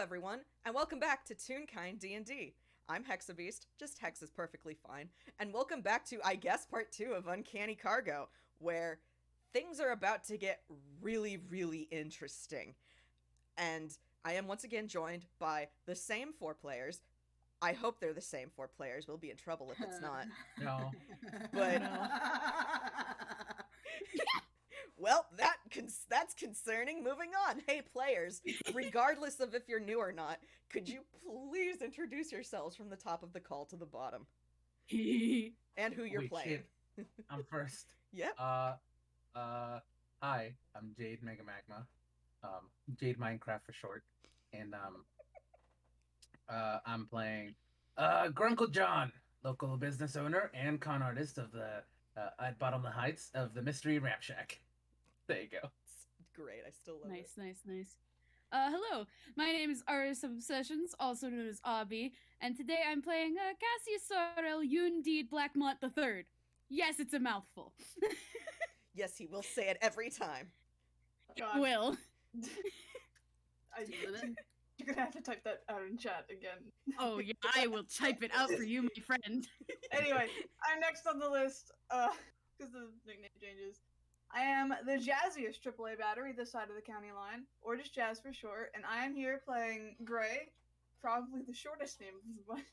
everyone, and welcome back to Toonkind D&D. I'm Hexabeast, just Hex is perfectly fine, and welcome back to, I guess, part 2 of Uncanny Cargo, where things are about to get really, really interesting. And I am once again joined by the same 4 players. I hope they're the same 4 players. We'll be in trouble if it's not. No. But well, that's concerning. Moving on. Hey, players, regardless of if you're new or not, could you please introduce yourselves from the top of the call to the bottom? And who you're playing. Shit. I'm first. Yep. Hi, I'm Jade Mega Magma. Jade Minecraft for short. And I'm playing Grunkle Jhonn, local business owner and con artist of the at Bottom of the Heights of the Mystery Ramp Shack. There you go. It's great. I still love it. Nice. Hello, my name is Artist of Obsessions, also known as Obby, and today I'm playing Cassius Unkani Blackmont III. Yes, it's a mouthful. Yes, he will say it every time. God. Will. You're gonna have to type that out in chat again. Oh yeah, I will type it out for you, my friend. Anyway, I'm next on the list, because the nickname changes. I am the jazziest AAA battery this side of the county line, or just Jazz for short, and I am here playing Gray, probably the shortest name of the bunch.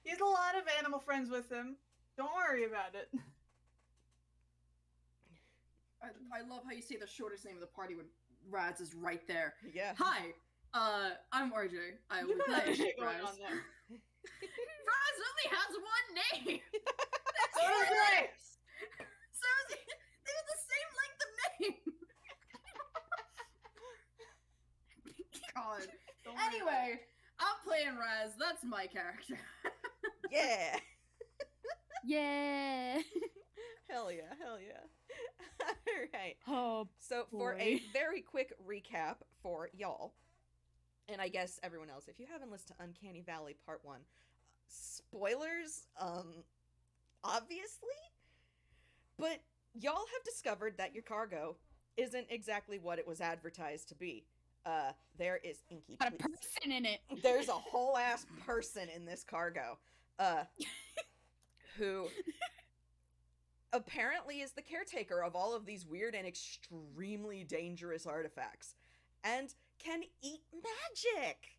He has a lot of animal friends with him. Don't worry about it. I love how you say the shortest name of the party when Razz is right there. Yeah. Hi, I'm RJ. I will You got play shit going Razz. on there. Razz only has one name! So does Gray! So they have the same length of name! God. Don't worry. Anyway, I'm playing Razz. That's my character. Yeah. Yeah. Hell yeah. All right. Oh, So for a very quick recap for y'all, and I guess everyone else, if you haven't listened to Uncanny Valley Part 1, spoilers, obviously, but y'all have discovered that your cargo isn't exactly what it was advertised to be. There is Inky. got a person in it. There's a whole ass person in this cargo, who apparently is the caretaker of all of these weird and extremely dangerous artifacts, and can eat magic.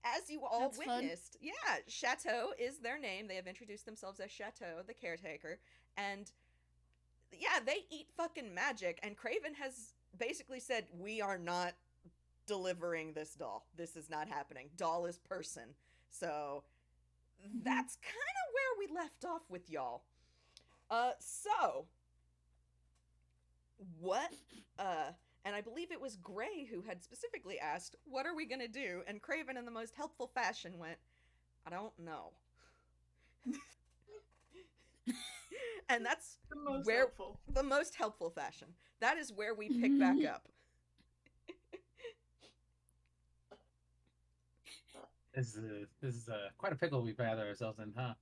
As you all That's witnessed, yeah, Chateau is their name. They have introduced themselves as Chateau, the caretaker, and yeah, they eat fucking magic, and Craven has basically said, we are not delivering this doll. This is not happening. Doll is person. So that's kind of where we left off with y'all. So what, and I believe it was Gray who had specifically asked, what are we gonna do? And Craven, in the most helpful fashion, went, I don't know. And that's the most helpful fashion. That is where we pick back up. This is quite a pickle we've had ourselves in, huh?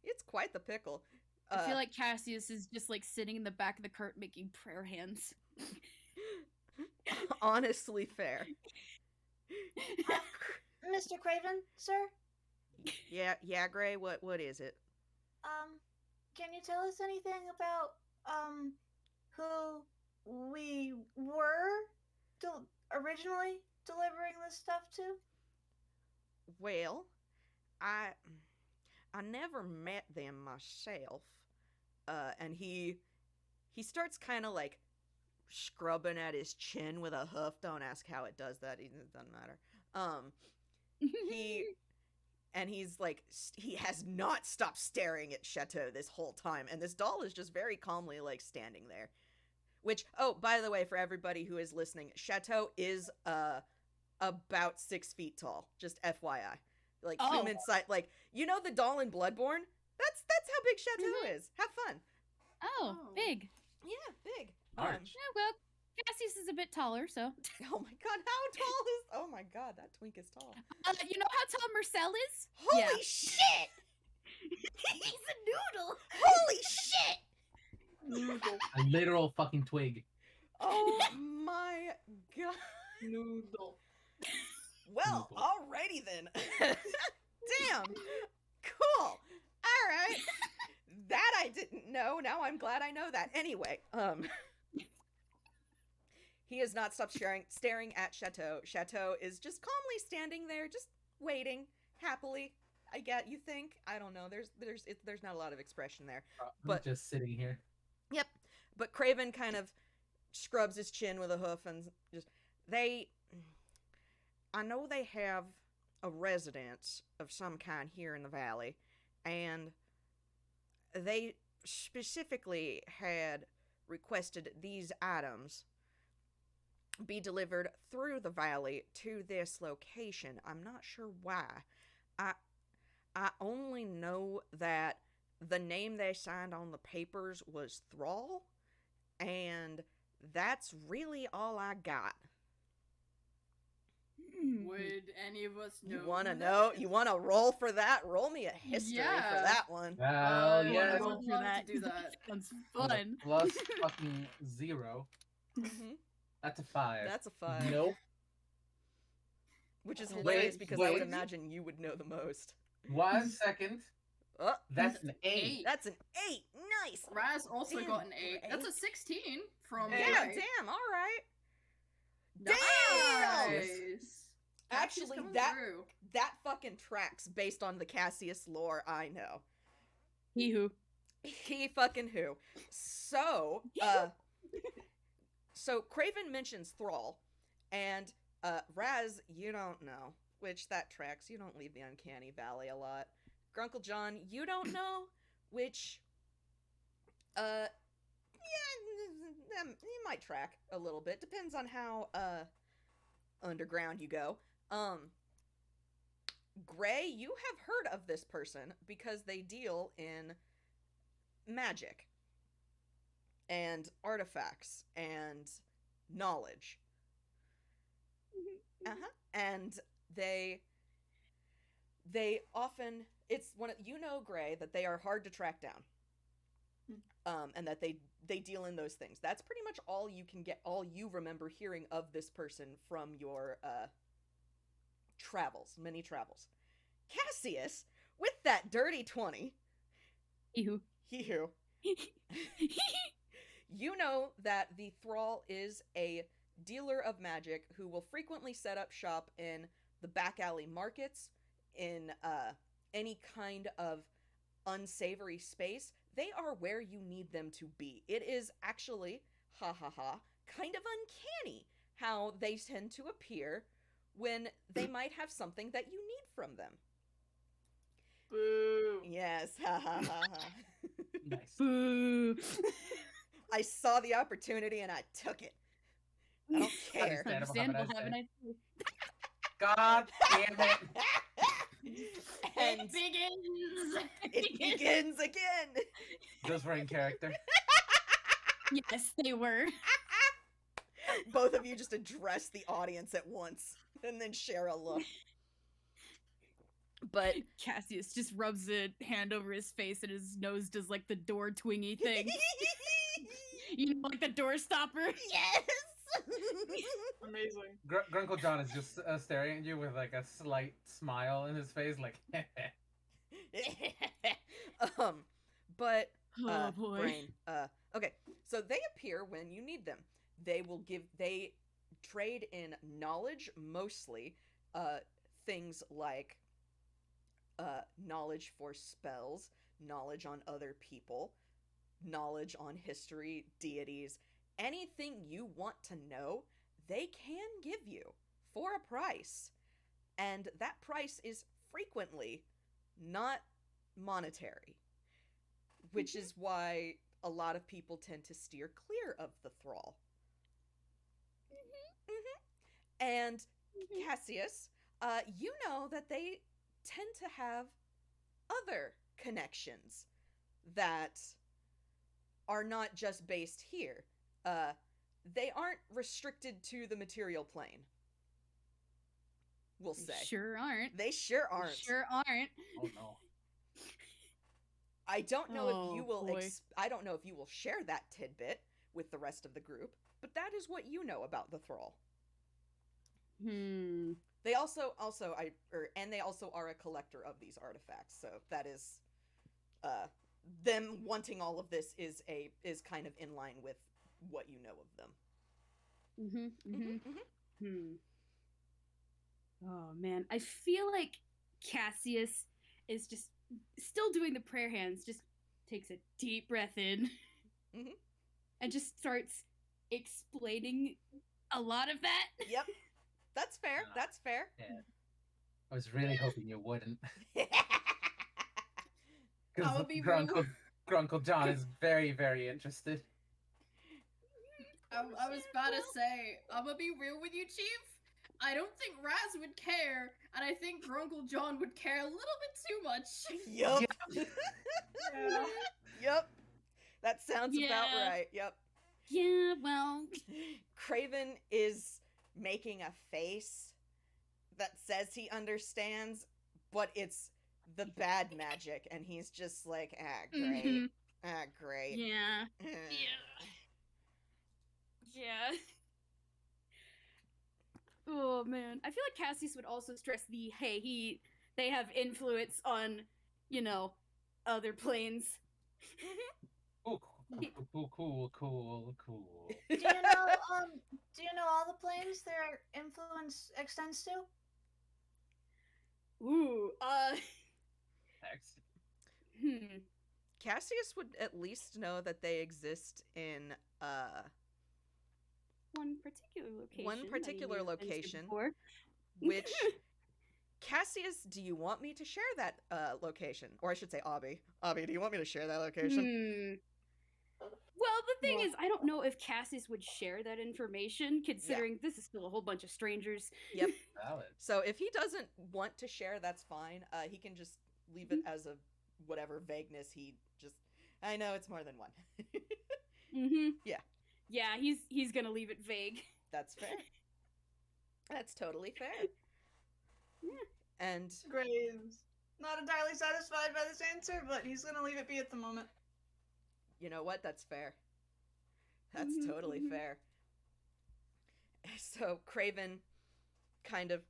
It's quite the pickle. I feel like Cassius is just like sitting in the back of the cart making prayer hands. Honestly fair. Mr. Craven, sir? Yeah, Gray, what is it? Can you tell us anything about, who we were originally delivering this stuff to? Well, I never met them myself. And he starts kind of like scrubbing at his chin with a hoof. Don't ask how it does that. It doesn't matter. He's like, he has not stopped staring at Chateau this whole time. And this doll is just very calmly like standing there. Which, oh, by the way, for everybody who is listening, Chateau is about 6 feet tall. Just FYI. Like, human size. Like, you know the doll in Bloodborne? That's how big Chateau is. Have fun. Oh, big. Yeah, big. Large. Yeah, well, Cassius is a bit taller, so. Oh my god, how tall is... Oh my god, that twink is tall. You know how tall Marcel is? Holy shit! He's a noodle! Holy shit! A literal fucking twig. Oh my god. Noodle. Well, Noodle. alrighty then. Damn. Cool. All right. That I didn't know. Now I'm glad I know that. Anyway, he has not stopped staring at Chateau. Chateau is just calmly standing there, just waiting happily. You think? I don't know. There's not a lot of expression there. But just sitting here. Yep. But Craven kind of scrubs his chin with a hoof and just I know they have a residence of some kind here in the valley, and they specifically had requested these items be delivered through the valley to this location. I'm not sure why. I only know that the name they signed on the papers was Thrall, and that's really all I got. Would any of us know? You want to who know? that You is? want to roll for that? Roll me a history for Yeah. that one. Oh, I yes. would for love that. to do that. Sounds With a fun. Plus fucking 0. Mhm. That's a 5. That's a 5. Nope. Which is Wait, hilarious because I would wait. imagine you would know the most. 1 second. Oh, That's an 8. that's an 8. Nice. Razz also Damn, got an 8. That's a Gray. 16 from Yeah, Gray. damn. All right. Nice. Cassius Actually, coming that through. that fucking tracks based on the Cassius lore I know. He who. He fucking who. So, so Craven mentions Thrall, and Razz, you don't know, which that tracks. You don't leave the Uncanny Valley a lot. Grunkle Jhonn, you don't know, which, yeah, you might track a little bit. Depends on how underground you go. Gray, you have heard of this person because they deal in magic and artifacts and knowledge. And they often, it's one of, you know, Gray, that they are hard to track down. And that they deal in those things. That's pretty much all you can get, all you remember hearing of this person from your many travels. Cassius, with that dirty 20, He who. you know that the Thrall is a dealer of magic who will frequently set up shop in the back alley markets, in any kind of unsavory space. They are where you need them to be. It is actually, kind of uncanny how they tend to appear when they might have something that you need from them. Boo. Yes, Nice. Boo. I saw the opportunity and I took it. I don't care. Understandable. Have a Have a nice nice day. God damn it. And It begins. it begins again. Those were in character. Yes, they were. Both of you just address the audience at once and then share a look. But Cassius just rubs a hand over his face and his nose does like the door twingy thing. You know, like the door stopper. Yes. Amazing. Grunkle John is just staring at you with like a slight smile in his face, like. But Oh boy. brain. Okay, so they appear when you need them. They trade in knowledge mostly, things like knowledge for spells, knowledge on other people, knowledge on history, deities, anything you want to know, they can give you for a price. And that price is frequently not monetary, which is why a lot of people tend to steer clear of the Thrall. And Cassius, you know that they tend to have other connections that are not just based here. They aren't restricted to the material plane. We'll say. Sure aren't. They sure aren't. Sure aren't. Oh no. I don't know if you Oh, will. boy. I don't know if you will share that tidbit with the rest of the group, but that is what you know about the Thrall. They also they also are a collector of these artifacts. So that is them wanting all of this is kind of in line with what you know of them. Oh man, I feel like Cassius is just still doing the prayer hands, just takes a deep breath in and just starts explaining a lot of that. Yep. That's fair. That's fair. Yeah. I was really hoping you wouldn't. I Because would be real. Grunkle Jhonn is very, very interested. I was about to say, I'm gonna be real with you, Chief. I don't think Razz would care, and I think Grunkle Jhonn would care a little bit too much. Yup. Yeah. Yep. That sounds about Yeah. right. Yep. Yeah, well, Craven is making a face that says he understands, but it's the bad magic, and he's just like, great. mhm, Great. yeah, Eh. yeah. Oh man, I feel like Cassius would also stress the hey, they have influence on, other planes. Cool. Do you know all the planes their influence extends to? Ooh, Excellent. Cassius would at least know that they exist in One particular location. One particular that he has been to location. before. which Cassius, do you want me to share that location? Or I should say Obby. Obby, do you want me to share that location? Well, the thing Well- is, I don't know if Cassius would share that information, considering this is still a whole bunch of strangers. Yep. Valid. So if he doesn't want to share, that's fine. He can just leave it as a whatever vagueness he just. I know it's more than one. Yeah. Yeah, he's gonna leave it vague. That's fair. That's totally fair. Yeah. And Graves. Not entirely satisfied by this answer, but he's gonna leave it be at the moment. you know what? That's fair. That's Mhm, totally mhm. fair. So Craven kind of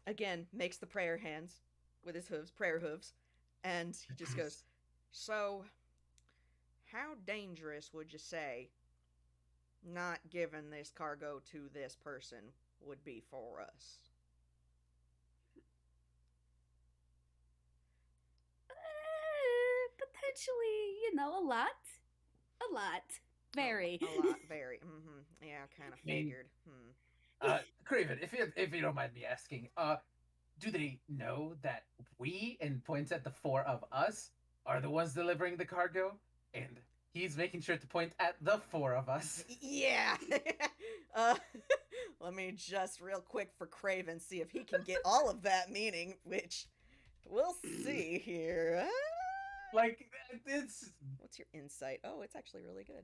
again makes the prayer hands with his prayer hooves, and he just goes, "So, how dangerous would you say not giving this cargo to this person would be for us?" Potentially, a lot. A lot. Very. A lot, very. Yeah, kind of mean- figured. Craven, if you don't mind me asking, do they know that we, and points at the four of us, are the ones delivering the cargo? And he's making sure to point at the four of us. Yeah. Let me just real quick for Craven see if he can get all of that meaning, which we'll see here. Like, it's... What's your insight? Oh, it's actually really good.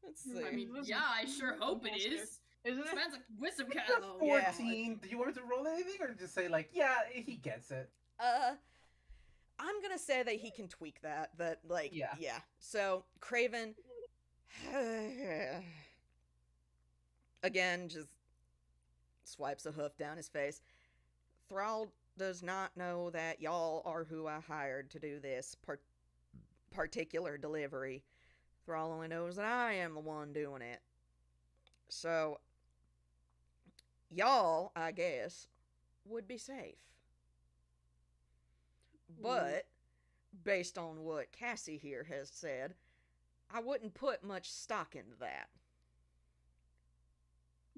Let's see. I mean, Wisdom- yeah, I sure hope it Master. is. Isn't This it? man's a wisdom cat. That's Yeah. 14. Do you want me to roll anything, or just say, like, yeah, he gets it? I'm gonna say that he can tweak that. Yeah. So Craven, again, just swipes a hoof down his face. Thrall does not know that y'all are who I hired to do this particular delivery. Thrall only knows that I am the one doing it. So, y'all, I guess, would be safe. But, based on what Cassie here has said, I wouldn't put much stock into that.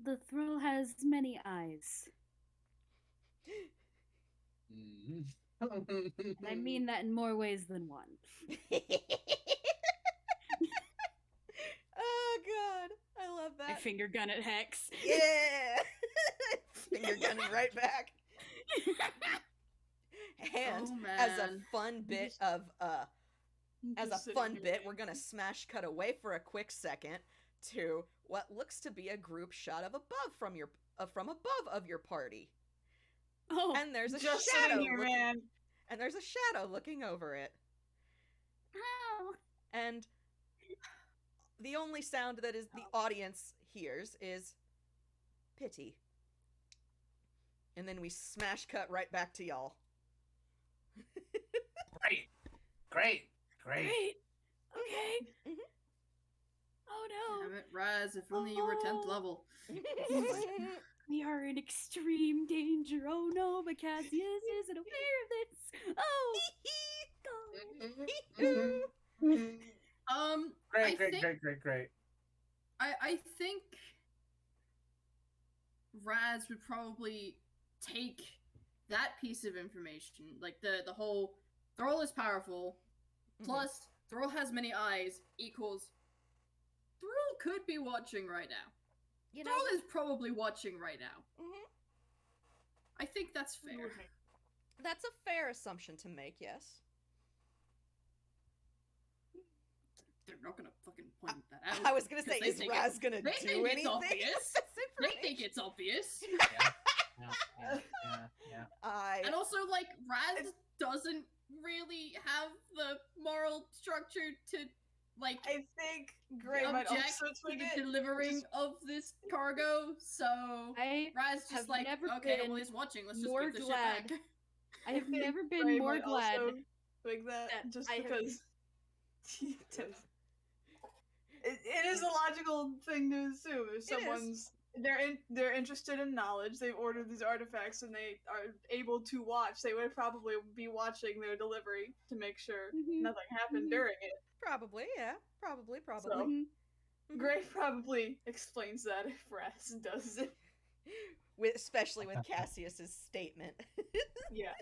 The thrall has many eyes. And I mean that in more ways than one. Oh, God. I love I that. finger gun at Hex. Yeah! Finger gunning right back. And Oh, as a man. fun bit of as a Just sitting fun here bit, being- we're gonna smash cut away for a quick second to what looks to be a group shot of above from above of your party, Oh, and there's a Just shadow sitting here, looking, man. and there's a shadow looking over it, ow. and the only sound that is the audience hears is pity. And then we smash cut right back to y'all. Great. Great. Okay. Mhm. Oh no. Damn it, Razz, if only you were 10th level. We are in extreme danger. Oh no, but Cassius isn't aware of this. Oh. Great. I think Razz would probably take that piece of information, like the whole Thrall is powerful, plus Thrall has many eyes equals Thrall could be watching right now. You know, Thrall is probably watching right now. I think that's fair. that's a fair assumption to make, yes. They're not gonna fucking point that out. I was gonna say, 'cause they is think Razz gonna they do think it's anything? obvious. with this They think information? it's obvious. Yeah. And also, like, Razz doesn't really have the moral structure to, like, I think Gray might object also to twig the it. delivering of this cargo, so I Razz have just like, never okay, been well, he's watching, let's just more give the glad shit back. I have think never Gray been more might glad. also twig that that just I have- because it is a logical thing to assume if someone's they're interested in knowledge, they've ordered these artifacts and they are able to watch, they would probably be watching their delivery to make sure nothing happened during it. Probably, yeah. Probably. So- Mhm. Gray probably explains that if Razz does it. Especially with Cassius's statement. Yeah.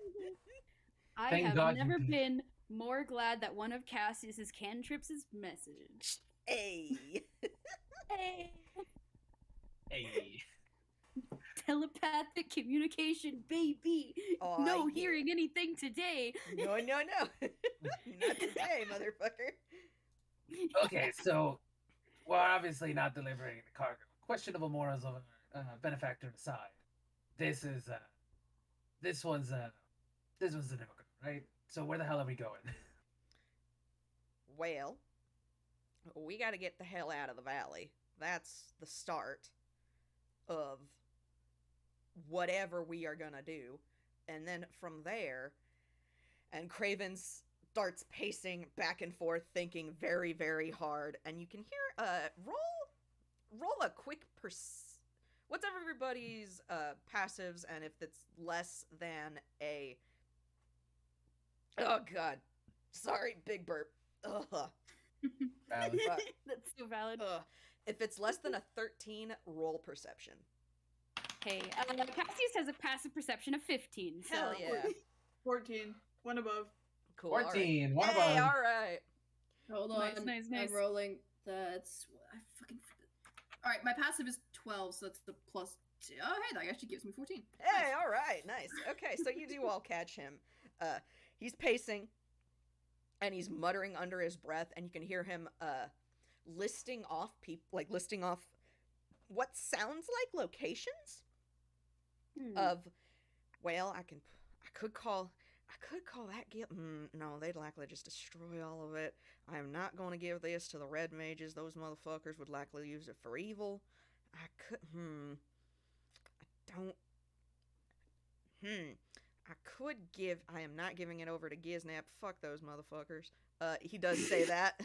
I Thank have God you never did. been more glad that one of Cassius's cantrips' message. Hey. Hey. Hey. Telepathic communication, baby. Oh, No yeah. hearing anything today. No. Not today, motherfucker. Okay, so we're obviously not delivering the cargo. Questionable morals of our benefactor aside, this one's a no-go, right? So where the hell are we going? Well, we gotta get the hell out of the valley. That's the start of whatever we are gonna do. And then from there, and Craven starts pacing back and forth, thinking very, very hard. And you can hear, roll a quick what's everybody's passives, and if it's less than a, oh god, sorry, big burp. Ugh. Valid. That's so valid. Ugh. If it's less than a 13, roll perception. Hey, Cassius has a passive perception of 15. So. Hell yeah. 14. One above. Cool. all right. 14, one Hey, above. alright. Hold on, Nice. I'm rolling. That's I fucking. All right, my passive is 12, so that's the plus. Oh, hey, that actually gives me 14. Hey, Nice. alright, nice. Okay, so you do all catch him. He's pacing, and he's muttering under his breath, and you can hear him, listing off what sounds like locations of, well, I could call that guild. No, they'd likely just destroy all of it. I am not going to give this to the red mages. Those motherfuckers would likely use it for evil. I am not giving it over to Giznap. Fuck those motherfuckers. He does say that.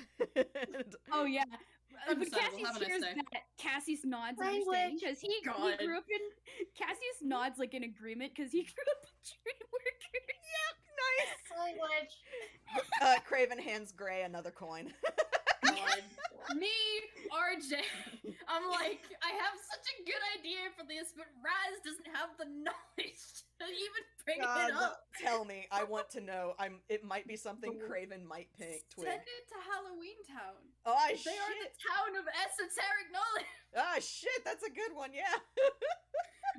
Oh yeah. But Understandable, Cassius have a nice hears day. that. Cassius nods Language. understanding because he God. grew up in. Cassius nods like in agreement because he grew up in Dreamworkers. Language. Craven hands Gray another coin. God. Me, RJ. I'm like, I have such a good idea for this, but Razz doesn't have the knowledge to even bring God, it up. Tell me. I want to know. It might be something Craven might twig. Send it to Halloweentown. Oh, They shit. are the town of esoteric knowledge. Ah, shit. That's a good one, yeah.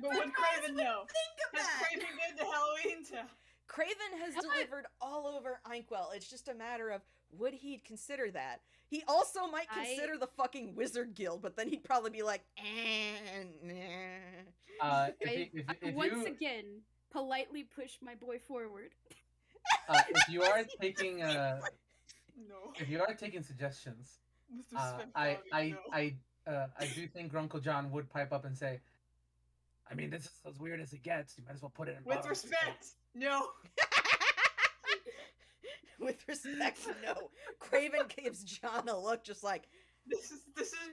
But would Craven know? Think of Has that. Craven been to Halloweentown? Craven has Come on. delivered all over Inkwell. It's just a matter of would he consider that? He also might I- consider the fucking Wizard Guild, but then he'd probably be like, nah. If Once you again, politely push my boy forward. if you are taking No. if you are taking suggestions, Mr. Spitfire, I no. do think Grunkle Jhonn would pipe up and say, I mean, this is as weird as it gets. You might as well put it in With bottles. respect, no. With respect, no. Craven gives Jhonn a look just like, This is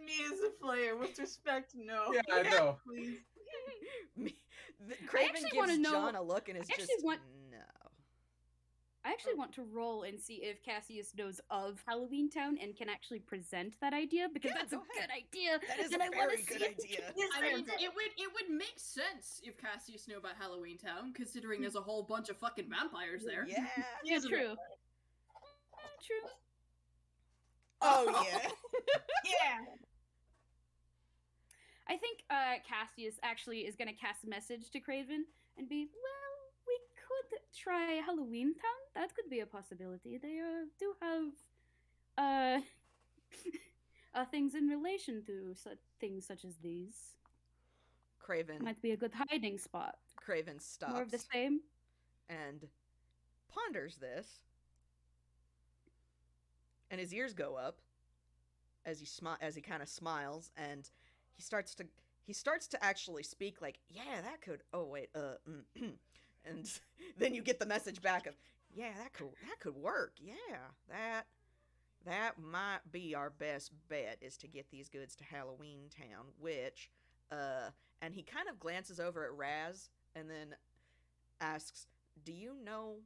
me as a player. With respect, no. Yeah, I know. Please. Craven actually gives wanna know- Jhonn a look and is I actually just, want- no. I actually want to roll and see if Cassius knows of Halloweentown and can actually present that idea, because Yeah, that's a go good ahead. idea. That is and a I wanna very see good if idea. Cassius I mean, knows it would make sense if Cassius knew about Halloweentown, considering there's a whole bunch of fucking vampires there. Yeah. Yeah, true. True. Oh, yeah. Yeah. I think Cassius actually is going to cast a message to Craven and be, well, we could try Halloweentown. That could be a possibility. They do have things in relation to things such as these. Craven Might be a good hiding spot. stops More of the same. and ponders this, and his ears go up as he kind of smiles, and he starts to actually speak like, yeah, that could, oh wait, and then you get the message back of, yeah, that could work, yeah, that might be our best bet, is to get these goods to Halloweentown, which, and he kind of glances over at Razz and then asks, do you know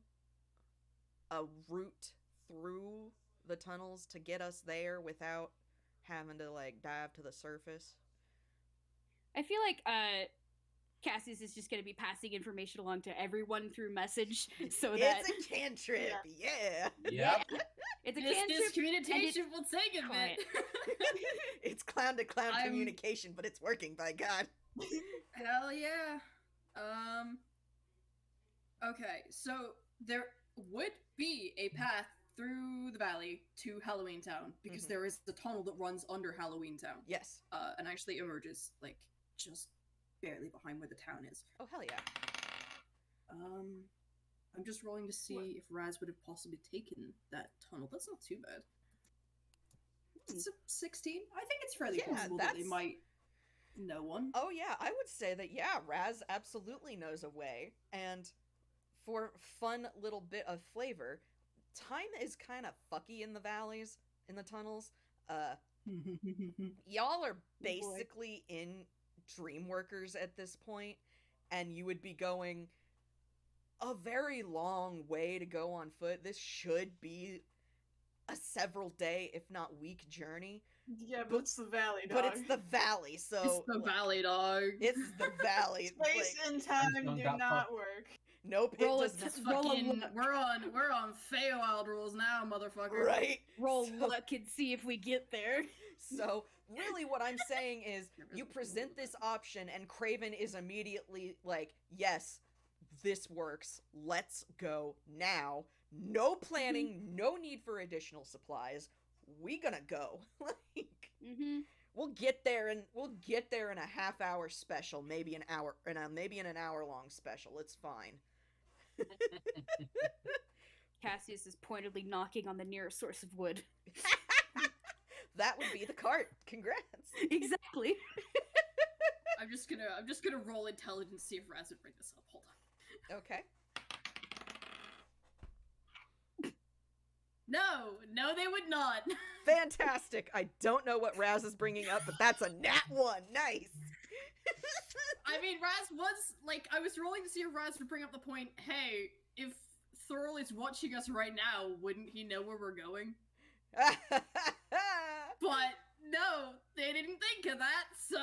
a route through the tunnels to get us there without having to, like, dive to the surface? I feel like Cassius is just going to be passing information along to everyone through message, so that It's a cantrip, yeah. Yep. it's a This cantrip. communication will take a Quiet. bit. It's clown-to-clown I'm- communication, but it's working, by God. Hell yeah. Okay, so there would be a path through the valley to Halloweentown, because Mhm. there is a tunnel that runs under Halloweentown, Yes. and actually emerges, like, just barely behind where the town is. Oh, hell yeah. I'm just rolling to see if Razz would have possibly taken that tunnel. That's not too bad. It's a 16. I think it's fairly Yeah, possible that they that's- might know one. Oh, yeah, I would say that, yeah, Razz absolutely knows a way, and for fun little bit of flavor, time is kind of fucky in the valleys, in the tunnels. Y'all are basically in Dreamworkers at this point, and you would be going a very long way to go on foot. This should be a several day, if not week journey, Yeah, but it's the valley, dog. but it's the valley, so It's the valley, dog. it's the valley. Space like, and time Just don't do got not fucked. work. nope, it Roll does it. not. It's Roll a fucking, luck. we're on Feywild rules now, motherfucker. Right? Roll So- luck and see if we get there. So, really what I'm saying is, you present this option and Craven is immediately like, yes, this works, let's go now. No planning, no need for additional supplies. We gonna go. Like, Mm-hmm. we'll get there in a half-hour special, maybe an hour, maybe in an hour-long special. It's fine. Cassius is pointedly knocking on the nearest source of wood. That would be the cart. Congrats. Exactly. I'm just gonna roll intelligence, see if Razz would bring this up. Hold on. Okay. No, they would not. Fantastic. I don't know what Razz is bringing up, but that's a nat 1. Nice. I mean, Razz was, like, I was rolling to see if Razz would bring up the point, hey, if Thorl is watching us right now, wouldn't he know where we're going? But, no, they didn't think of that, so...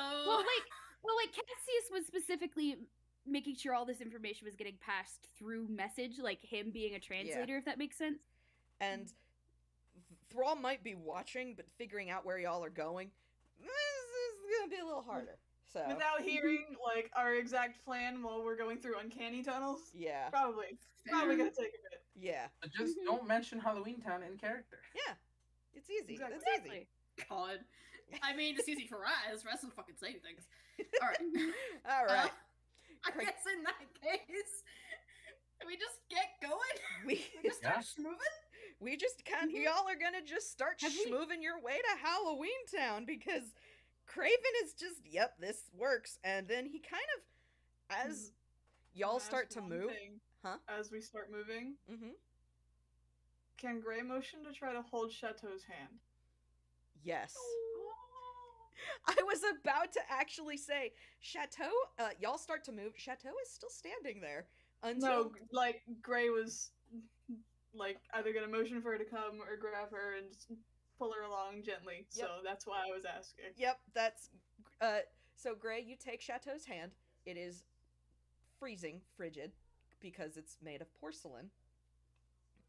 Well, like Cassius was specifically making sure all this information was getting passed through message, like him being a translator, if that makes sense. And Thrall might be watching, but figuring out where y'all are going, this is gonna be a little harder. So, Without hearing like our exact plan while we're going through uncanny tunnels, yeah, probably Fair. gonna take a bit. yeah, But just Mhm. don't mention Halloweentown in character. yeah. It's easy. Exactly. It's easy. Exactly. God. I mean, it's easy for Razz. Razz doesn't fucking say things. Alright. All right. I Craig- guess in that case, we just get going? We We just start schmoving? we just kind Mhm. y'all are gonna just start Have we- schmoving your way to Halloweentown because Craven is just, yep, this works, and then he kind of As y'all Can I start ask to one move, thing? huh? As we start moving, Mm-hmm. can Gray motion to try to hold Chateau's hand? Yes. I was about to actually say, Chateau, y'all start to move. Chateau is still standing there until. No, like Gray was like either gonna motion for her to come or grab her and just pull her along gently. Yep. So that's why I was asking. Yep, that's. So Gray, you take Chateau's hand. It is freezing, frigid, because it's made of porcelain.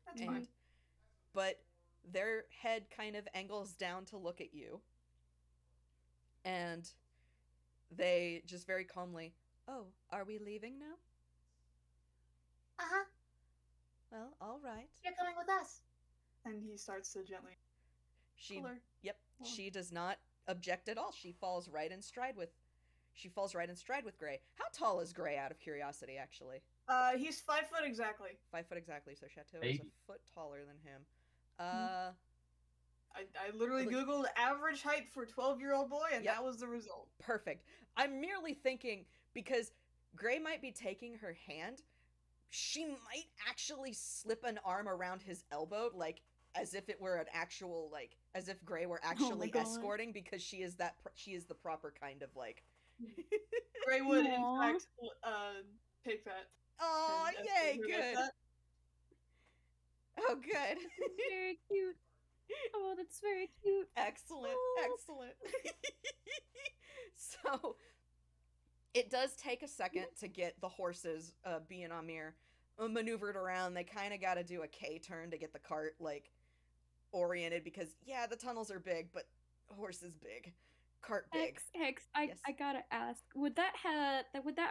That's And, fine. but their head kind of angles down to look at you. And they just very calmly, "Oh, are we leaving now?" Uh-huh. Well, all right. You're coming with us. And he starts to gently She, pull her. yep, Oh. she does not object at all. She falls right in stride with Gray. How tall is Gray, out of curiosity, actually? He's 5 foot exactly. 5 foot exactly, so Chateau is a Baby. foot taller than him. I literally googled average height for 12-year-old boy, and Yep. that was the result. Perfect. I'm merely thinking, because Gray might be taking her hand, she might actually slip an arm around his elbow, like, as if it were an actual, like, as if Gray were actually God. escorting, because she is she is the proper kind of, like... Gray would, in Aw. fact, take that. Oh, and yay, escort her like good. that. Oh, good. That's very cute. Oh, that's very cute. Excellent, Oh. excellent. So, it does take a second to get the horses, B and Amir, maneuvered around. They kind of got to do a K-turn to get the cart, like, oriented, because, yeah, the tunnels are big, but horse is big. Cart big. Hex, Yes. I gotta ask, would that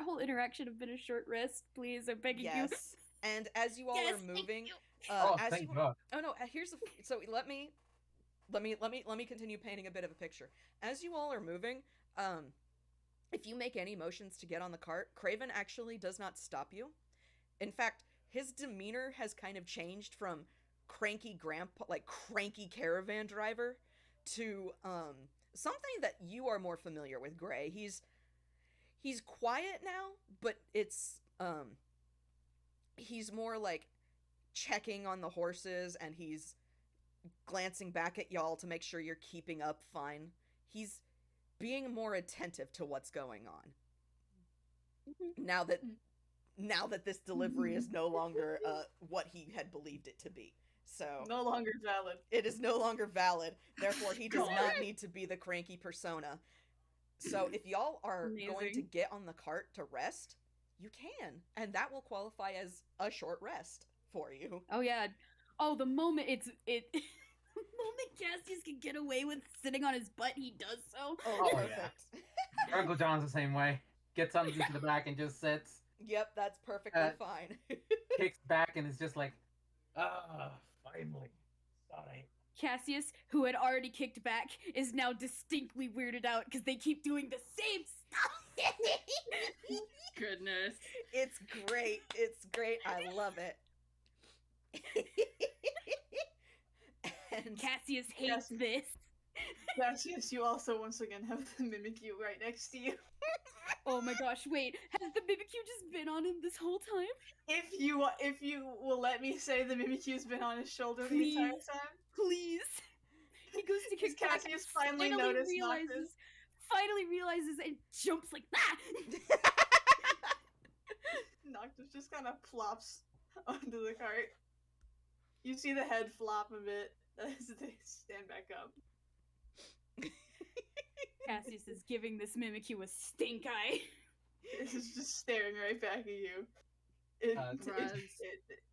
whole interaction have been a short rest, please? I'm begging you. Yes. And as you all Yes, are thank moving, you. as thank you God. Oh no, here's the so let me continue painting a bit of a picture. As you all are moving, if you make any motions to get on the cart, Craven actually does not stop you. In fact, his demeanor has kind of changed from cranky caravan driver to something that you are more familiar with, Gray. He's quiet now, but it's he's more like checking on the horses, and he's glancing back at y'all to make sure you're keeping up fine. He's being more attentive to what's going on. Now that this delivery is no longer what he had believed it to be. So No longer valid. it is no longer valid. Therefore, he does not need to be the cranky persona. So if y'all are going to Amazing. get on the cart to rest, you can. And that will qualify as a short rest for you. Oh yeah. Oh, the moment the moment Cassius can get away with sitting on his butt, he does so. Oh, Oh, yeah. perfect. Uncle John's the same way. Gets on into the back and just sits, Yep, that's perfectly fine. kicks back, and is just like, finally. Thought I... Cassius, who had already kicked back, is now distinctly weirded out because they keep doing the same stuff. Goodness. It's great. It's great. I love it. And Cassius hates Cassius. this. Cassius, you also once again have the Mimikyu right next to you. Oh my gosh, wait, has the Mimikyu just been on him this whole time? If you will let me say the Mimikyu's been on his shoulder the Please. entire time. Please. He goes to Because kick back and Cassius finally noticed finally realizes and jumps like that. Noctis just kind of plops onto the cart. You see the head flop a bit as they stand back up. Cassius is giving this Mimikyu a stink eye. It's just staring right back at you. It Razz.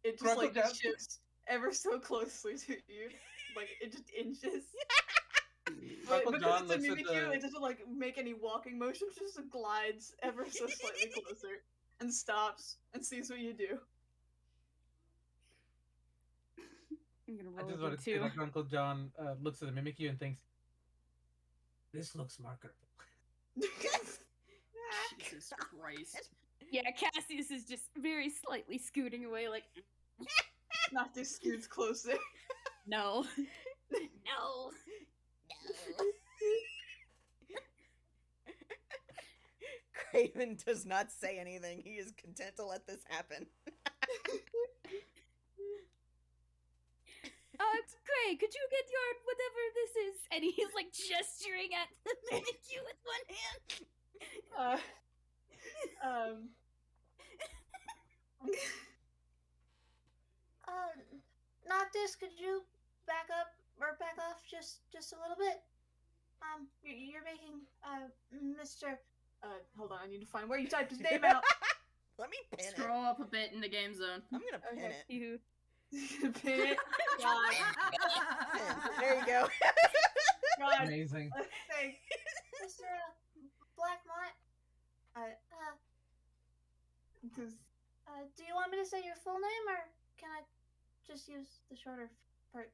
just Grunkle like jump. shifts ever so closely to you. Like it just inches. Uncle Because John it's a looks at Mimikyu, the... it doesn't like make any walking motions, just glides ever so slightly closer and stops and sees what you do. I'm gonna I roll just again want to say too. that Uncle John looks at the Mimikyu and thinks, this looks marketable. Jesus Christ. Yeah, Cassius is just very slightly scooting away like, Noctis scoots closer. no. No. Craven does not say anything. He is content to let this happen. Gray, could you get your whatever this is? And he's like gesturing at the menu with one hand. Noctis, could you back up or back off just a little bit? You're making Mr. Hold on, I need to find where you typed his name out. Let me pin it. Scroll up a bit in the game zone. I'm gonna pin Okay. it. You. Pin it. God. Pin. There you go. God. Amazing. Let's say, Mr. Blackmont. Do you want me to say your full name, or can I just use the shorter part?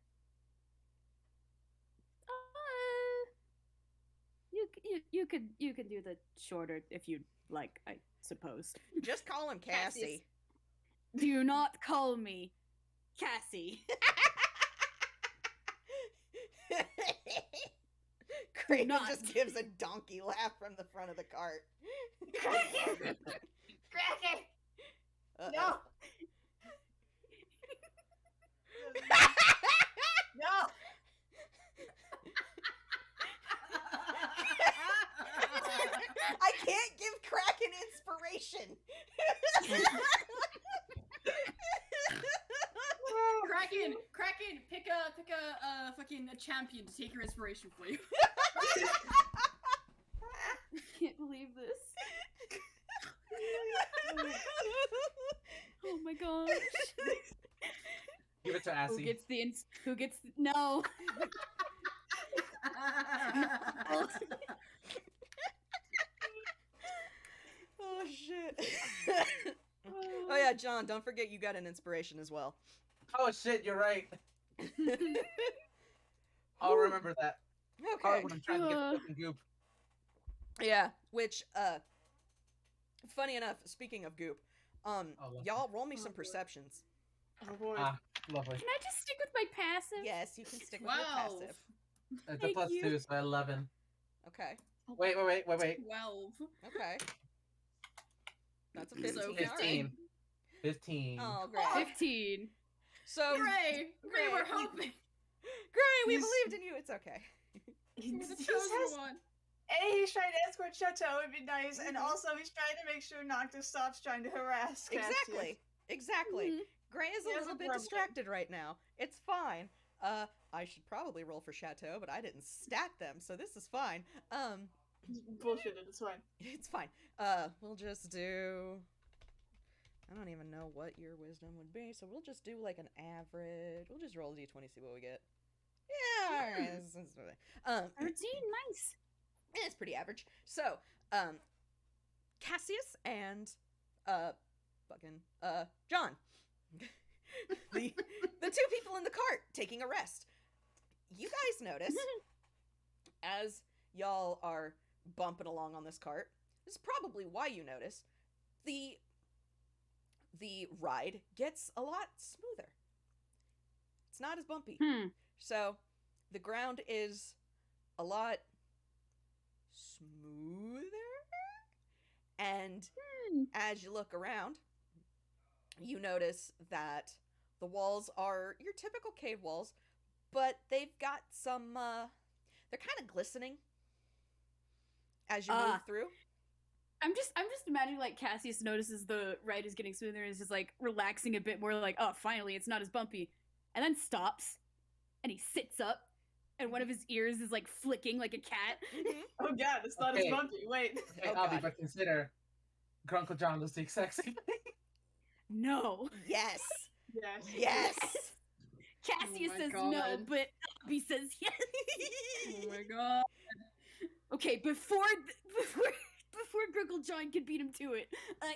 You could do the shorter if you'd like, I suppose. Just call him Cassie. Do not call me Cassie. Craven not. just gives a donkey laugh from the front of the cart. Kraken! Kraken! Uh-oh. no. No. I can't give Kraken inspiration. Kraken, pick a fucking champion to take your inspiration for you. I can't believe this. Oh my gosh. Give it to Assy. Who gets no. Oh shit. Oh yeah, Jhonn, don't forget you got an inspiration as well. Oh shit, you're right. I'll remember that. Okay. When I'm trying to get the fucking goop. Yeah, which funny enough, speaking of goop, lovely. y'all roll me some perceptions. Oh boy. Lovely. Can I just stick with my passive? Yes, you can stick with your 12. passive. It's Thank a +2, you. so 11. Okay. Wait. 12. Okay. That's a 15. So all right. 15. 15. Oh, great. 15. So, Gray, we're hoping. Gray, we He's- believed in you. It's okay. He You're the says, chosen one. A, he's trying to escort Chateau, it'd be nice, and also he's trying to make sure Noctis stops trying to harass Cassius. Exactly. Mhm. Gray is He a has little a bit problem. distracted right now. It's fine. I should probably roll for Chateau, but I didn't stat them, so this is fine. Bullshit, it's fine. It's fine. We'll just do. I don't even know what your wisdom would be, so we'll just do like an average. We'll just roll a d20, see what we get. Yeah, all right. This is 13, nice. it's pretty average. So, Cassius and fucking Jhonn, the two people in the cart taking a rest. You guys notice as y'all are bumping along on this cart. This is probably why you notice the ride gets a lot smoother. It's not as bumpy. So the ground is a lot smoother. And as you look around, you notice that the walls are your typical cave walls, but they've got some they're kind of glistening as you move through. I'm just imagining like Cassius notices the ride is getting smoother and is just like relaxing a bit more, like, oh, finally it's not as bumpy, and then stops and he sits up and one of his ears is like flicking like a cat. Oh god, it's not Okay. as bumpy. Wait. Hey, Oh, Obby, God. but consider Grunkle Jhonn does the exact same thing. No. Yes. Yes. Yes. Cassius Oh my says no, God. but Obby says yes. Oh my god. Okay, before Grunkle Jhonn could beat him to it,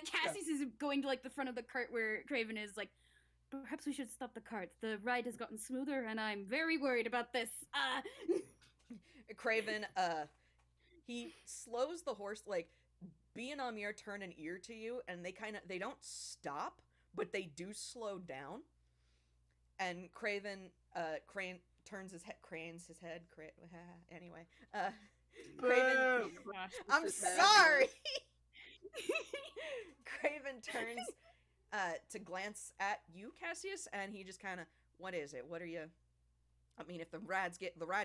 Cassius is going to like the front of the cart where Craven is, like, perhaps we should stop the cart. The ride has gotten smoother, and I'm very worried about this. Craven, he slows the horse, like, Bee and Amir turn an ear to you, and they don't stop, but they do slow down. And Craven, cranes his head, anyway, Craven, Boo. Gosh, I'm is bad. sorry! Craven turns to glance at you, Cassius, and he just kind of, what is it? What are you? I mean, if the ride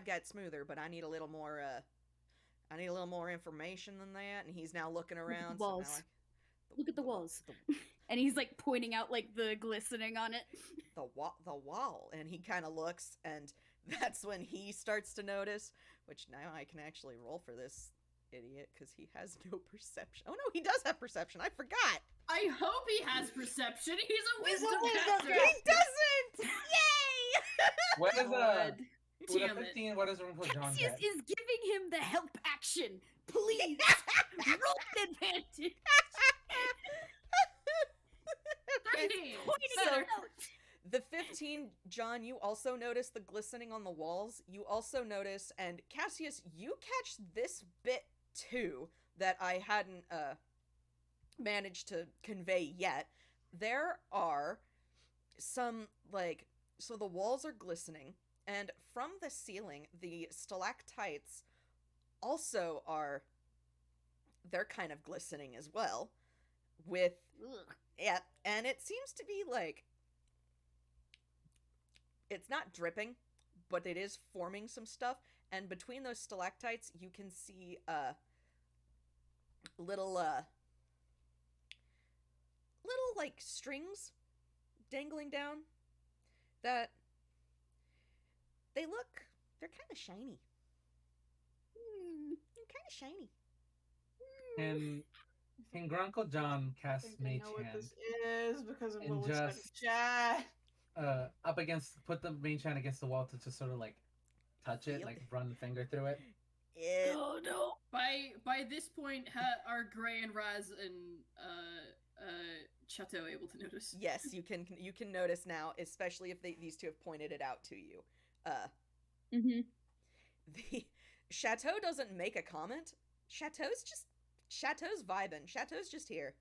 got smoother, but I need a little more. I need a little more information than that. And he's now looking around. Walls. So now Look at the walls. And he's like pointing out like the glistening on it. the wall, and he kind of looks, and that's when he starts to notice. Which now I can actually roll for this idiot because he has no perception. Oh no, he does have perception. I forgot. I hope he has perception. He's a He's a wisdom wisdom caster. caster. He doesn't. Yay! What is God. with a Damn it. 15? What does Uncle Jhonn Cassius get? is giving him the help action. Please roll an advantage. 13. Pointing So- it out. The 15, Jhonn, you also notice the glistening on the walls. You also notice, and Cassius, you catch this bit too that I hadn't managed to convey yet. There are some, like, so the walls are glistening, and from the ceiling, the stalactites also are, they're kind of glistening as well. With, Ugh. yeah, and it seems to be like, it's not dripping, but it is forming some stuff. And between those stalactites, you can see little like strings dangling down that they're kind of shiny. They're kind of shiny. Can Grunkle Jhonn I cast think I Mage know what Hand this is because of And what was said in just- chat. put the Mage Hand against the wall to just sort of like touch it, Feel like it. run the finger through it? Oh no. By this point, are Gray and Razz and Chateau able to notice? Yes, you can notice now, especially if these two have pointed it out to you. Mm-hmm. The Chateau doesn't make a comment. Chateau's vibing. Chateau's just here.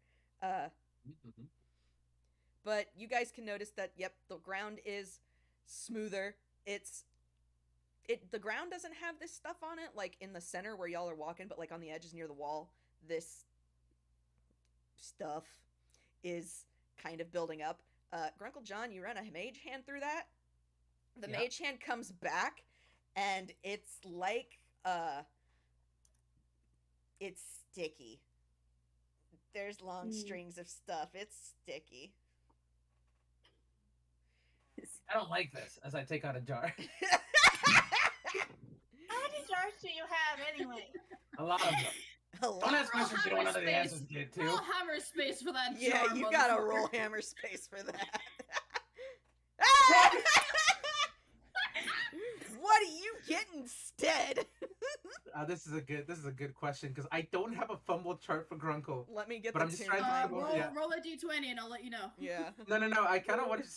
Mhm. But you guys can notice that, yep, the ground is smoother. The ground doesn't have this stuff on it, like in the center where y'all are walking, but like on the edges near the wall, this stuff is kind of building up. Grunkle Jhonn, you run a mage hand through that. The Yep. mage hand comes back, and it's like, it's sticky. There's long strings of stuff. It's sticky. I don't like this. As I take out a jar, How many jars do you have anyway? a lot of them. A lot. Don't ask questions you don't want to know the Hammer answers to, too. Roll hammer space for that Yeah, jar, you gotta motherfucker. roll hammer space for that. What do you get instead? This is a good question because I don't have a fumble chart for Grunkle. Let me get But the I'm just tune trying to time. figure- Roll, yeah. roll a d20 and I'll let you know. Yeah. No. I kind of want to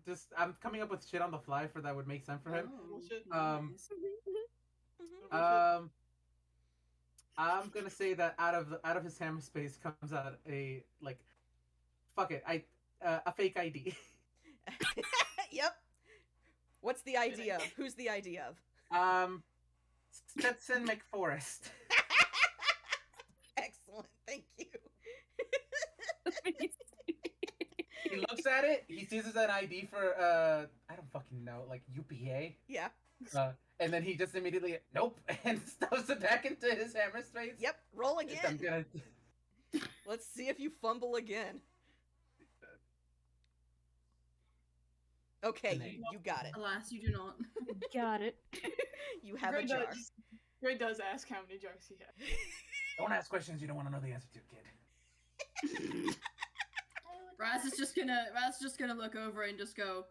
just I'm coming up with shit on the fly for that would make sense for him. Oh, Bullshit. nice. I'm gonna say that out of his hammer space comes out a like, fuck it, a fake ID. Yep. What's the idea of? Who's the idea of? Stetson McForest. Excellent. Thank you. He looks at it. He sees it's an ID for I don't fucking know, like UPA. Yeah. And then he just immediately nope and stuffs it back into his hammer space. Yep. Roll I'm again. gonna. Let's see if you fumble again. Okay, you got it. Alas, you do not. Got it. You have a jar. Gray does ask how many jars he has. Don't ask questions you don't want to know the answer to, kid. Razz is just gonna look over and just go.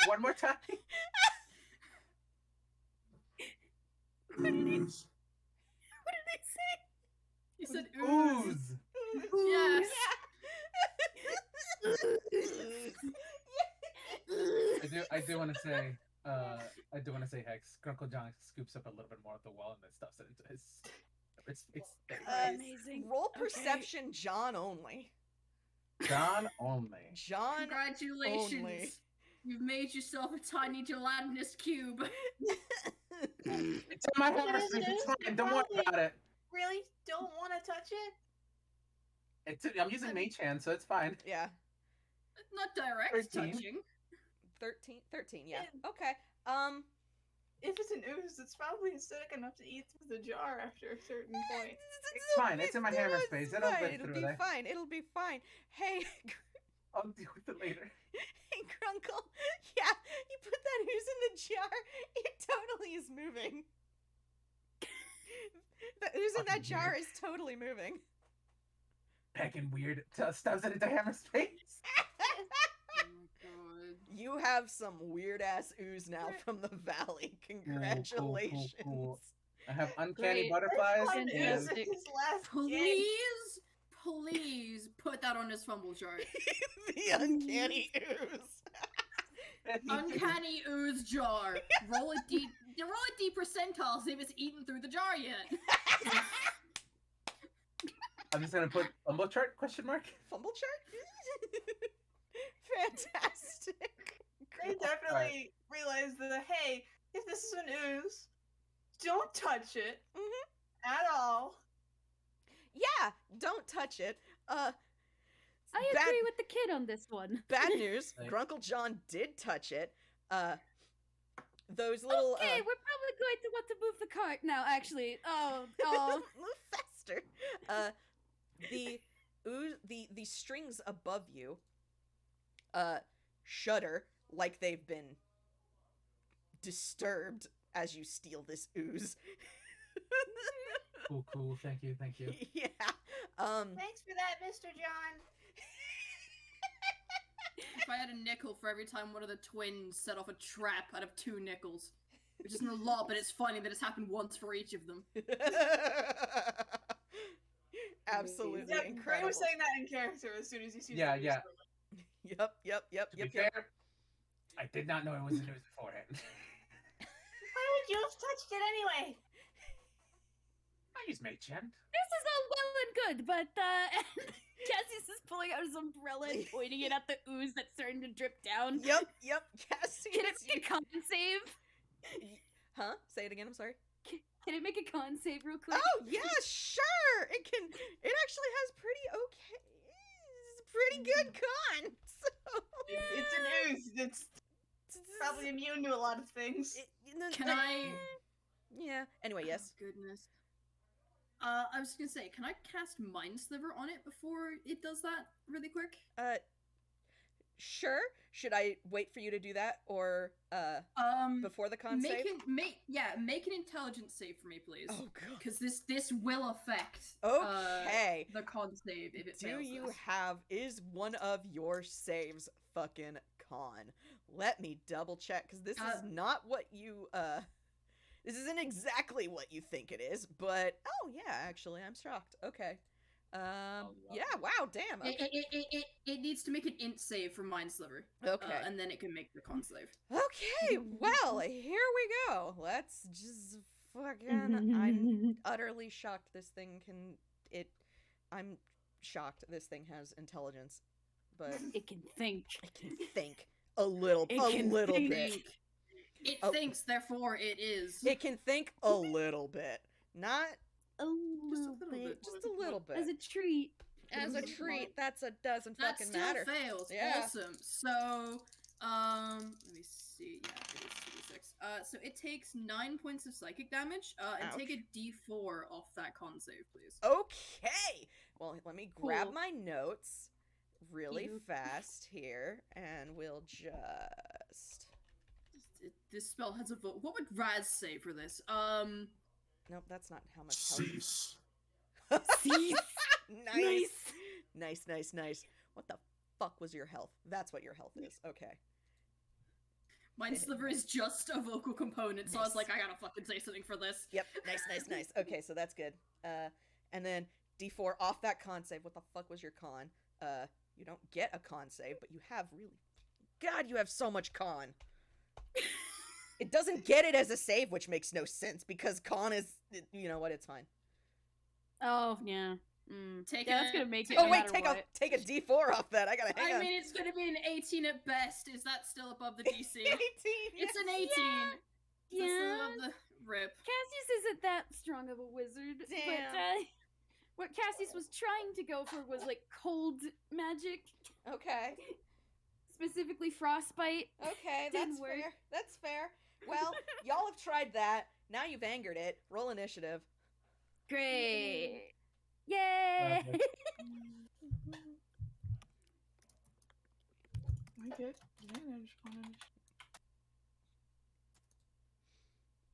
One more time. What did they say? He said ooze. Ooze. Yes. I do want to say Hex. Grunkle Jhonn scoops up a little bit more of the wall and then stuffs it into his. It's Amazing. Roll Okay. perception, Jhonn only. Jhonn only. Jhonn Congratulations. only. You've made yourself a tiny gelatinous cube. It's in my hammer space. It's fine. Don't worry about it. Really don't want to touch it? I'm using Mage Hand, so it's fine. Yeah. Not direct 13. touching. 13, yeah. Yeah. Okay. If it's an ooze, it's probably acidic enough to eat through the jar after a certain point. It's fine. It's in my hammer space. It'll fine. live It'll through be there. fine. It'll be fine. Hey, I'll deal with it later. hey, Grunkle. Yeah, you put that ooze in the jar. It totally is moving. The ooze in that Fucking jar weird. is totally moving. Packing weird stuffs it into hammer space. Oh my god. You have some weird ass ooze now from the valley. Congratulations. Cool. I have uncanny Great. butterflies. Fun and- ooze Fantastic. in his last game. Please put that on his fumble chart. The uncanny ooze. Uncanny ooze jar. Roll a D percentile, see if it's eaten through the jar yet. I'm just gonna put fumble chart question mark. Fumble chart? Fantastic. They definitely realized that, hey, if this is an ooze, don't touch it at all. Yeah, don't touch it. I Bad- agree with the kid on this one. Bad news. Like- Grunkle Jhonn did touch it. Those little Okay, we're probably going to want to move the cart now, actually. Oh, move faster. The ooze, the strings above you, shudder like they've been disturbed as you steal this ooze. Cool. Thank you. Yeah. Thanks for that, Mr. Jhonn. If I had a nickel for every time one of the twins set off a trap out of 2 nickels. Which isn't a lot, but it's funny that it's happened once for each of them. Absolutely Yeah, Gray incredible. was saying that in character as soon as he sees Yeah, the ooze. yeah. Yep. To be fair, I did not know it was a news beforehand. Why would you have touched it anyway? I use Mage Hand. this is all well and good, but Cassius is pulling out his umbrella and pointing it at the ooze that's starting to drip down. Yep. Cassius. Can it make a con save? Huh? Say it again. I'm sorry. Can it make a con save real quick? Oh yeah, sure. It can. It actually has pretty good con. So It's an ooze. It's probably immune to a lot of things. Can I... Yeah. Anyway, yes. Oh, goodness. I was gonna say, can I cast Mind Sliver on it before it does that really quick? Sure. Should I wait for you to do that, or before the con save? Make an intelligence save for me, please. Oh god. Because this will affect Okay. the con save if it fails. Is one of your saves fucking con? Let me double check, because this is not what you this isn't exactly what you think it is, but oh yeah, actually I'm shocked. Okay. Yeah, wow, damn. Okay. It needs to make an int save for Mind Sliver. Okay. And then it can make the con save. Okay, well, here we go. Let's just fucking I'm utterly shocked this thing can I'm shocked this thing has intelligence, but It can think. it can think a little bit. It Oh. thinks, therefore it is. It can think a little bit. Not A little bit. just a little bit. As a treat. As a treat, that doesn't That fucking still matter. fails. Yeah. Awesome. So, let me see. Yeah, it is 2d6. So it takes 9 points of psychic damage. And take a d4 off that con save, please. Okay. Well, let me grab Cool. my notes really You- fast here, and we'll just. This spell has a vote. What would Razz say for this? Nope, that's not how much health. Cease. Cease. Nice. What the fuck was your health? That's what your health is. Okay. Mind Sliver is just a vocal component, so I was Nice. like, I gotta fucking say something for this. Yep. Nice. Okay, so that's good. And then D4 off that con save. What the fuck was your con? You don't get a con save, but you have really. God, you have so much con. It doesn't get it as a save, which makes no sense because con is. You know what? It's fine. Oh, yeah. Take Yeah, that's a- gonna make it. Oh no wait, matter take a what. D4 off that. I gotta hang I on. mean, it's gonna be an 18 at best. Is that still above the DC? 18. It's an 18. Yeah. Is that still above Rip. Cassius isn't that strong of a wizard. Damn. But what Cassius was trying to go for was like cold magic, Okay. specifically frostbite. Okay, Didn't that's work. fair. That's fair. Well, y'all have tried that. Now you've angered it. Roll initiative. Great. Yay! Lovely. I get advantage on it.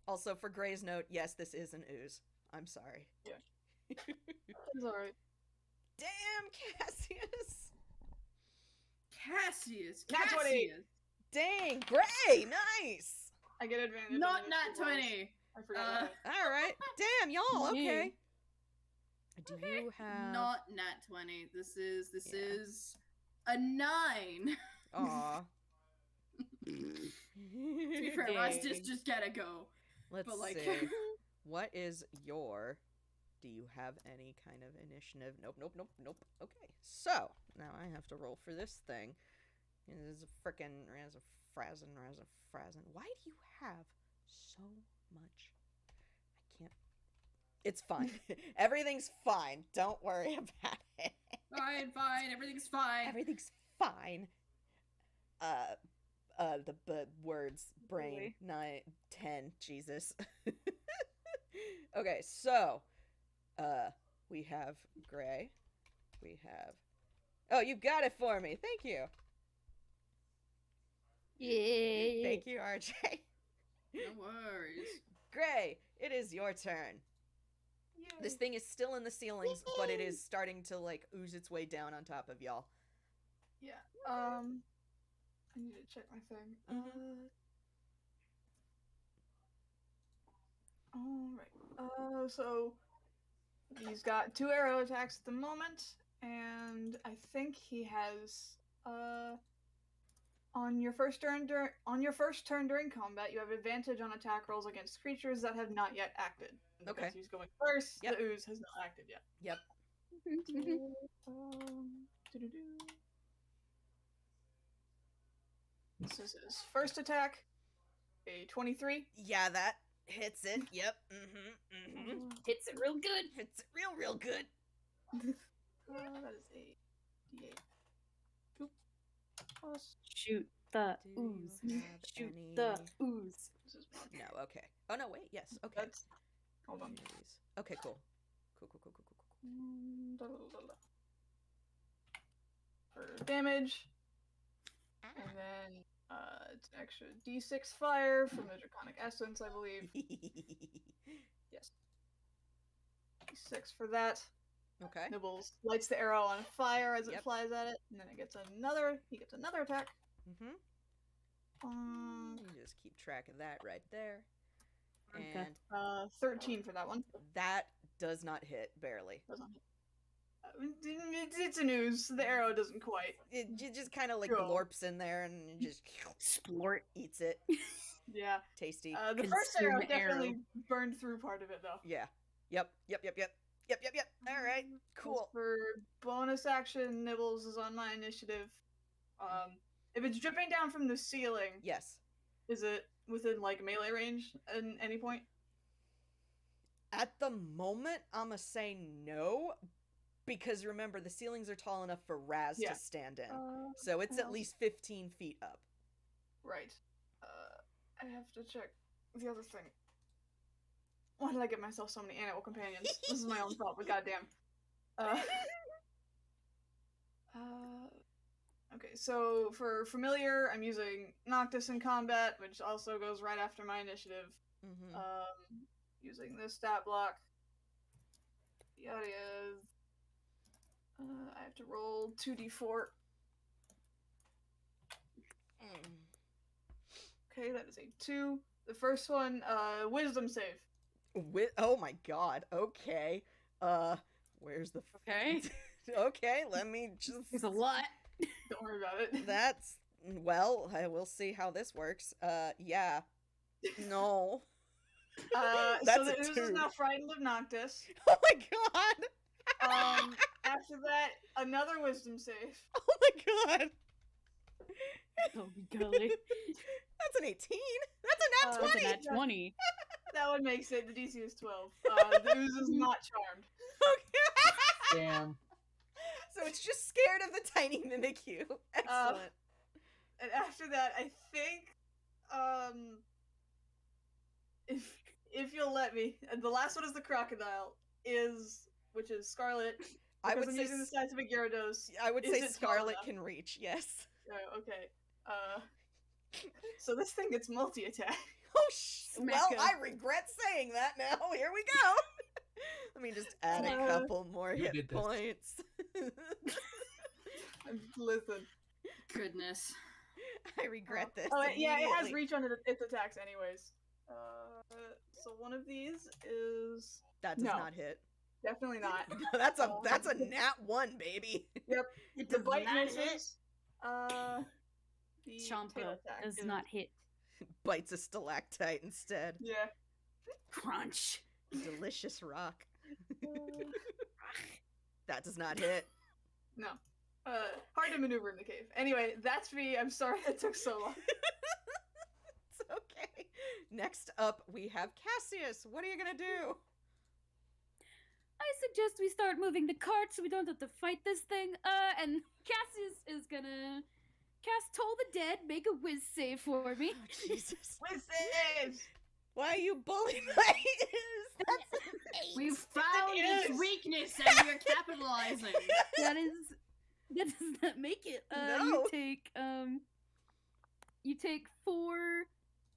Also, for Gray's note, yes, this is an ooze. I'm sorry. It's alright. Damn, Cassius! Cassius. Nat 20. Cassius. Dang, Gray! Nice! I get advantage. on Not it nat as well. 20. I forgot. Alright. Damn, y'all, okay. Do Okay. you have... Not nat 20. This is Yeah. a 9. Aw. To be fair, Razz just gotta go. Let's But, like- see. What is your... Do you have any kind of initiative? Nope. Okay, so, now I have to roll for this thing. This is a frickin' Razz-a-Frazzin. Why do you have so much? I can't... It's fine. Everything's fine. Don't worry about it. Fine. Everything's fine. Everything's fine. The words, brain, 9, 10, Jesus. Okay, so, we have Gray. We have... Oh, you got it for me. Thank you. Yay! Thank you, RJ. No worries. Gray, it is your turn. This thing is still in the ceilings, but it is starting to, like, ooze its way down on top of y'all. Yeah. I need to check my thing. Mhm. Alright. So he's got 2 arrow attacks at the moment, and I think he has on your first turn during combat, you have advantage on attack rolls against creatures that have not yet acted. And Okay. because he's going first, Yep. the ooze has not acted yet. Yep. Doo-doo-doo. This is his first attack. A 23. Yeah, that hits it. Yep. Mm-hmm. Hits it real good. Hits it real good. That is a D8. Oop. Plus. Shoot the Do you ooze. have Shoot any- the ooze. This is one. No, okay. Oh, no, wait. Yes, okay. That's. Hold on. Jeez. Okay, cool. Cool. Da, da, da, da. For damage. And then it's an extra D6 fire from the Draconic Essence, I believe. Yes. D6 for that. Okay. Nibbles lights the arrow on fire as it Yep. flies at it, and then he gets another attack. Mm-hmm. Um, You just keep track of that right there. Okay. And 13 for that one. that does not hit, barely. Doesn't hit. It's a news. The arrow doesn't quite. It just kind of like Go. glorps in there and just Splort. eats it. Yeah. Tasty. The first arrow Consume arrow. definitely burned through part of it, though. Yeah. Yep. All right. Cool. For bonus action, Nibbles is on my initiative. If it's dripping down from the ceiling, Yes. is it within like melee range at any point? At the moment, I'ma say no, because remember the ceilings are tall enough for Razz Yeah. to stand in, so it's at least 15 feet up. Right. I have to check the other thing. Why did I get myself so many animal companions? This is my own fault, but goddamn. Okay, so for familiar, I'm using Noctis in combat, which also goes right after my initiative. Mm-hmm. Using this stat block. Yada yada. I have to roll 2d4. Okay, that is a 2. The first one, wisdom save. Oh my god. Okay. Where's the? Okay. Okay. Let me just. There's a lot. Don't worry about it. That's well. I will see how this works. Yeah. No. So That's the a ooze 2. is now frightened of Noctis. Oh my god. After that, another wisdom save. Oh my god. Oh, golly. That's an 18. That's a nat Uh, That's 20. a nat 20. That one makes it. The DC is 12. The ooze is not charmed. Damn. So it's just scared of the tiny Mimikyu. Excellent. And after that, I think, if you'll let me, and the last one is the crocodile, which is Scarlet. I would I'm say using the size of a Gyarados. I would Is say it tall Scarlet enough? can reach. Yes. Oh, okay. So this thing gets multi-attack. Oh, Smack well, him. I regret saying that now. Here we go. Let me just add a couple more you hit did this. points. Listen. Goodness. I regret this. Oh, yeah, it has immediately. reach on its attacks anyways. So one of these is That does No. not hit. definitely not. That's a nat 1, baby. Yep. It The does bite not hit. misses. The tail Champa attack does is- not hit. Bites a stalactite instead. Yeah. Crunch. Delicious rock. Uh, That does not hit. no. Hard to maneuver in the cave. Anyway, that's me. I'm sorry it took so long. It's okay. Next up, we have Cassius. What are you gonna do? I suggest we start moving the cart so we don't have to fight this thing. And Cassius is gonna cast Toll the Dead, make a whiz save for me. Oh, Jesus. With saves! Why are you bullying my ears? That's an 8. We've found It its is. weakness and we're capitalizing. That does not make it. No. You take 4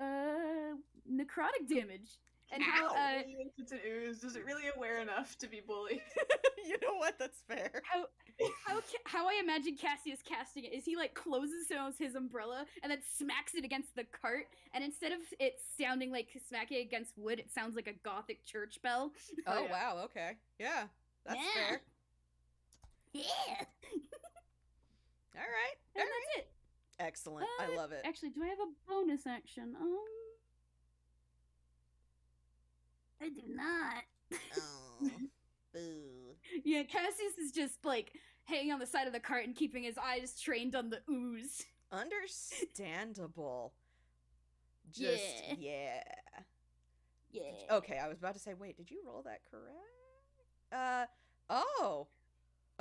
necrotic damage. And how Ow. If it's an ooze, is it really aware enough to be bullied? You know what? That's fair. how I imagine Cassius casting it is he like closes his umbrella and then smacks it against the cart, and instead of it sounding like smacking against wood, it sounds like a gothic church bell. Oh, yeah. wow. Okay. Yeah. That's Yeah. fair. Yeah. All right. And that's it. Excellent. I love it. Actually, do I have a bonus action? I do not. Oh. Boo. Yeah, Cassius is just like hanging on the side of the cart and keeping his eyes trained on the ooze. Understandable. Just, yeah. Yeah. Okay, I was about to say, wait, did you roll that correct? Oh.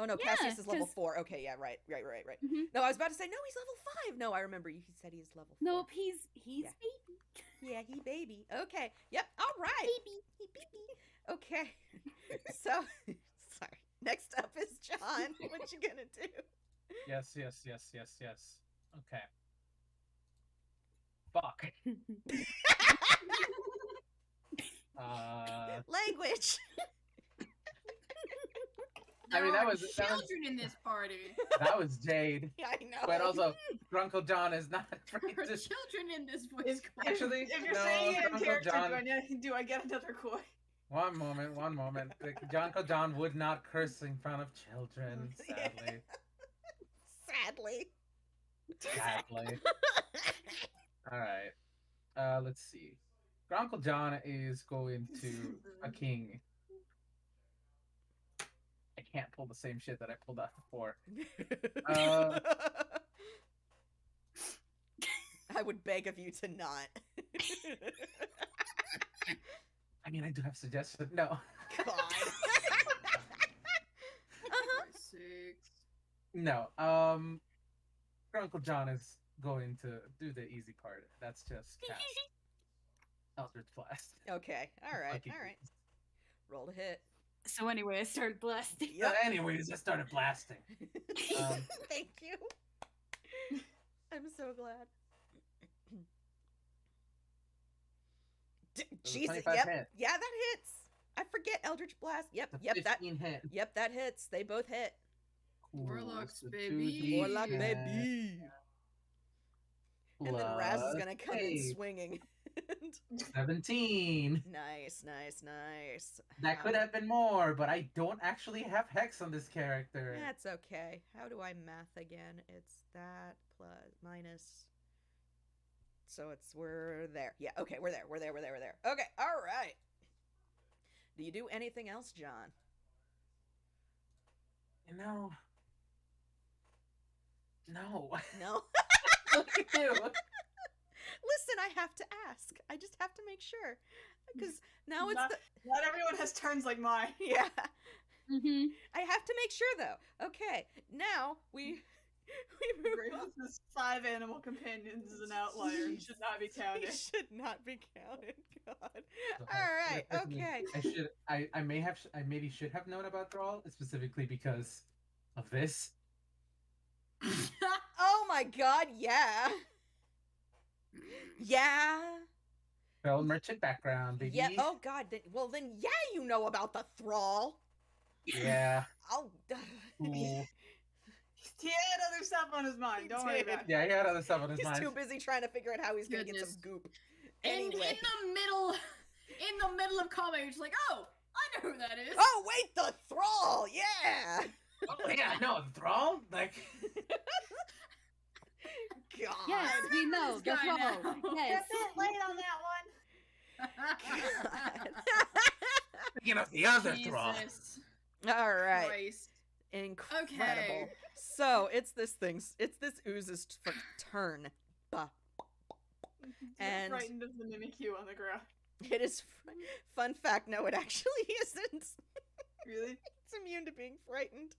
Oh, no, Yeah, Cassius is level 'cause- 4. Okay, yeah, right. Mhm. No, I was about to say, no, he's level 5. No, I remember he said he's level 4. Nope, he's Yeah. baby. Yeah, he baby. Okay. Yep. All right. Baby. He baby. Okay. So, sorry. Next up is Jhonn. What you gonna do? Yes. Okay. Fuck. Language. I mean, There that are was children in this party. that was Jade. Yeah, I know. But also, Grunkle Jhonn is not free There are to. children in this voice. If, crack. Actually, if you're no, saying it in Uncle character, John- do I get another coin? One moment. Grunkle Jhonn would not curse in front of children, Yeah. sadly. Sadly. Sadly. All right. Let's see. Grunkle Jhonn is going to a king. I can't pull the same shit that I pulled out before. I would beg of you to not. I mean, I do have suggestions. No. God. For sakes. No. Grunkle Jhonn is going to do the easy part. That's just cast Eldritch Blast. Okay. All right. Fucking All right. easy. Roll to hit. So anyway, I started blasting. Yep. But anyways, I started blasting. Thank you. I'm so glad. was a Jesus. 25 Yep. hit. Yeah, that hits. I forget Eldritch Blast. Yep. The Yep. That. 15 hit. Yep. That hits. They both hit. Warlocks, So baby. 2d10 Warlock baby. And then Razz is plus gonna come in 8. swinging. 17. Nice. That could have been more, but I don't actually have Hex on this character. That's okay. How do I math again? It's that plus minus. So we're there. Yeah, okay, we're there. Okay, all right. Do you do anything else, Jhonn? No. No? What do you do? Listen, I have to ask. I just have to make sure. Because now it's Not everyone has turns like mine. Yeah. Mm-hmm. I have to make sure, though. Okay, now we move on. Graves' 5 animal companions is an outlier and should not be He counted. should not be counted. God. So All right. Okay. I maybe should have known about Thrall specifically because of this. Oh my God. Yeah. Yeah. Well, merchant background, baby. Yeah. Oh God. Well, then, yeah, you know about the thrall. Yeah. Oh. Cool. He had other stuff on his mind. He Don't worry did. about it. Yeah, he had other stuff on his He's mind. too busy trying to figure out how he's gonna get some Goodness. goop. In Anyway. the middle of combat, you're just like, oh, I know who that is. Oh wait, the thrall. Yeah. Oh, yeah, no, Thrall? Like, God. Yes, we know. This The guy thrall. now. You're a Yes. bit late on that one. speaking of the other Thrall. Jesus All right. Christ. Incredible. Okay. So it's this ooze's turn. Bah. And- Frightened of the Mimikyu on the ground. It is fun fact. No, it actually isn't. Really? It's immune to being frightened.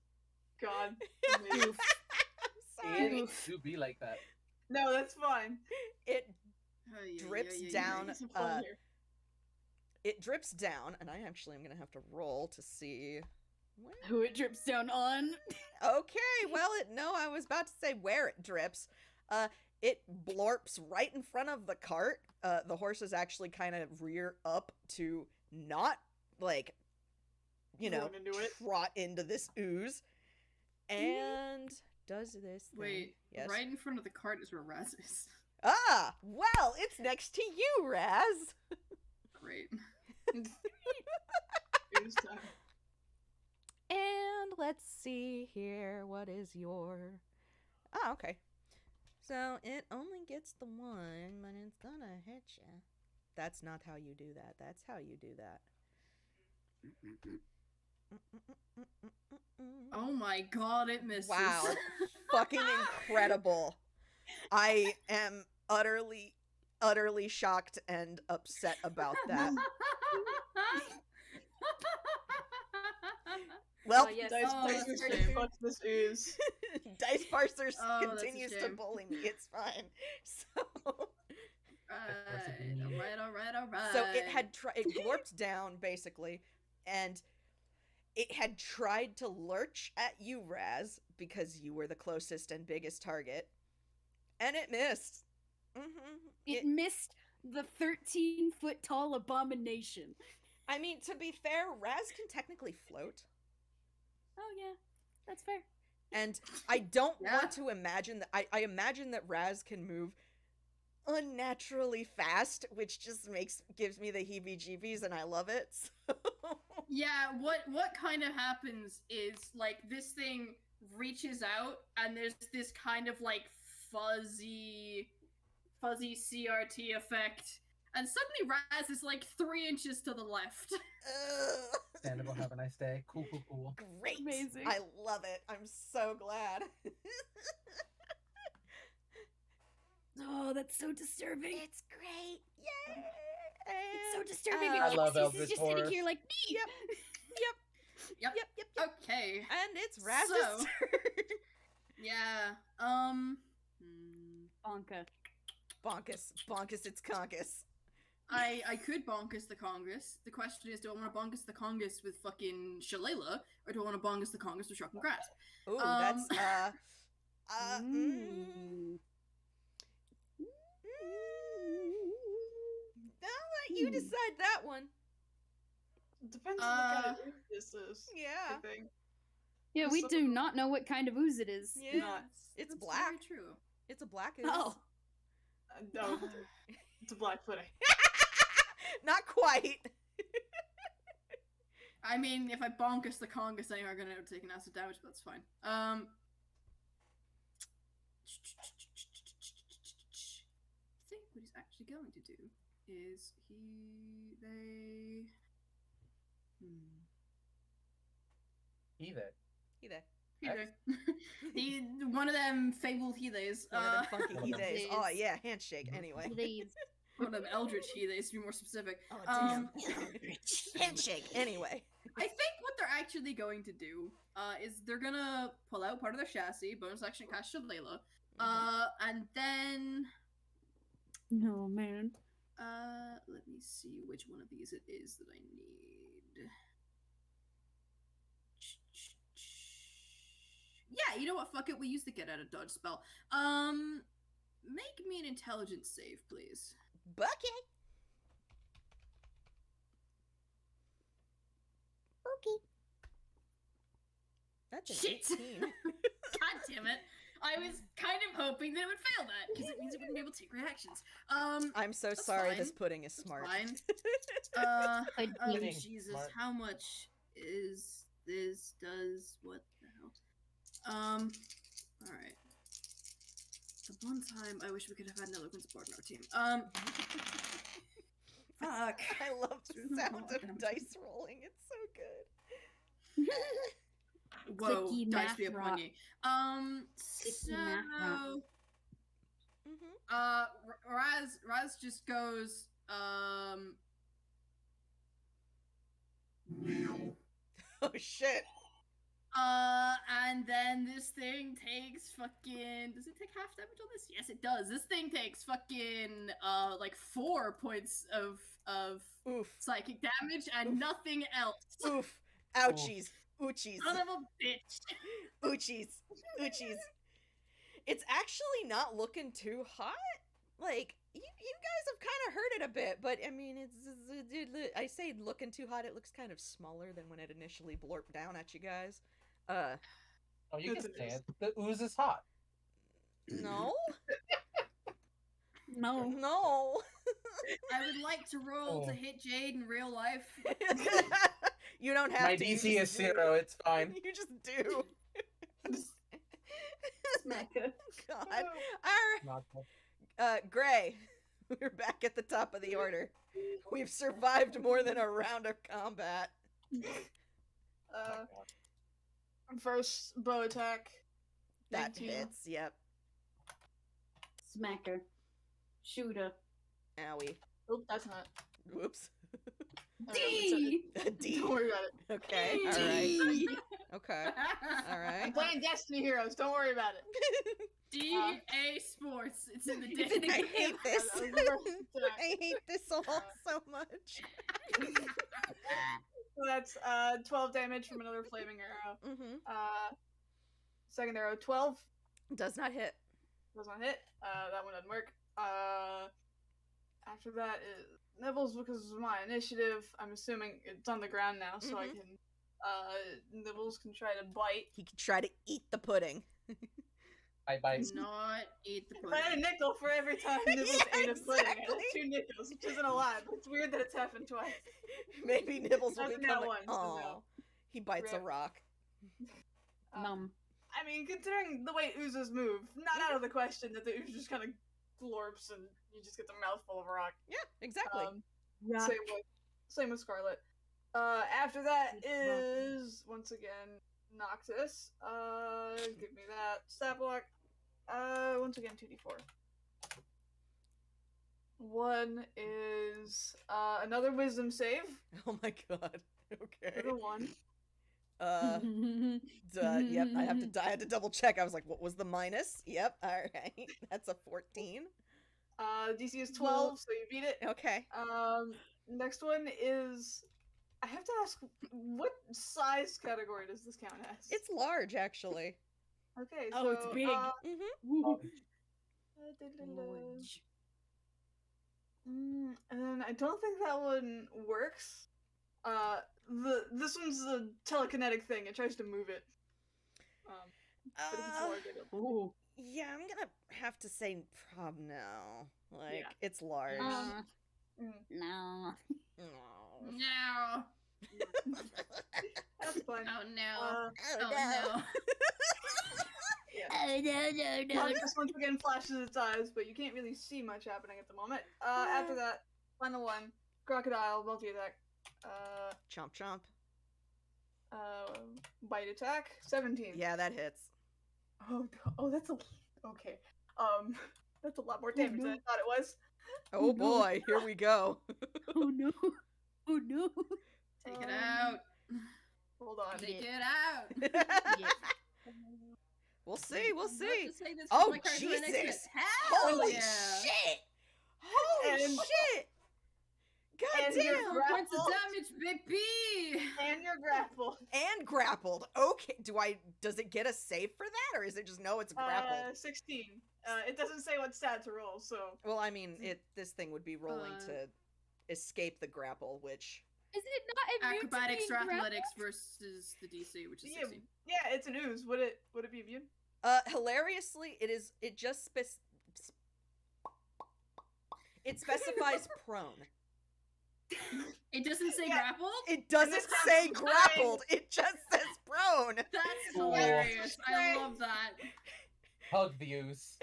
God. I'm sorry. It do be like that. No, that's fine. It Ay, ay, drips ay, ay, ay. down. It's a fun here. It drips down, and I actually am gonna have to roll to see. Who it drips down on. Okay, well, I was about to say where it drips. It blorps right in front of the cart. The horses actually kind of rear up to not, like, Run into it. trot into this ooze. And does this thing. Wait, Yes. right in front of the cart is where Razz is. Ah, well, it's next to you, Razz. Great. Ooze time. And let's see here. What is your... Ah, okay. So it only gets the one, but it's gonna hit you. That's not how you do that. That's how you do that. Oh my god, it misses. Wow. Fucking incredible. I am utterly shocked and upset about that. Well, yes. Dice Oh, Dice that's a Parser shame. fucks this ooze. Dice Parser Oh, that's a continues to shame. bully me. It's fine. Alright. So it had it glorped down basically, and it had tried to lurch at you, Razz, because you were the closest and biggest target, and it missed. It missed the 13-foot tall abomination. I mean, to be fair, Razz can technically float, Oh yeah, that's fair. and I don't Yeah. want to imagine that. I imagine that Razz can move unnaturally fast, which just gives me the heebie-jeebies, and I love it. So. Yeah, what kind of happens is like this thing reaches out and there's this kind of like fuzzy CRT effect, and suddenly Razz is like 3 inches to the left. Ugh. Understandable. Have a nice day. Cool. Great. Amazing. I love it. I'm so glad. Oh, that's so disturbing. It's great. Yay. It's so And, disturbing. I love Cassius is Eldritch just sitting Horrors. here like me. Yep. Yep. Okay. And it's Razz's So- turn. Yeah. Bonka. Bonkus, it's conkus. I could bonkus the Congress. The question is, do I want to bonkus the Congress with fucking Shalala, or do I want to bonkus the Congress with Shock and Grasp? Ooh, that's, Mm. I'll let you decide that one. Depends on the kind of ooze this is. I Yeah. think. Yeah, we So- do not know what kind of ooze it is. Yeah. Not. It's That's black. Very true. It's a black ooze. Oh. No, it's a black pudding. Not quite. I mean, if I bonkus the Congress, they are gonna take an acid damage, but that's fine. I think what he's actually going to do is Either. Either. One of them fabled Heathys. One of them funky One of them. he-days. Oh, yeah, handshake, anyway. These. One of them Eldritch Heathys, to be more specific. Oh, damn. Handshake, anyway. I think what they're actually going to do is they're gonna pull out part of their chassis, bonus action cast Shillelagh, and then No, man. let me see which one of these it is that I need. Yeah, you know what? Fuck it. We use the get out of dodge spell. Make me an intelligence save, please. Bucket. Okay. That's an Shit. 18. God damn it! I was kind of hoping that it would fail that because it means it wouldn't be able to take reactions. I'm so That's sorry. fine. This pudding is That's smart. fine. I Oh do. Being Jesus! smart. How much is this? Does what the hell? All right. The one time I wish we could have had an eloquent support on our team. Fuck. I love the sound Damn. of dice rolling. It's so good. Whoa, Clicky dice math be upon rock. ye. Clicky math rock. Mm-hmm. Razz just goes, Oh, shit. and then this thing takes fucking, does it take half damage on this? Yes, it does. This thing takes fucking, like 4 points of Oof. psychic damage and nothing else. Oof. Ouchies. Oochies. Son of a bitch. Oochies. Oochies. It's actually not looking too hot. Like, you guys have kind of heard it a bit, but I mean, I say looking too hot, it looks kind of smaller than when it initially blurped down at you guys. Oh, you can That's say it. The ooze is hot. No? No. No. I would like to roll to Oh. hit Jade in real life. You don't have My to. you DC is just do. 0. It's fine. You just do. Smacker. God. Not Gray, we're back at the top of the order. We've survived more than a round of combat. First bow attack. That 19. hits, yep. Smacker. Shooter. Owie. Oop, that's not. Whoops. D! A D. Don't worry about it. Okay, alright. Okay, I'm alright. playing Destiny Heroes. Don't worry about it. DA Sports. It's in the It's in the I day. hate this. I was reversing tonight. I hate this all so much. So that's 12 damage from another flaming arrow. Mm-hmm. Second arrow, 12. Does not hit. Does not hit. That one doesn't work. After that is Nibbles because of my initiative. I'm assuming it's on the ground now, so I Mhm. can. Nibbles can try to bite. He could try to eat the pudding. I bite. Not eat the If I had a pudding. nickel for every time Nibbles Yeah, ate a pudding, I exactly. had 2 nickels, which isn't a lot, but it's weird that it's happened twice. Maybe Nibbles will That's a become nat like, one, so oh, no. he bites a Rip. rock. Num. I mean, considering the way oozes move, not out of the question that the ooze just kind of glorps and you just get the mouthful of a rock. Yeah, exactly. Rock. Same with Scarlet. After that It's rocky. is once again Noxus. Give me that stat block. Once again 2d4. One is another Wisdom save. Oh my god. Okay. Another one. Yep, I had to double check. I was like, what was the minus? Yep, alright. That's a 14. DC is 12, so you beat it. Okay. Next one is. I have to ask, what size category does this count as? It's large, actually. Okay. Oh, so, it's big. Mm-hmm. Woo. Large. And then I don't think that one works. This one's the telekinetic thing. It tries to move it. But if it's large, I don't. Ooh. Yeah, I'm gonna have to say no. Like, Yeah. it's large. Mm, No. No. No. that's fine. Oh no. Oh, Oh no. Yeah. Oh, no. This once again flashes its eyes, but you can't really see much happening at the moment. After that, final one, crocodile multi attack. Chomp chomp. Bite attack, 17. Yeah, that hits. Oh, that's a okay. That's a lot more damage than I thought it was. Oh boy, here we go. Oh no. Oh no. Take it out. Hold on. Take it out. We'll see. We'll I'm about see. to say this Oh, for my character right next to it. Jesus. Hell Holy yeah. shit! Holy And- shit! God and damn! you're 4 points of damage, baby. And you're grappled. And grappled. Okay, does it get a save for that, or is it just no? It's grappled. 16. It doesn't say what stat to roll, so. Well, I mean, this thing would be rolling to escape the grapple, which Is it not immune Acrobatics to or being grappled? athletics versus the DC, which is 16. Yeah, it's an ooze. Would it be immune? hilariously, it just it specifies prone. It doesn't say Yeah. grappled? It doesn't This say sounds grappled. It just says prone. That's Cool. hilarious. I love that. Hug the ooze.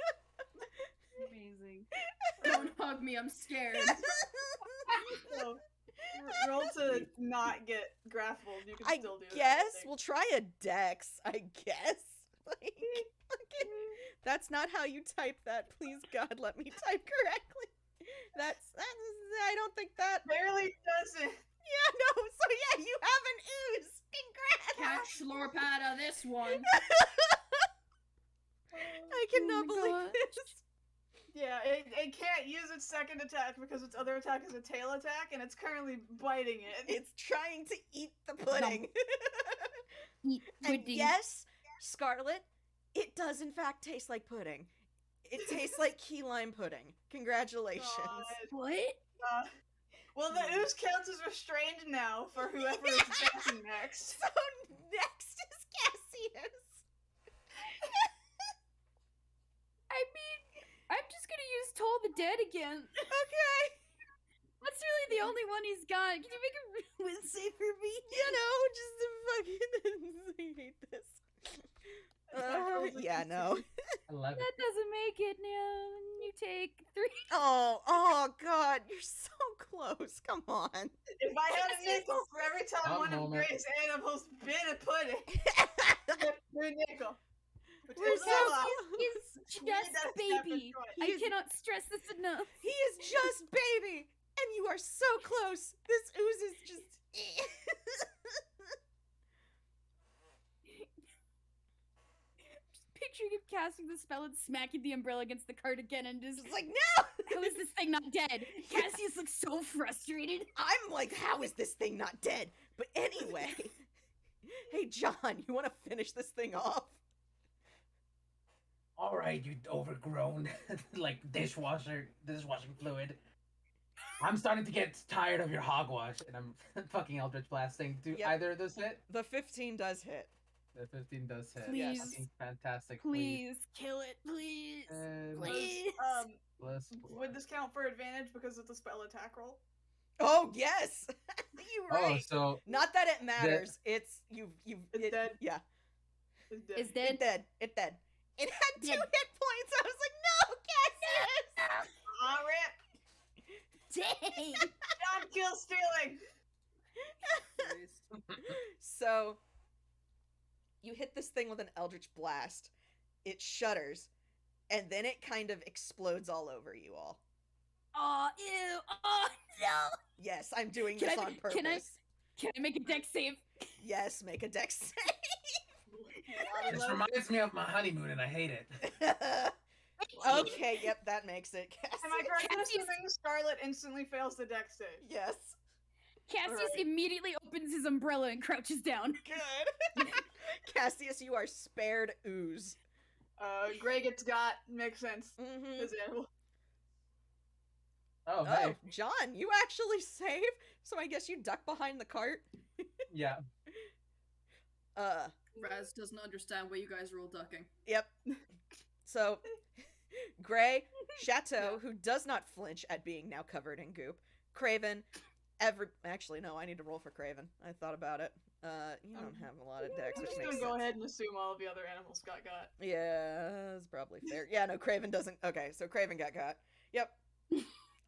Amazing. Don't hug me, I'm scared. So, roll to not get grappled. You can I still do that. guess I think. we'll try a dex. I guess. Like, okay. That's not how you type that. Please, God, let me type correctly. That's I don't think that. Barely doesn't. Yeah, no. So yeah, you have an ooze. Congrats. Catch lore pad of this one. I cannot Oh my believe God. this. Yeah, it can't use its second attack because its other attack is a tail attack, and it's currently biting it. It's trying to eat the pudding. Eat And pudding. yes, Scarlet, it does in fact taste like pudding. It tastes like key lime pudding. Congratulations. God. What? Well, the ooze counts as restrained now for whoever is attacking next. So next is Cassius. I mean, I'm just gonna use Toll the Dead again. Okay. That's really the only one he's got. Can you make a win save for me? You know, just to fucking I hate this. Yeah, no. 11. That doesn't make it now. You take 3. Oh God, you're so close. Come on. If I had a nickel for every time One one of moment. Gray's animals bit a pudding, free nickel. Which We're is so a lot. He's We just don't have to baby. choice. I He is- cannot stress this enough. He is just baby, and you are so close. This ooze is just. Just picturing him casting the spell and smacking the umbrella against the cart again and just It's like, no! how is this thing not dead? Cassius looks so frustrated. I'm like, how is this thing not dead? But anyway. Hey, Jhonn, you want to finish this thing off? All right, you overgrown, like dishwashing fluid. I'm starting to get tired of your hogwash, and I'm fucking Eldritch Blasting. Do Yep. either of those hit? The 15 does hit. The 15 does hit. Please. Fucking fantastic. Please kill it, please. And Please. plus four. Would this count for advantage because it's a spell attack roll? Oh, yes! You're Oh, right. so Not that it matters. It's, you've, It's dead. Yeah. It's dead. Is It dead? dead. It dead. It had 2 Dead. hit points. I was like, no, Cassius! Aw, rip! Dang. John kill stealing! So, you hit this thing with an Eldritch Blast. It shudders, and then it kind of explodes all over you all. Oh, ew. Oh, no. Yes, I'm doing Can this I- on purpose. can I make a dex save? Yes, make a dex this reminds me of my honeymoon, and I hate it. save. Okay, yep, that makes it. Am I correct in Cassius- assuming Scarlet instantly fails the dex save? Yes. Cassius Alright. immediately opens his umbrella and crouches down. Good. Cassius, you are spared ooze. Gray gets got. Makes sense. Mm-hmm. His animal. Oh, Oh, hey. Jhonn, you actually save? So I guess you duck behind the cart? Yeah. Razz doesn't understand why you guys are all ducking. Yep. So, Gray, Chateau, who does not flinch at being now covered in goop, Craven, actually, no, I need to roll for Craven. I thought about it. You don't have a lot of decks, I'm which just makes gonna go sense. ahead and assume all of the other animals got. Yeah, that's probably fair. Yeah, no, Craven doesn't. Okay, so Craven got. Yep.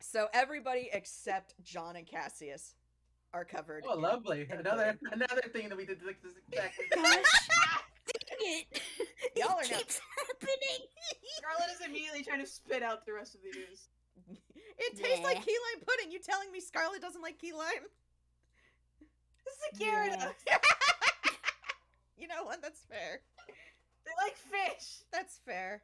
So everybody except Jhonn and Cassius are covered. Oh, in- lovely! in Another pudding. thing that we did like this exactly. Gosh, dang it! Y'all are It now- keeps happening. Scarlet is immediately trying to spit out the rest of the ooze. It tastes like Yeah. key lime pudding. You telling me Scarlet doesn't like key lime? This is a Gyarados. You know what? That's fair. They like fish. That's fair.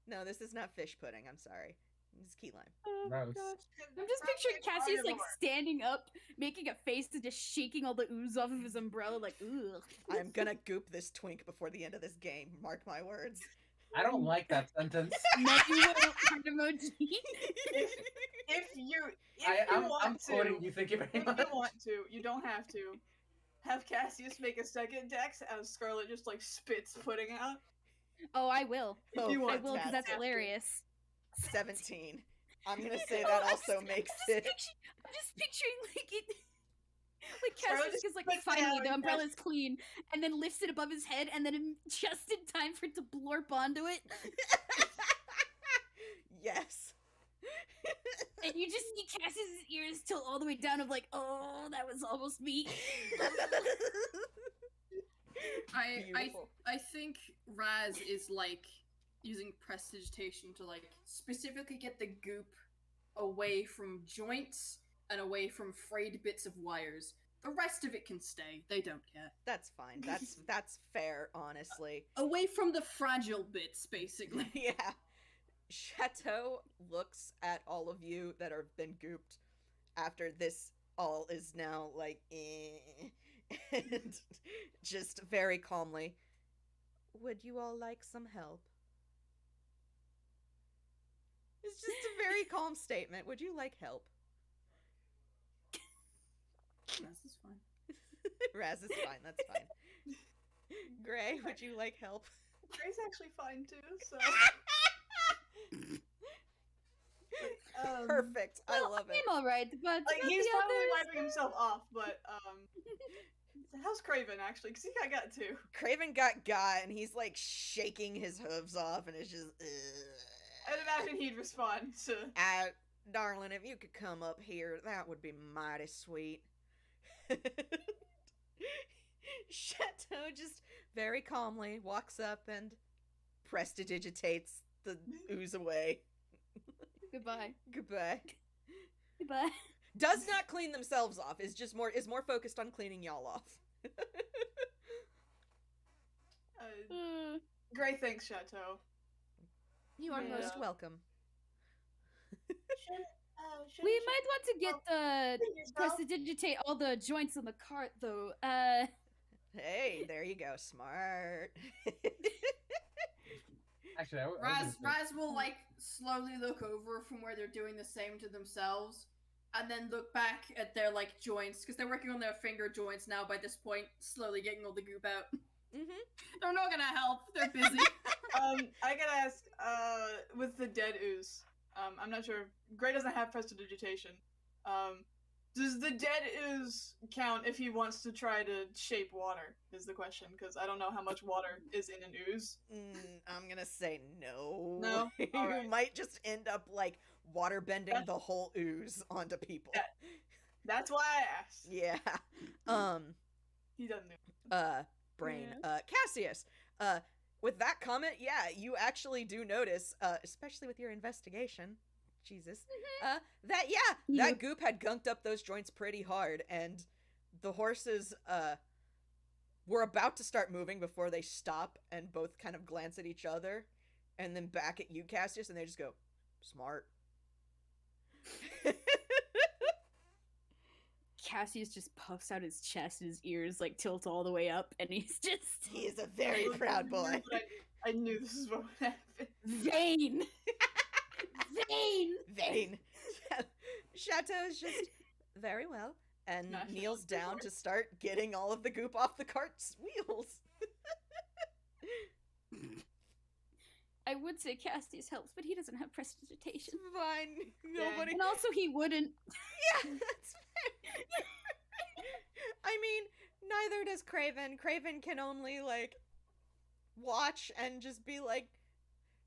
No, this is not fish pudding. I'm sorry. It's key lime. Oh, Gross. gosh. I'm just picturing Cassius like standing up, making a face and just shaking all the ooze off of his umbrella, like, ugh. I'm gonna goop this twink before the end of this game. Mark my words. I don't like that sentence. No, you won't, heart emoji. If you I'm want to, quoting you. Thank you very if much. you want to, you don't have to. Have Cassius make a second dex as Scarlet just like spits pudding out. Oh, I will. Oh, you I want will, because that's fantastic. hilarious. 17. I'm gonna say Oh, that I'm also just- makes I'm it. just picturing like it. Like Scarlet Cassius is like, puts it finally out the and umbrella's clean, and then lifts it above his head, and then just in time for it to blorp onto it, Yes. and you just see Cassius's ears tilt all the way down of like, oh, that was almost me. Beautiful. I think Razz is like using prestidigitation to like specifically get the goop away from joints and away from frayed bits of wires. The rest of it can stay. They don't care. That's fine. That's fair, honestly. Away from the fragile bits, basically. Yeah. Chateau looks at all of you that have been gooped after this all is now like and just very calmly, would you all like some help? It's just a very calm statement. Would you like help? This is fine. Razz is fine, that's fine. Gray, would you like help? Gray's actually fine too, so. Perfect. I Well, love it. I'm alright, but Like about he's the probably others- wiping himself off, but how's Craven actually? Because he got two. Craven got and he's like shaking his hooves off and it's just ugh. I'd imagine he'd respond to. Darling, if you could come up here, that would be mighty sweet. Chateau just very calmly walks up and prestidigitates the ooze away. Goodbye. Goodbye. Goodbye. Does not clean themselves off. Is more focused on cleaning y'all off. Gray thanks, Chateau. You are Yeah. most welcome. We might want to get the yourself. prestidigitate all the joints on the cart, though. Hey, there you go. Smart. Actually, I was Razz gonna say- Razz will like slowly look over from where they're doing the same to themselves, and then look back at their like joints because they're working on their finger joints now. By this point, slowly getting all the goop out. Mm-hmm. They're not gonna help. They're busy. I gotta ask, with the dead ooze, I'm not sure. Gray doesn't have prestidigitation. Does the dead ooze count if he wants to try to shape water? Is the question, because I don't know how much water is in an ooze. I'm gonna say no. No? You Alright. might just end up like water bending That's- the whole ooze onto people. Yeah. That's why I asked. Yeah. He doesn't know. Brain. Cassius. With that comment, yeah, you actually do notice, especially with your investigation, Jesus, that Yeah. that goop had gunked up those joints pretty hard, and the horses were about to start moving before they stop and both kind of glance at each other, and then back at you, Cassius, and they just go, smart. Cassius just puffs out his chest and his ears like tilt all the way up, and he's just He is a very proud boy. I knew this is what would happen. vain. Vain. Vain. Chateau is just very well and Not kneels sure. down to start getting all of the goop off the cart's wheels. I would say Cassius helps, but he doesn't have prestidigitation. Fine. Nobody. And also, he wouldn't. Yeah, that's fair. I mean, neither does Craven. Craven can only, like, watch and just be like,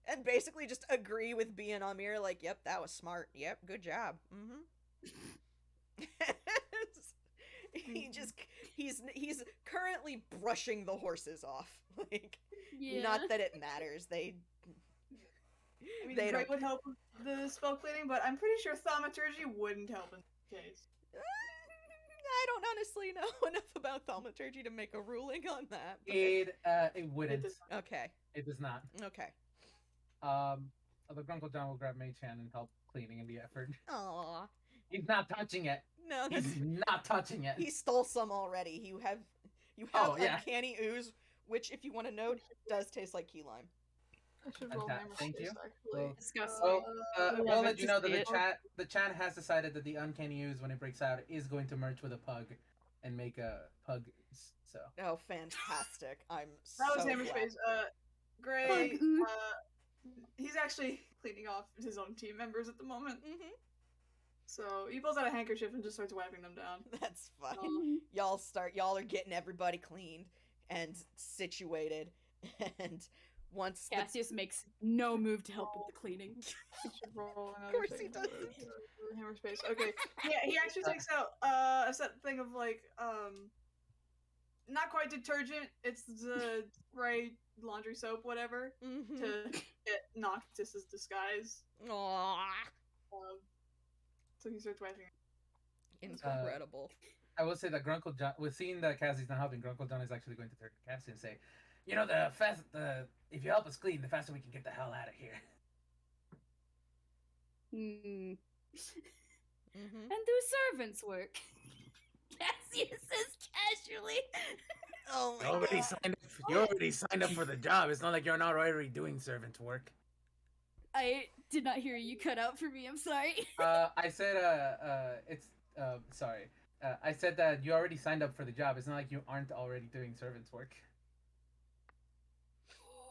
and basically just agree with B and Amir, like, yep, that was smart. Yep, good job. Mm-hmm. He's currently brushing the horses off. Like, Yeah. not that it matters. They Gray don't. would help with the spell cleaning, but I'm pretty sure thaumaturgy wouldn't help in this case. I don't honestly know enough about thaumaturgy to make a ruling on that. But It wouldn't. okay. It does not. Okay. The Grunkle John will grab Mage Hand and help cleaning in the effort. Aw. He's not touching it. No, that's, He's not touching it. he stole some already. You have Oh, yeah. Uncanny Ooze, which, if you want to note, does taste like key lime. I should roll Okay, hammer thank space, you. actually. Well, Disgusting. Well, love we'll it let you to know that see the chat has decided that the Uncanny Ooze, when it breaks out, is going to merge with a pug and make a pug. So Oh, fantastic! I'm That was so hammer glad. space. Gray, Bug ooze. he's actually cleaning off his own team members at the moment. Mhm. So he pulls out a handkerchief and just starts wiping them down. That's fine. Mhm. Y'all are getting everybody cleaned and situated, and once the Cassius makes no move to help with the cleaning. I should roll another course he thing does. for hammer space. Okay. Yeah, he actually takes out a set thing of like not quite detergent. It's the spray laundry soap, whatever, Mhm. to get Noctis's disguise. Aw, So he starts wiping it. incredible. I will say that Grunkle John, with seeing that Cassie's not helping, Grunkle John is actually going to turn to Cassie and say, "You know, if you help us clean, the faster we can get the hell out of here." Hmm. Mhm. And do servants work? Cassius says casually. Oh my god. You already signed up for the job. It's not like you're not already doing servant work. I did not hear you cut out for me. I'm sorry. I said, sorry. I said that you already signed up for the job. It's not like you aren't already doing servant's work.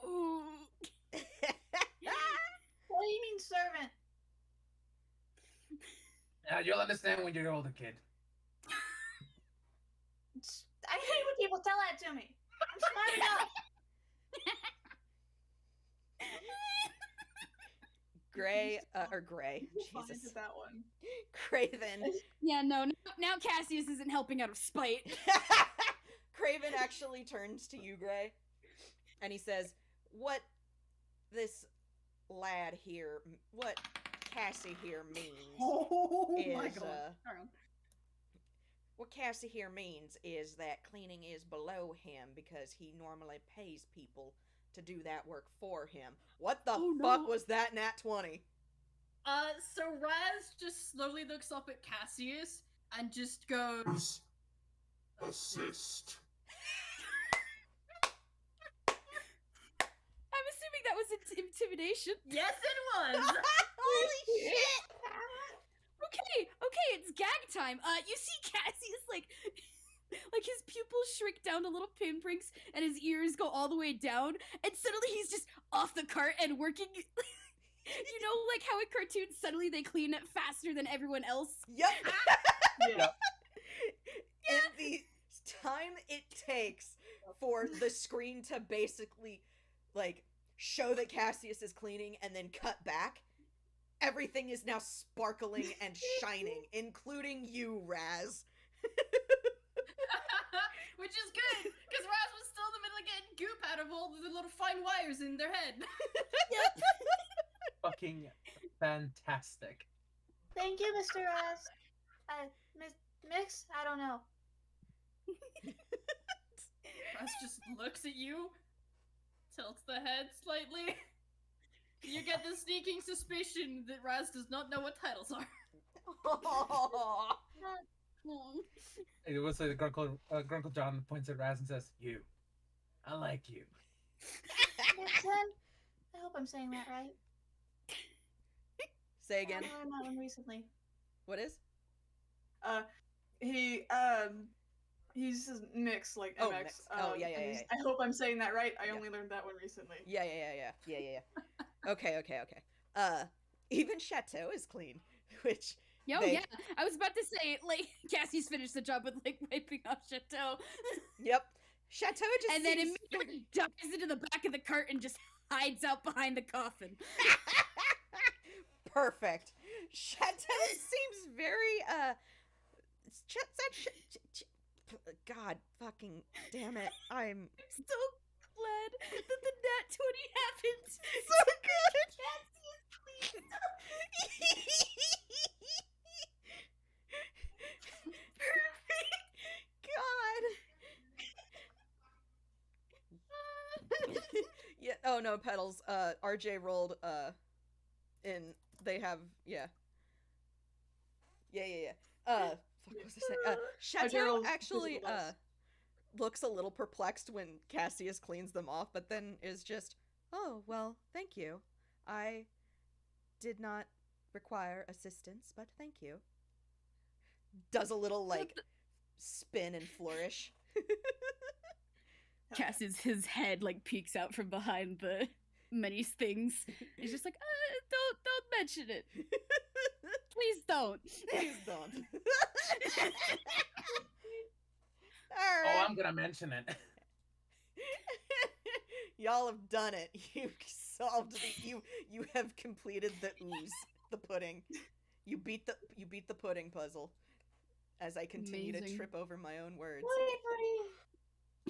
Ooh. What do you mean, servant? You'll understand when you're older, kid. I hate when people tell that to me. I'm smart enough. Gray, We'll find Jesus. that one. Craven. Yeah, no. Now Cassius isn't helping out of spite. Craven actually turns to you, Gray, and he says, "What this lad here, what Cassie here means Oh my is, god. Carry on. what Cassie here means is that cleaning is below him because he normally pays people to do that work for him." What the Oh, fuck no. was that nat 20? So Razz just slowly looks up at Cassius and just goes, Assist. I'm assuming that was intimidation. "Yes, it was." Holy shit! Okay, it's gag time. You see Cassius like his pupils shrink down to little pinpricks and his ears go all the way down, and suddenly he's just off the cart and working. You know, like how in cartoons suddenly they clean it faster than everyone else. Yep. Yeah. And the time it takes for the screen to basically, like, show that Cassius is cleaning and then cut back, everything is now sparkling and shining, including you, Razz. Which is good, because Razz was still in the middle of getting goop out of all the little fine wires in their head. Fucking fantastic. Thank you, Mr. Razz. Mix? I don't know. Razz just looks at you, tilts the head slightly. You get the sneaking suspicion that Razz does not know what titles are. It was like Grunkle John points at Razz and says, "You. I like you." Mixon? I hope I'm saying that right. Say again. I learned that one recently. What is? He says mix like Oh, MX. mix. Oh, yeah, and yeah, he's- yeah. I hope I'm saying that right. I Yeah. only learned that one recently. Yeah. Okay. Even Chateau is clean, which Yo, They- yeah. I was about to say, like, Cassie's finished the job with, like, wiping off Chateau. yep. Chateau just And then seems immediately dives into the back of the cart and just hides out behind the coffin. perfect. Chateau seems very God fucking damn it. I'm so glad that the nat 20 happened. so good. Cassius, please. Perfect. God. Yeah. Oh no, Petals. RJ rolled. In they have yeah. Fuck, what was I saying? Chateau actually looks a little perplexed when Cassius cleans them off, but then is just, oh well, thank you. I did not require assistance, but thank you. Does a little like spin and flourish. Cassius, his head like peeks out from behind the many things. He's just like, don't mention it. Please don't. Please don't. All Oh, right. I'm gonna mention it. Y'all have done it. You solved the you have completed the ooze, the pudding. You beat the pudding puzzle. As I continue to Amazing. trip over my own words.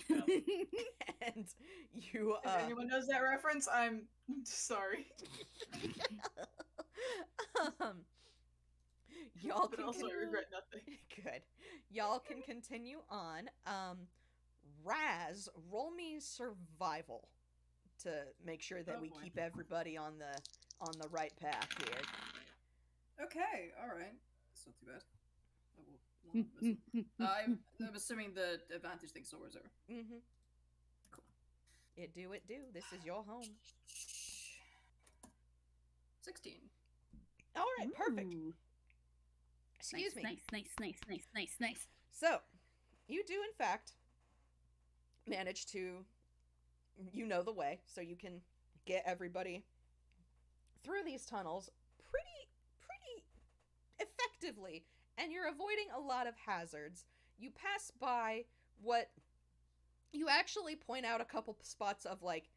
Buddy. And you If anyone knows that reference, I'm sorry. Y'all But can also I regret nothing. Good. Y'all can continue on. Razz, roll me survival to make sure that Oh, we boy. keep everybody on the right path here. Okay, alright. That's not too bad. I will I'm assuming the advantage thing still reserved. Mm-hmm. Cool. It do. This is your home. 16. All right, perfect. Ooh. Excuse me. Nice. So, you do in fact manage to, you know the way, so you can get everybody through these tunnels pretty effectively, and you're avoiding a lot of hazards. You pass by what you actually point out a couple spots of, like,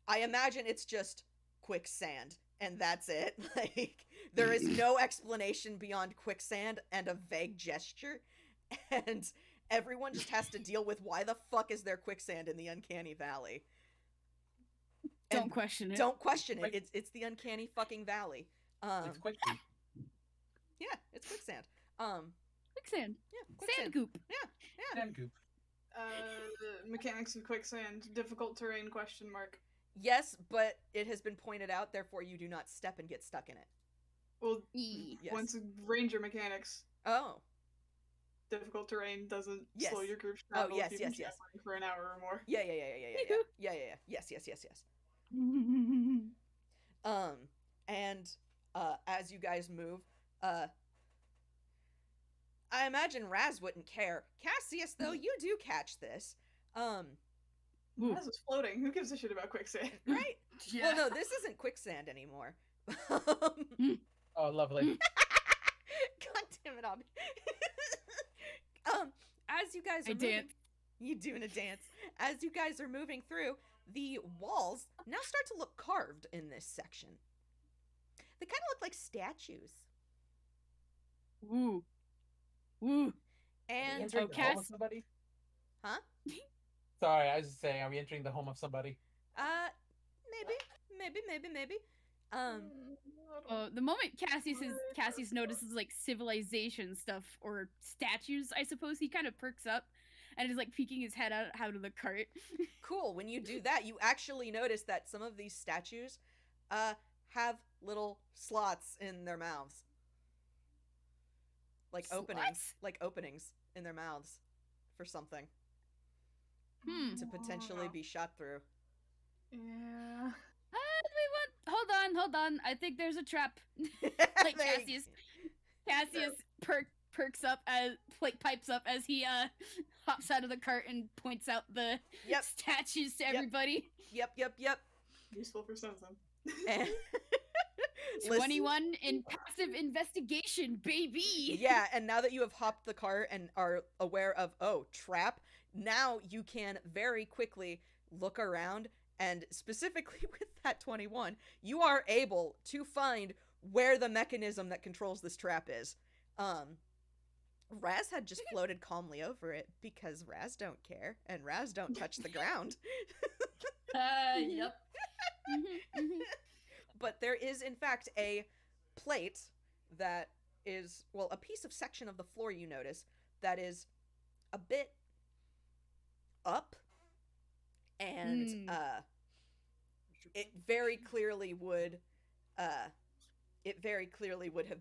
I imagine it's just quicksand, and that's it. Like, there is no explanation beyond quicksand and a vague gesture, and everyone just has to deal with why the fuck is there quicksand in the Uncanny Valley. Don't And question it. don't question it. It's the Uncanny fucking Valley. It's quickly. Yeah, it's quicksand. Quicksand. Yeah, quicksand. Sand goop. Yeah. And goop. Mechanics of quicksand, difficult terrain, question mark. Yes, but it has been pointed out, therefore you do not step and get stuck in it. Well, Yee. Yes. once ranger mechanics, Oh. difficult terrain doesn't Yes. slow your group's Oh, travel yes, if you've been yes. traveling for an hour or more. Yeah. Yes. And as you guys move, I imagine Razz wouldn't care. Cassius, though, you do catch this. Ooh. This is floating. Who gives a shit about quicksand? Right? Yeah. Well, no, this isn't quicksand anymore. Oh, lovely. God damn it, Obby. As you guys are I moving, dance. you doing a dance. As you guys are moving through, the walls now start to look carved in this section. They kind of look like statues. Ooh. Are we And entering the home of somebody? Huh? Sorry, I was just saying, are we entering the home of somebody? maybe. The moment Cassius notices like civilization stuff or statues, I suppose, he kind of perks up and is like peeking his head out of the cart. Cool. When you do that, you actually notice that some of these statues have little slots in their mouths. Like openings in their mouths for something to potentially be shot through. Yeah. Hold on. I think there's a trap. Like There Cassius perks up as pipes up as he hops out of the cart and points out the Yep. statues to everybody. Yep. Useful for something. And 21 in passive investigation, baby. Yeah, and now that you have hopped the cart and are aware of, trap, now you can very quickly look around, and specifically with that 21, you are able to find where the mechanism that controls this trap is. Razz had just floated calmly over it because Razz don't care and Razz don't touch the ground. Yep. But there is, in fact, a plate that is, well, a piece of section of the floor you notice that is a bit up, and it very clearly would have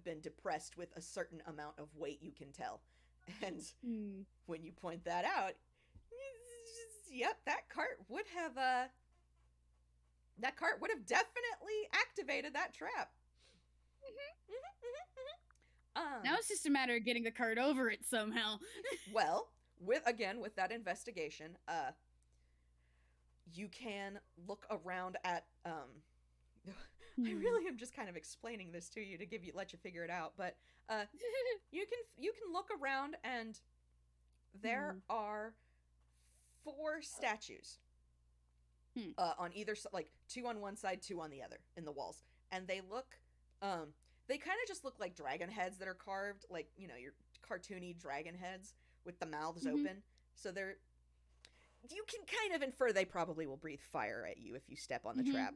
been depressed with a certain amount of weight, you can tell. And when you point that out, yep, that cart would have definitely activated that trap. Now it's just a matter of getting the cart over it somehow. Well, with that investigation, you can look around at I really am just kind of explaining this to you to let you figure it out, but you can look around, and there are 4 statues on either side, like 2 on one side, 2 on the other in the walls, and they look they kind of just look like dragon heads that are carved, like, you know, your cartoony dragon heads with the mouths open. So you can kind of infer they probably will breathe fire at you if you step on the trap.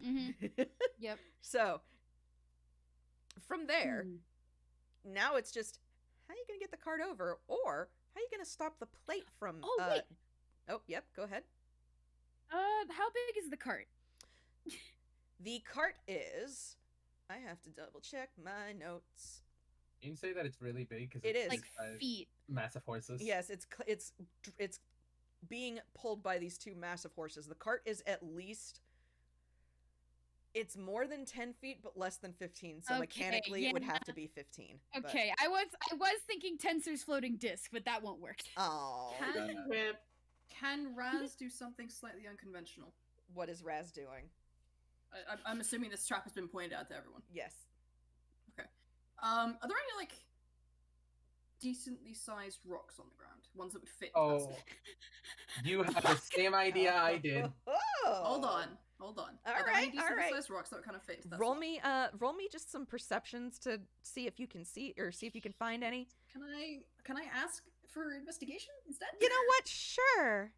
Yep. So from there, now it's just, how are you going to get the cart over, or how are you going to stop the plate from... wait. Oh, yep, go ahead. How big is the cart? The cart is... I have to double check my notes. You can say that it's really big because it is like feet. Massive horses. Yes, it's being pulled by these 2 massive horses. The cart is at least... It's more than 10 feet, but less than 15. So mechanically, it would have to be 15. Okay, I was thinking Tensor's floating disc, but that won't work. Oh. Can Razz do something slightly unconventional? What is Razz doing? I'm assuming this trap has been pointed out to everyone. Yes. Okay. Are there any, like, decently sized rocks on the ground? Ones that would fit? Oh. You have the same idea I did. Oh. Hold on. Are there any decently sized rocks that would kind of fit? Roll me just some perceptions to see if you can see if you can find any. Can I ask for investigation instead? You know what? Sure.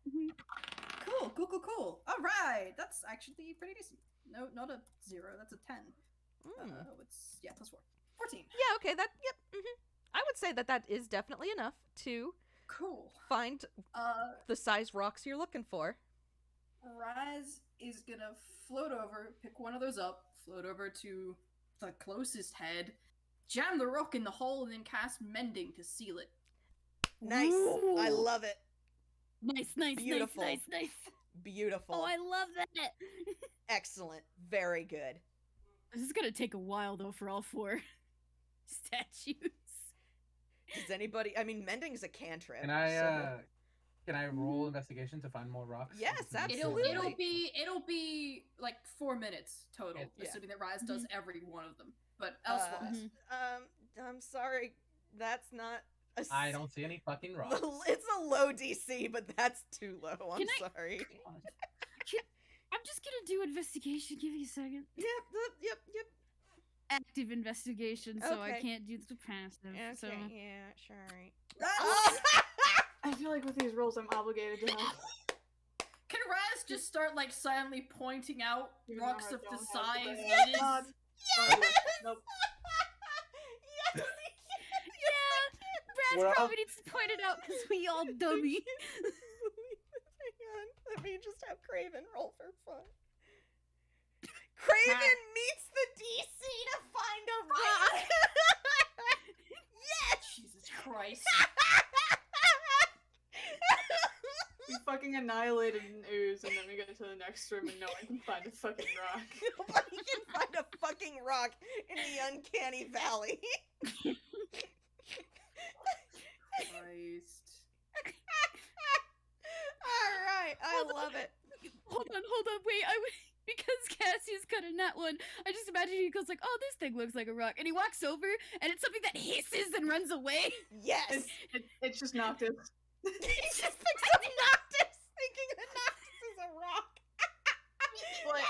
Cool. All right, that's actually pretty decent. No, not a 0. That's a 10. It's +4. 14. Yeah. Okay. I would say that is definitely enough to find the size rocks you're looking for. Razz is gonna float over, pick one of those up, float over to the closest head, jam the rock in the hole, and then cast Mending to seal it. Nice. Ooh. I love it. Nice. Beautiful. Nice. Beautiful. Oh, I love that. Excellent. Very good. This is gonna take a while though for all 4 statues. Does anybody? I mean, Mending's a cantrip. Can I roll investigation to find more rocks? Yes, absolutely. It'll be like 4 minutes total, assuming that Razz does every one of them. But elsewise, I'm sorry, that's not. I don't see any fucking rocks. It's a low DC, but that's too low. I'm sorry. I'm just gonna do investigation. Give me a second. Yep. Active investigation, so I can't do the passive. Okay, So. yeah, sure. I feel like with these rolls, I'm obligated to help. can Razz just start like silently pointing out Even rocks though of I the don't have size the it is? God. Nope. Yes. Yeah, Brad probably needs to point it out because we all dummy. Hang on, let me just have Craven roll for fun. Craven meets the DC to find a rock. Yes. Jesus Christ. We fucking annihilated an ooze, and then we go to the next room and no one can find a fucking rock. Nobody can find a fucking rock in the uncanny valley. Christ. Alright, I love it. Hold on, wait, because Cassius cut in that one, I just imagine he goes like, oh, this thing looks like a rock, and he walks over, and it's something that hisses and runs away. Yes. It's just Noctis. He just picks up Noctis, thinking that Noctis is a rock. But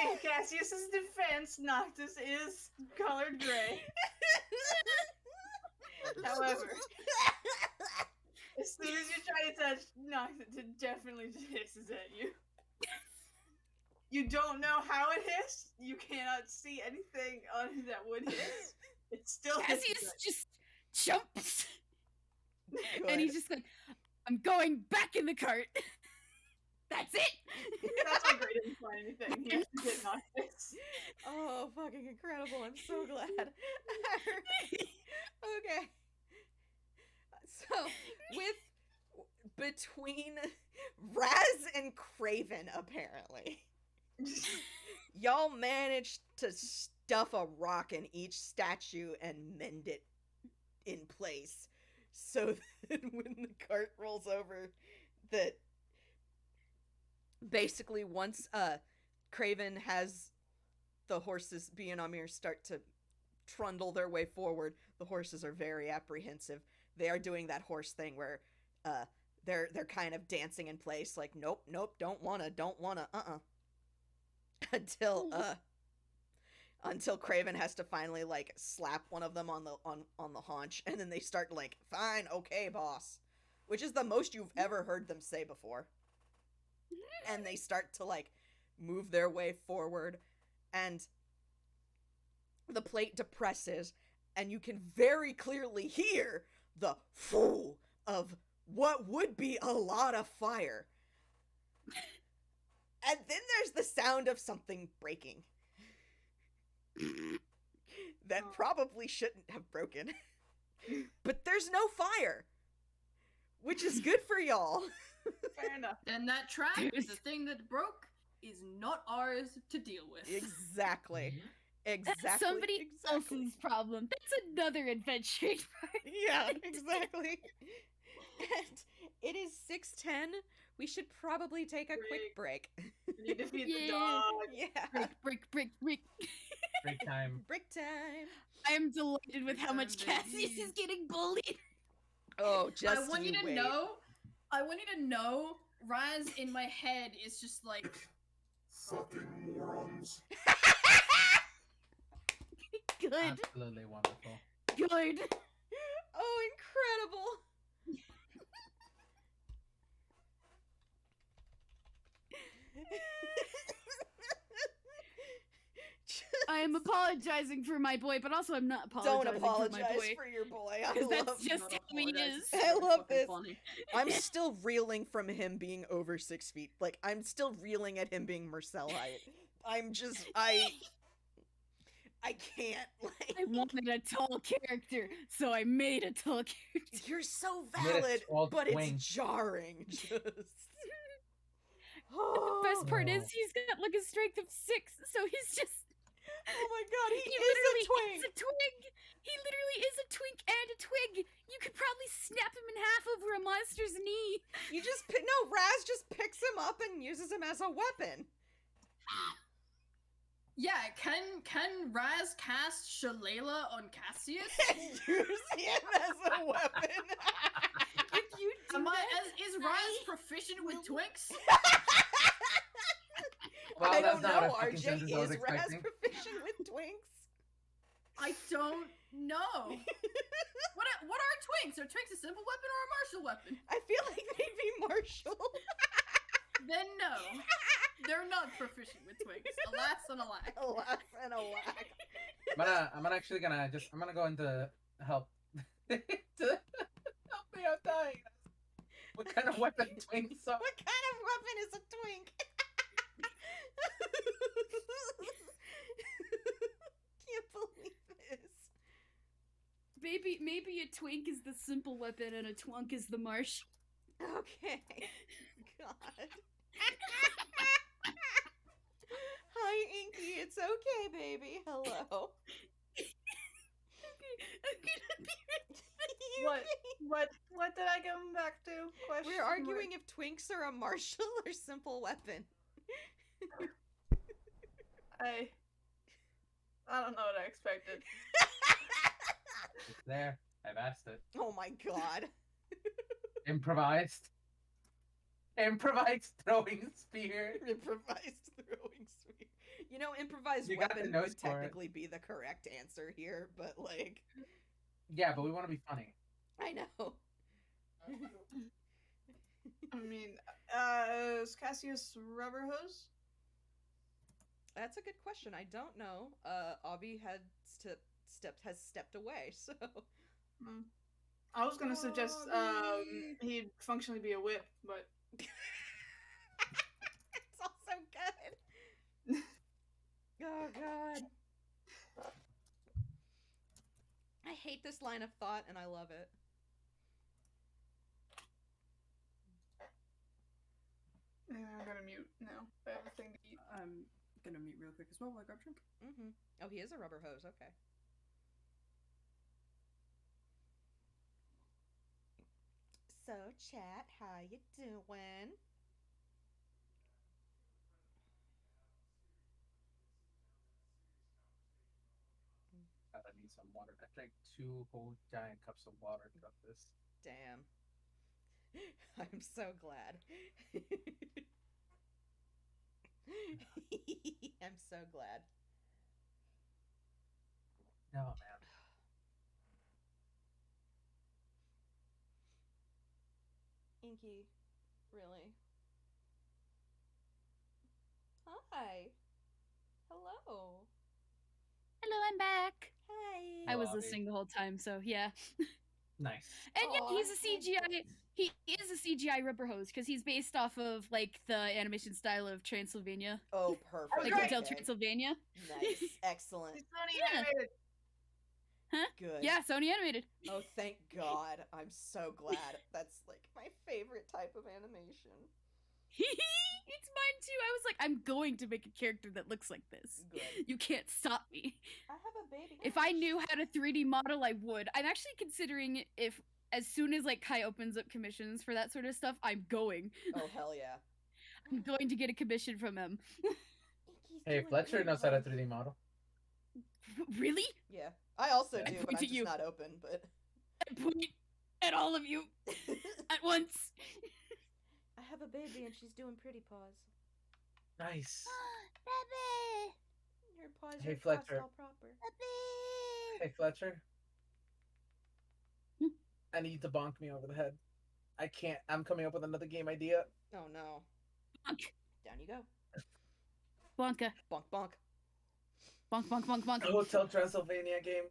in Cassius's defense, Noctis is colored gray. However, soon as you try to touch, knocks it definitely just hisses at you. You don't know how it hissed. You cannot see anything on it that would hiss. It still hisses. Cassius just jumps, Good. and he's just like, "I'm going back in the cart." That's it. That's why Gray didn't find anything. He actually did not hiss. Oh, fucking incredible. I'm so glad. Okay. So, between Razz and Craven, apparently, y'all managed to stuff a rock in each statue and mend it in place so that when the cart rolls over, that basically once Craven has the horses, B and Amir, start to trundle their way forward, the horses are very apprehensive. They are doing that horse thing where they're kind of dancing in place, like nope, don't wanna, until Craven has to finally like slap one of them on the haunch, and then they start like, fine, okay, boss, which is the most you've ever heard them say before. And they start to like move their way forward, and the plate depresses, and you can very clearly hear the fool of what would be a lot of fire. And then there's the sound of something breaking. That probably shouldn't have broken. But there's no fire, which is good for y'all. Fair enough. And that track, the thing that broke, is not ours to deal with. Exactly. That's somebody else's problem. That's another adventuring part. Yeah, exactly. And it is 6:10. We should probably take a quick break. We need to feed the Yeah. dog. Yeah. Break. Break time. Break time. I am delighted with how much Baby. Cassius is getting bullied. Oh, just I want you to wait. know, Razz in my head is just like, Fucking morons. Good. Absolutely wonderful. Good. Oh, incredible. I am apologizing for my boy, but also I'm not apologizing Don't apologize for my boy. for your boy. I Because love that's just not how he apologize. is. I It's love fucking this. funny. I'm still reeling from him being over 6 feet. Like, I'm still reeling at him being Marcel height. I'm just, I can't, like... I wanted a tall character, so I made a tall character. You're so You made a valid, tall but twink. it's jarring. Just... The best part Oh. is he's got like a strength of 6, so he's just. Oh my god, he is literally a twink! is a twig. He literally is a twink and a twig. You could probably snap him in half over a monster's knee. You just, no, Razz just picks him up and uses him as a weapon. Yeah, can Razz cast Shalala on Cassius? Use him as a weapon. If you do Is Razz proficient with twinks? Well, I that's don't not know, a fucking RJ. sentence I was Is Razz expecting. proficient with twinks? I don't know. What are twinks? Are twinks a simple weapon or a martial weapon? I feel like they'd be martial. Then no, they're not proficient with twinks. Alas and alack. Alas and alack. I'm gonna go into help to help me out dying. What kind of weapon twinks are? What kind of weapon is a twink? Can't believe this. maybe a twink is the simple weapon and a twunk is the marsh. Okay. God. Hi, Inky. It's okay, baby. Hello. What did I come back to? Question We're arguing if twinks are a martial or simple weapon. I don't know what I expected. It's there. I've asked it. Oh my god. Improvised throwing spear. Improvised throwing spear. You know, improvised You got the weapon nose would for it. technically be the correct answer here, but like, Yeah, but we want to be funny. I know. I mean, is Cassius rubber hose? That's a good question. I don't know. Obby has stepped away, so I was gonna suggest Obby. he'd functionally be a whip, but it's also good. Oh god. I hate this line of thought and I love it. yeah, I'm gonna mute now. I have a thing to eat. I'm gonna mute real quick as well while I grab a drink. Mm-hmm. Oh, he is a rubber hose. Okay. So, chat, how you doing? God, I need some water. I drank 2 whole giant cups of water throughout this. Damn. I'm so glad. I'm so glad. No, man. Inky, really? Hi. Hello. Hello, I'm back. Hi. I was Obby. listening the whole time, so yeah. Nice. And yeah, Aw, he's a thank CGI. you. He is a CGI rubber hose because he's based off of like the animation style of Transylvania, Oh, perfect. like great. Hotel Okay. Transylvania. Nice. Excellent. He's Sony Yeah. animated. Good. Yeah, Sony animated. Oh, thank God. I'm so glad. That's like my favorite type of animation. It's mine too. I was like, I'm going to make a character that looks like this. Good. You can't stop me. I have a baby. If I knew how to 3D model, I would. I'm actually considering if as soon as like Kai opens up commissions for that sort of stuff, I'm going. Oh, hell yeah. I'm going to get a commission from him. Inky's Hey, doing Fletcher really knows how to well. 3D model. Really? Yeah. I also Yeah. do, I but point I'm at just you. not open, but... I point at all of you at once. I have a baby and she's doing pretty paws. Nice. Baby. Your paws Hey, are crossed Fletcher. all proper. Hey, Fletcher. Hmm? I need you to bonk me over the head. I can't. I'm coming up with another game idea. Oh no. Bonk. Down you go. Bonka. Bonk bonk. Bonk, bonk, bonk, bonk. Hotel Transylvania game.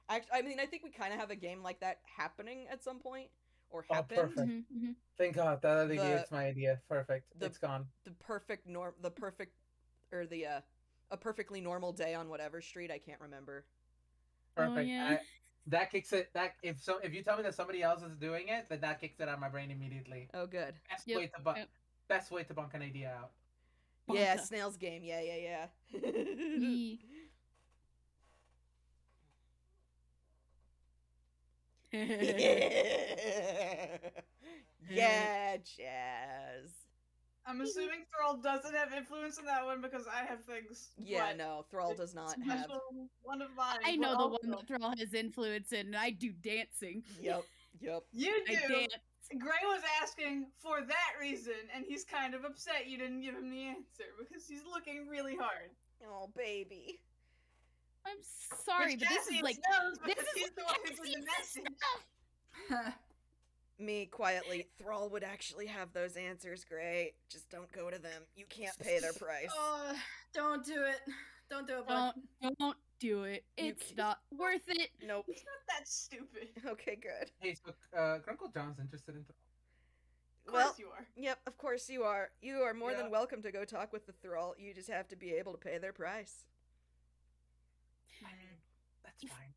Actually, I mean, I think we kind of have a game like that happening at some point, or Oh, happened. perfect. Mhm. Thank God that other The- game's my idea. Perfect. the- It's gone. The a perfectly normal day on whatever street, I can't remember. Perfect. yeah. That kicks it. That if you tell me that somebody else is doing it, then that kicks it out of my brain immediately. Oh, good. Yep, Best way to bunk an idea out. Yeah, Bonka. Snail's game. Yeah. Yee. Yeah, Jazz. I'm assuming Thrall doesn't have influence in that one because I have things. Yeah, but no, Thrall does not have. special one of mine. I know but the also- one that Thrall has influence in, and I do dancing. Yep. You I do. dance. Gray was asking for that reason, and he's kind of upset you didn't give him the answer because he's looking really hard. Oh, baby. I'm sorry, Which but this is Cassius like knows this because is he's the one who did the Cassius' message. stuff. Me, quietly, Thrall would actually have those answers, Gray. Just don't go to them. You can't pay their price. Don't do it. Don't do it, bud. Don't do it. You It's can't- not worth it. Nope. He's not that stupid. Okay, good. Hey, so Grunkle John's interested in. Of Well, course you are. yep, of course you are. You are more Yeah. than welcome to go talk with the Thrall. You just have to be able to pay their price. I mean, that's fine.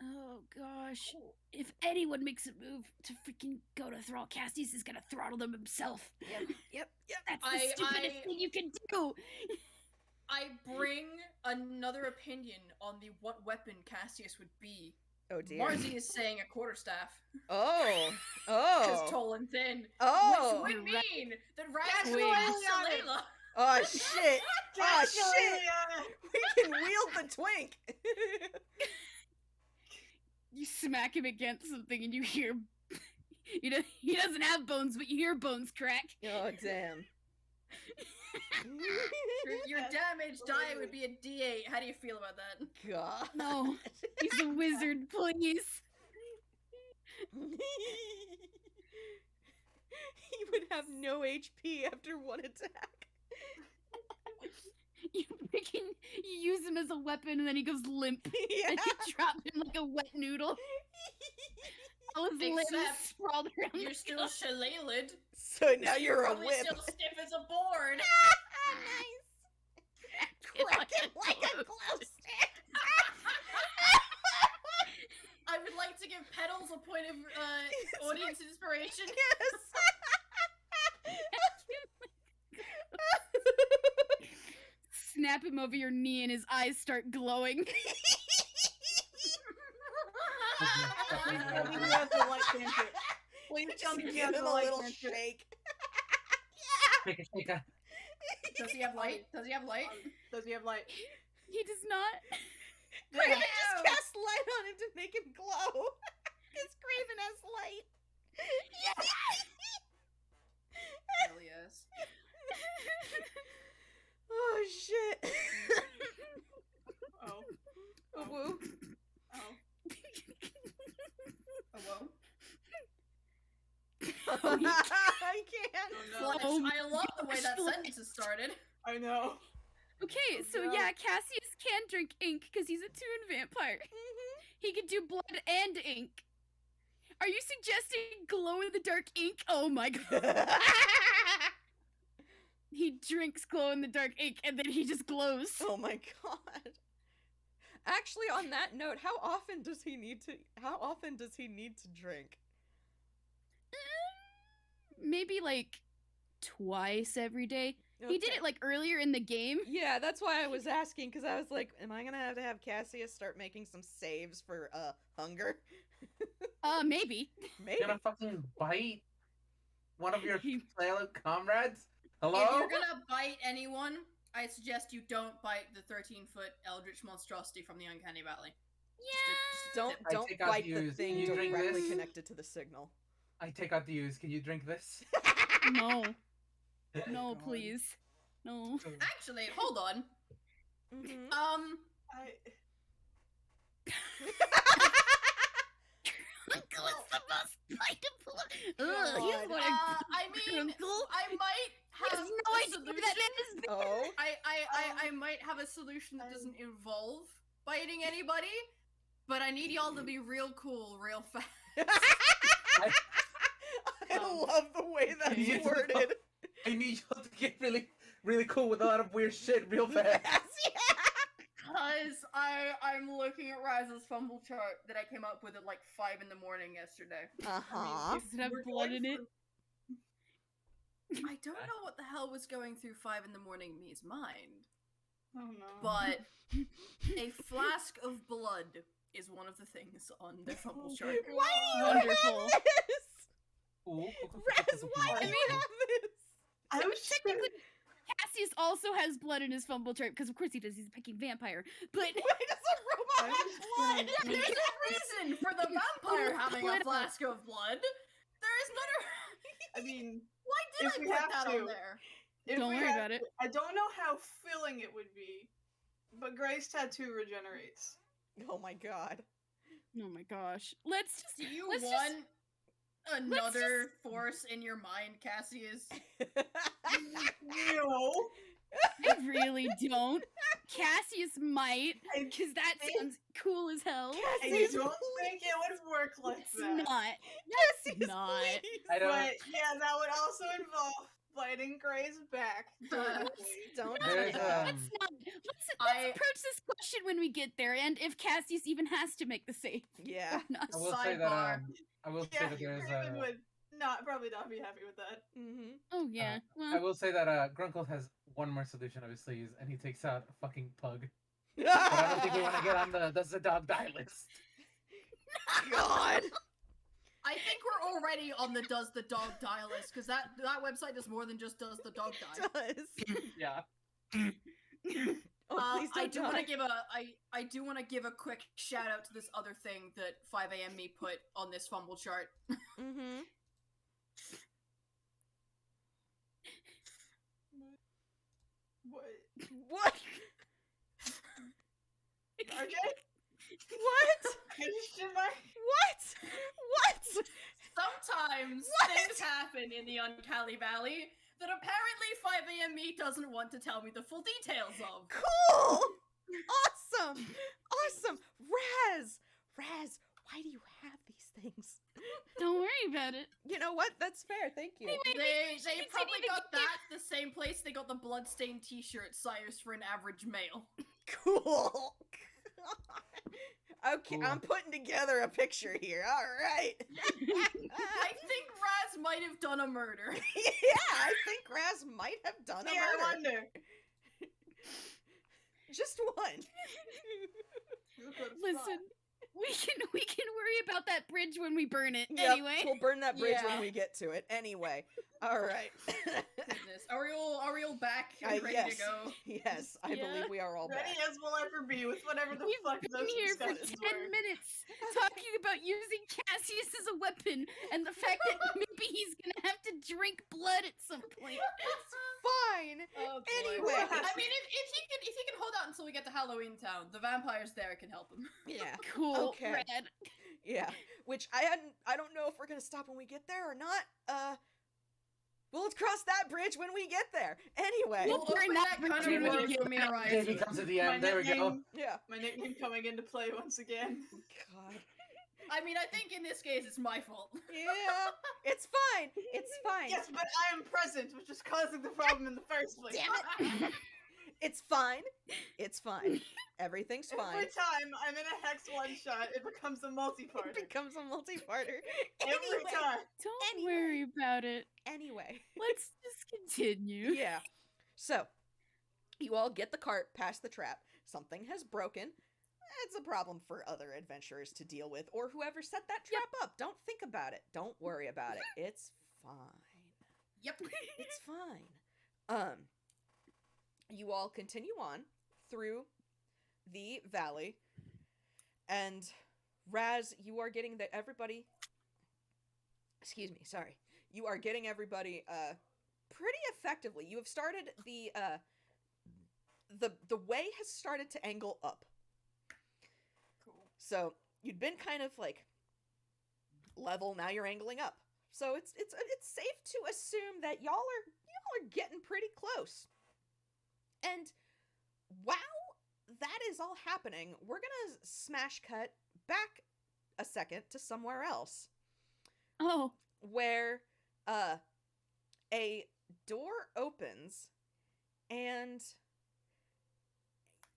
Oh gosh. If anyone makes a move to freaking go to Thrall, Cassius is gonna throttle them himself. Yep. That's the I- stupidest thing you can do. I bring another opinion on what weapon Cassius would be. Oh, dear. Marzi is saying a quarterstaff. Oh. Because Oh. tall and thin. Oh. Which would mean that Razz That's would what be I wanted. Salela. Oh, shit. Oh, That's shit. Liliana. We can wield the twink. You smack him against something and you hear he doesn't have bones, but you hear bones crack. Oh, damn. Your damage die would be a D8. How do you feel about that? God. No. He's a wizard, please. He would have no HP after one attack. You use him as a weapon, and then he goes limp, Yeah. and you drop him like a wet noodle. All his limbs Except sprawled around. You're the still ground. shillelagh'd. So now you're a Probably whip. still stiff as a board. Nice. Crack it like a glow stick. I would like to give Petals a point of audience inspiration. Yes. Snap him over your knee, and his eyes start glowing. Please tell me he has the light cantrip. Please tell me he Give has him the a light little cantrip. shake. Make a shake. Does he have light? Does he have light? Does he have light? He does not. Craven Ew. just cast light on him to make him glow. Because Craven has light. Hell yes. Oh shit. Oh. Oh, woo. Oh. Oh, whoa. I can't. Oh, no. Fletch, I love the way that sentence is started. I know. Okay, so No. yeah, Cassius can drink ink because he's a toon vampire. He can do blood and ink. Are you suggesting glow-in-the-dark ink? Oh my god. He drinks glow-in-the-dark ink and then he just glows. Oh my god. Actually, on that note, how often does he need to drink? Maybe like twice every day. He did Okay. it like earlier in the game. Yeah, that's why I was asking, because I was like, am I gonna have to have Cassius start making some saves for hunger? Maybe. Maybe. You're gonna fucking bite one of your He- fellow comrades? If Hello? you're gonna bite anyone, I suggest you don't bite the 13-foot eldritch monstrosity from the Uncanny Valley. Don't I don't take out bite the the use. thing Can you drink directly this? connected to the signal. I take out the use. Can you drink this? No. No, God. please. No. Actually, hold on. Mhm. I. Grunkle is the most biteable. God. He's what I mean, Grunkle. I might He have has no a idea solution. who that is. Oh. I might have a solution that doesn't involve biting anybody, but I need y'all to be real cool, real fast. I love the way that's You know- worded. I need you to get really, really cool with a lot of weird shit real fast. Because I'm looking at Razz's fumble chart that I came up with at like 5 in the morning yesterday. Uh-huh. Does it have We're blood going in it? I don't know what the hell was going through 5 in the morning me's mind, Oh no. but a flask of blood is one of the things on the fumble chart. Why do you Wonderful. have this? Ooh, Raz, why do you have this? I was Technically, Cassius also has blood in his fumble chart because, of course, he does. He's a picking vampire. But Why does a robot have blood? Yeah, there's a reason for the vampire having a Split up. flask of blood. There is not a. I mean, Why did If I we put have that to. on there? if don't we worry have about it. to- I don't know how filling it would be, but Gray's tattoo regenerates. Oh my god. Oh my gosh. Let's just. Do you let's want another just- force in your mind, Cassius? No. I really don't. Cassius might, I, because that sounds cool as hell. I Cassius, don't think it would work like It's that. not. Cassius, not. please. I don't. But yeah, that would also involve biting Gray's back. Don't do There's, that. Let's not. Let's I- approach this question when we get there, and if Cassius even has to make the save. Yeah. or not. I will say that. Sidebar. I will say Yeah, that there's. Craven would probably not be happy with that. Mm-hmm. Oh yeah. I Well, will say that Grunkle has one more solution up his sleeves, and he takes out a fucking pug. But But I don't think we want to get on the does the dog die list. God. I think we're already on the Does the Dog Die list, because that website does more than just Does the Dog Die. Does. Yeah. Oh, please I don't do want die. to give I do want to give a quick shout out to this other thing that 5 a.m. me put on this fumble chart. Mm-hmm. What? What? RJ? What? Question mark? What? What? sometimes things happen in the Unkali Valley that apparently 5 a.m. me doesn't want to tell me the full details of. Cool! Awesome! Awesome! Razz! Razz, why do you have these things? Don't worry about it. You know what? That's fair. Thank you. They continue probably to got give- that the same place they got the bloodstained t-shirt sized for an average male. Cool. Okay, Cool. I'm putting together a picture here. All right. I think Razz might have done a murder. Yeah, I think Razz might have done a Here, I murder. wonder. Just one. Who could've Listen, we can worry about that bridge when we burn it. Yep, Anyway. we'll burn that bridge Yeah. when we get to it. Anyway, all right. Goodness. Are we all back I and ready yes, to go? yes, I Yeah. believe we are all thought? back. Ready as we'll ever be with whatever the We've fuck been those here for 10 discussions were. minutes talking about using Cassius as a weapon and the fact that maybe he's gonna have to drink blood at some point. Fine. Oh, boy. Anyway. I mean, if he can hold out until we get to Halloweentown, the vampires there can help him. Yeah. Cool, Okay. Red. Yeah. Which I don't know if we're gonna stop when we get there or not. We'll cross that bridge when we get there. Anyway. We'll We'll burn open that that kind bridge of when we road get when we there. arrive. If it comes to the My end, there we go. nickname, Yeah. my nickname coming into play once again. God. I mean, I think in this case it's my fault. Yeah. It's fine. It's fine. Yes, but I am present, which is causing the problem in the first place. Damn it. It's fine. It's fine. Everything's fine. Every time I'm in a hex one shot, it becomes a It multi-parter. becomes a multi-parter. Every Anyway. time. Don't Anyway. worry about it. Anyway. Let's just continue. Yeah. So, you all get the cart past the trap. Something has broken. It's a problem for other adventurers to deal with, or whoever set that trap up. Don't think about it. Don't worry about it. It's fine. Yep. It's fine. You all continue on through the valley, and Razz, you are getting everybody. Excuse me, sorry. You are getting everybody pretty effectively. You have started the way has started to angle up. Cool. So you'd been kind of like level, now you're angling up. So it's safe to assume that y'all are getting pretty close. And while that is all happening, we're gonna smash cut back a second to somewhere else, Oh, where a door opens and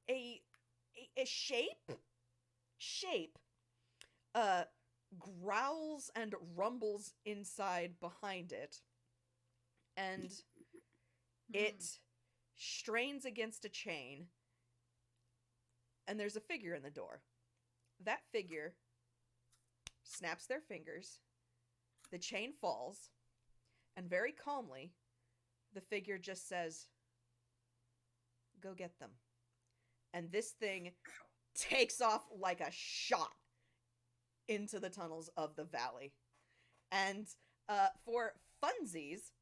a shape growls and rumbles inside behind it, and it strains against a chain, and there's a figure in the door. That figure snaps their fingers, the chain falls, and very calmly, the figure just says, "Go get them." And this thing takes off like a shot into the tunnels of the valley. And for funsies,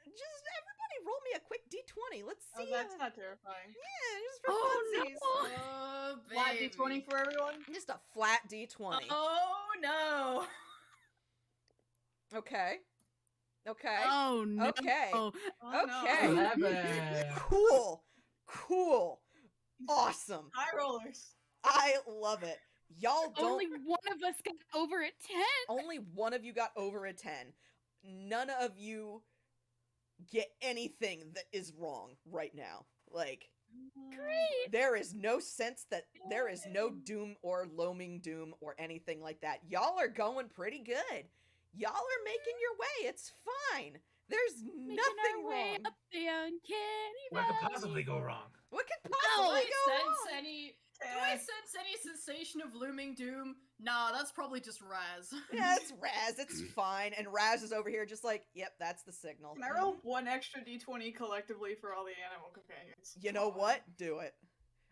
just everybody roll me a quick d20. Let's see. Oh, that's not terrifying. Yeah, just for Oh, funsies. no. Oh, Flat baby. D20 for everyone? Just a flat d20. Oh no. Okay. Okay. oh no. Okay. Oh, Okay. no. 11. Cool. Awesome. High rollers. I love it. Y'all don't. Only one of us got over a 10. Only one of you got over a 10. None of you get anything that is wrong right now. Like, Great. there is no sense that there is no doom or looming doom or anything like that. Y'all are going pretty good. Y'all are making your way. It's fine. There's Making nothing our way wrong. up the uncanny What could valley. possibly go wrong? What could Do possibly I go sense wrong? any? Do I sense any sensation of looming doom? Nah, that's probably just Razz. Yeah, it's Razz. It's fine. And Razz is over here just like, yep, that's the signal. Can I roll one extra D20 collectively for all the animal companions? You know what? Do it.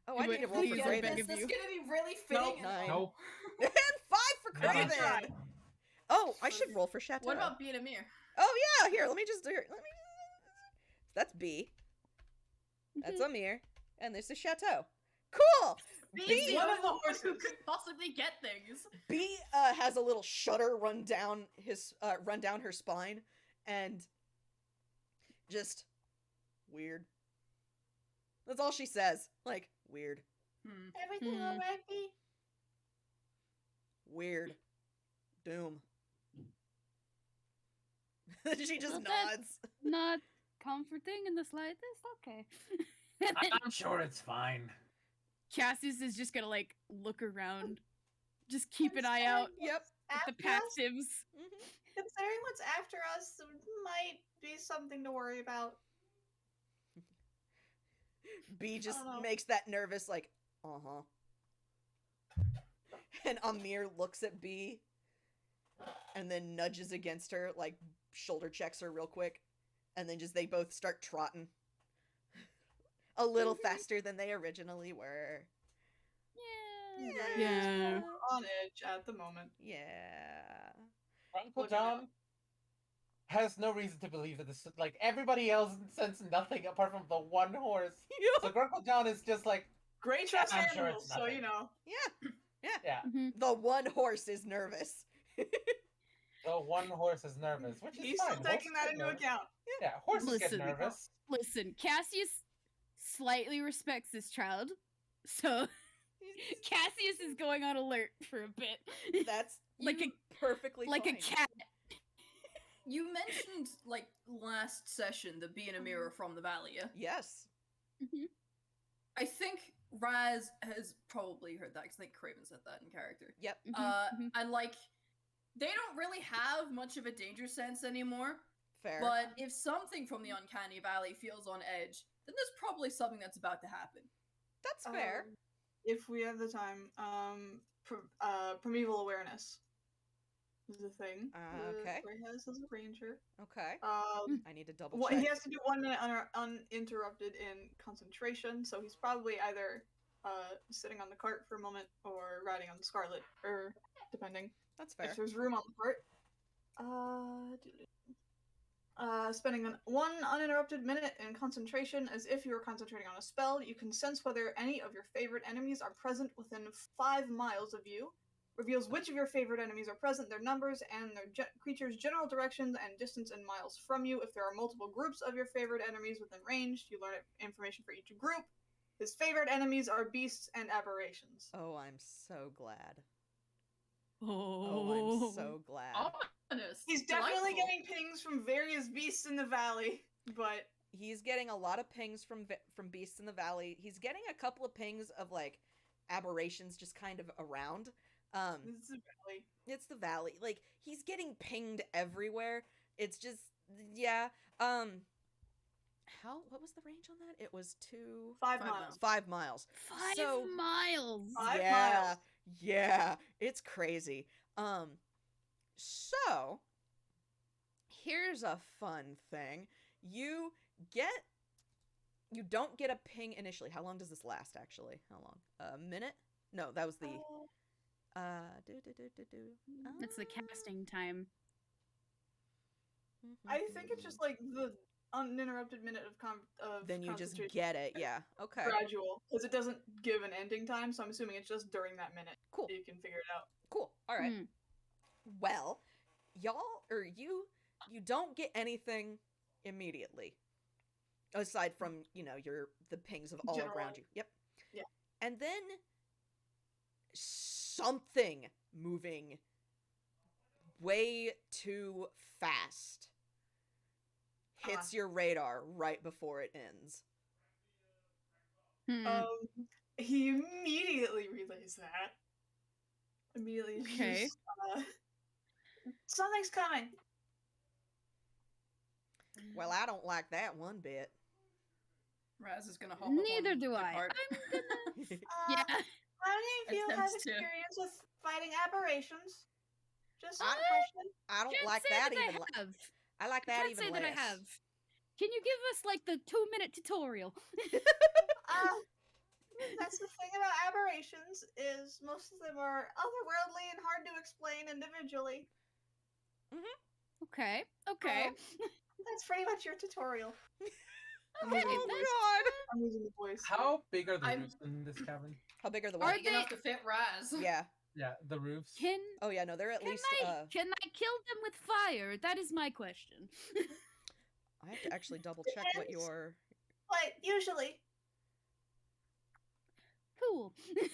Oh, I Do need it, to roll for please, I Craven. beg Is of this you. gonna be really fitting? Nope. and- Nine. Nope. And 5 for I can Craven. try. Oh, I should roll for Chateau. What about being Amir? Oh yeah, here. Let me just do it. That's B. That's Amir, and this is Chateau. Cool. Be's the one of only the one who horses. could possibly get things. B has a little shudder run down her spine, and just weird. That's all she says. Like, weird. Everything alright, B? Weird. Doom. She just Well, that- nods. Not comforting in the slightest. Okay. I'm sure it's fine. Cassius is just gonna like look around, just keep an eye out Yep. at the After us? passives. Considering what's after us, it might be something to worry about. B just don't know. makes that nervous, like, uh-huh. And Amir looks at B and then nudges against her, like, shoulder checks her real quick. And then just they both start trotting. A little faster than they originally were. Yeah. On edge at the moment. Yeah. Uncle Look at John has no reason to believe that this. Like everybody else sense nothing apart from the one horse. So Grunkle John is just like, Great trust I'm sure animals, it's so nothing. you know. yeah, Mhm. The one horse is nervous. the one horse is nervous, which is He's fine. still taking that into account. Yeah, horses get Listen. nervous. Listen, Cassius slightly respects this child, so Cassius is going on alert for a bit. That's like a perfectly like fine. a cat. You mentioned, like, last session that B and Amir are from the valley, yeah? Yes. I think Razz has probably heard that, because I think Craven said that in character. Yep. And, like, they don't really have much of a danger sense anymore, Fair. but if something from the Uncanny Valley feels on edge, then there's probably something that's about to happen. That's fair. If we have the time, primeval awareness is a thing. Okay. Gray has as a ranger. Okay. Um, I need to double Well, check. he has to do 1 minute uninterrupted in concentration, so he's probably either sitting on the cart for a moment or riding on the Scarlet, or depending That's fair. if there's room on the cart. Spending 1 uninterrupted minute in concentration as if you were concentrating on a spell. You can sense whether any of your favorite enemies are present within 5 miles of you. Reveals which of your favorite enemies are present, their numbers, and their creature's general directions and distance in miles from you. If there are multiple groups of your favorite enemies within range, you learn information for each group. His favorite enemies are beasts and aberrations. Oh, I'm so glad. Oh, I'm so glad. Honest. He's definitely Delightful. getting pings from various beasts in the valley, but He's getting a lot of pings from beasts in the valley. He's getting a couple of pings of like aberrations just kind of around. this is a valley. It's the valley. Like he's getting pinged everywhere. It's just yeah. What was the range on that? It was 5 5 miles. 5 miles. 5 So- miles. 5 yeah, miles. yeah, it's crazy. So here's a fun thing. You don't get a ping initially. How long does this last? Actually, how long? A minute? No, that was the. That's the casting time. I think it's just like the uninterrupted minute of Then you just concentration get it. Yeah. Okay. gradual, because it doesn't give an ending time, so I'm assuming it's just during that minute. Cool. You can figure it out. Cool. All right. Mm. Well, you don't get anything immediately, aside from the pings of all General around you. Yep. Yeah. And then something moving way too fast hits your radar right before it ends. Hmm. He immediately relays that. Immediately. Okay. Just, something's coming. Well, I don't like that one bit. Razz is gonna hop Neither up on do the I. cart. I'm gonna. Yeah. Yeah. How many of you have Attempts to- experience with fighting aberrations? Just a I- question. I don't Can't like say that I even. have. I like that Can't even say less. that I have. Can you give us like the 2-minute tutorial? That's the thing about aberrations is most of them are otherworldly and hard to explain individually. Okay. Okay. That's pretty much your tutorial. Okay, that's I'm losing the voice. How big are the I'm- roofs in this cabin? How big are the Are what? Big enough to fit Razz. Yeah. Yeah, the roofs. Oh yeah, no, they're at least can I kill them with fire? That is my question. I have to actually double check what Depends. your But usually, Cool.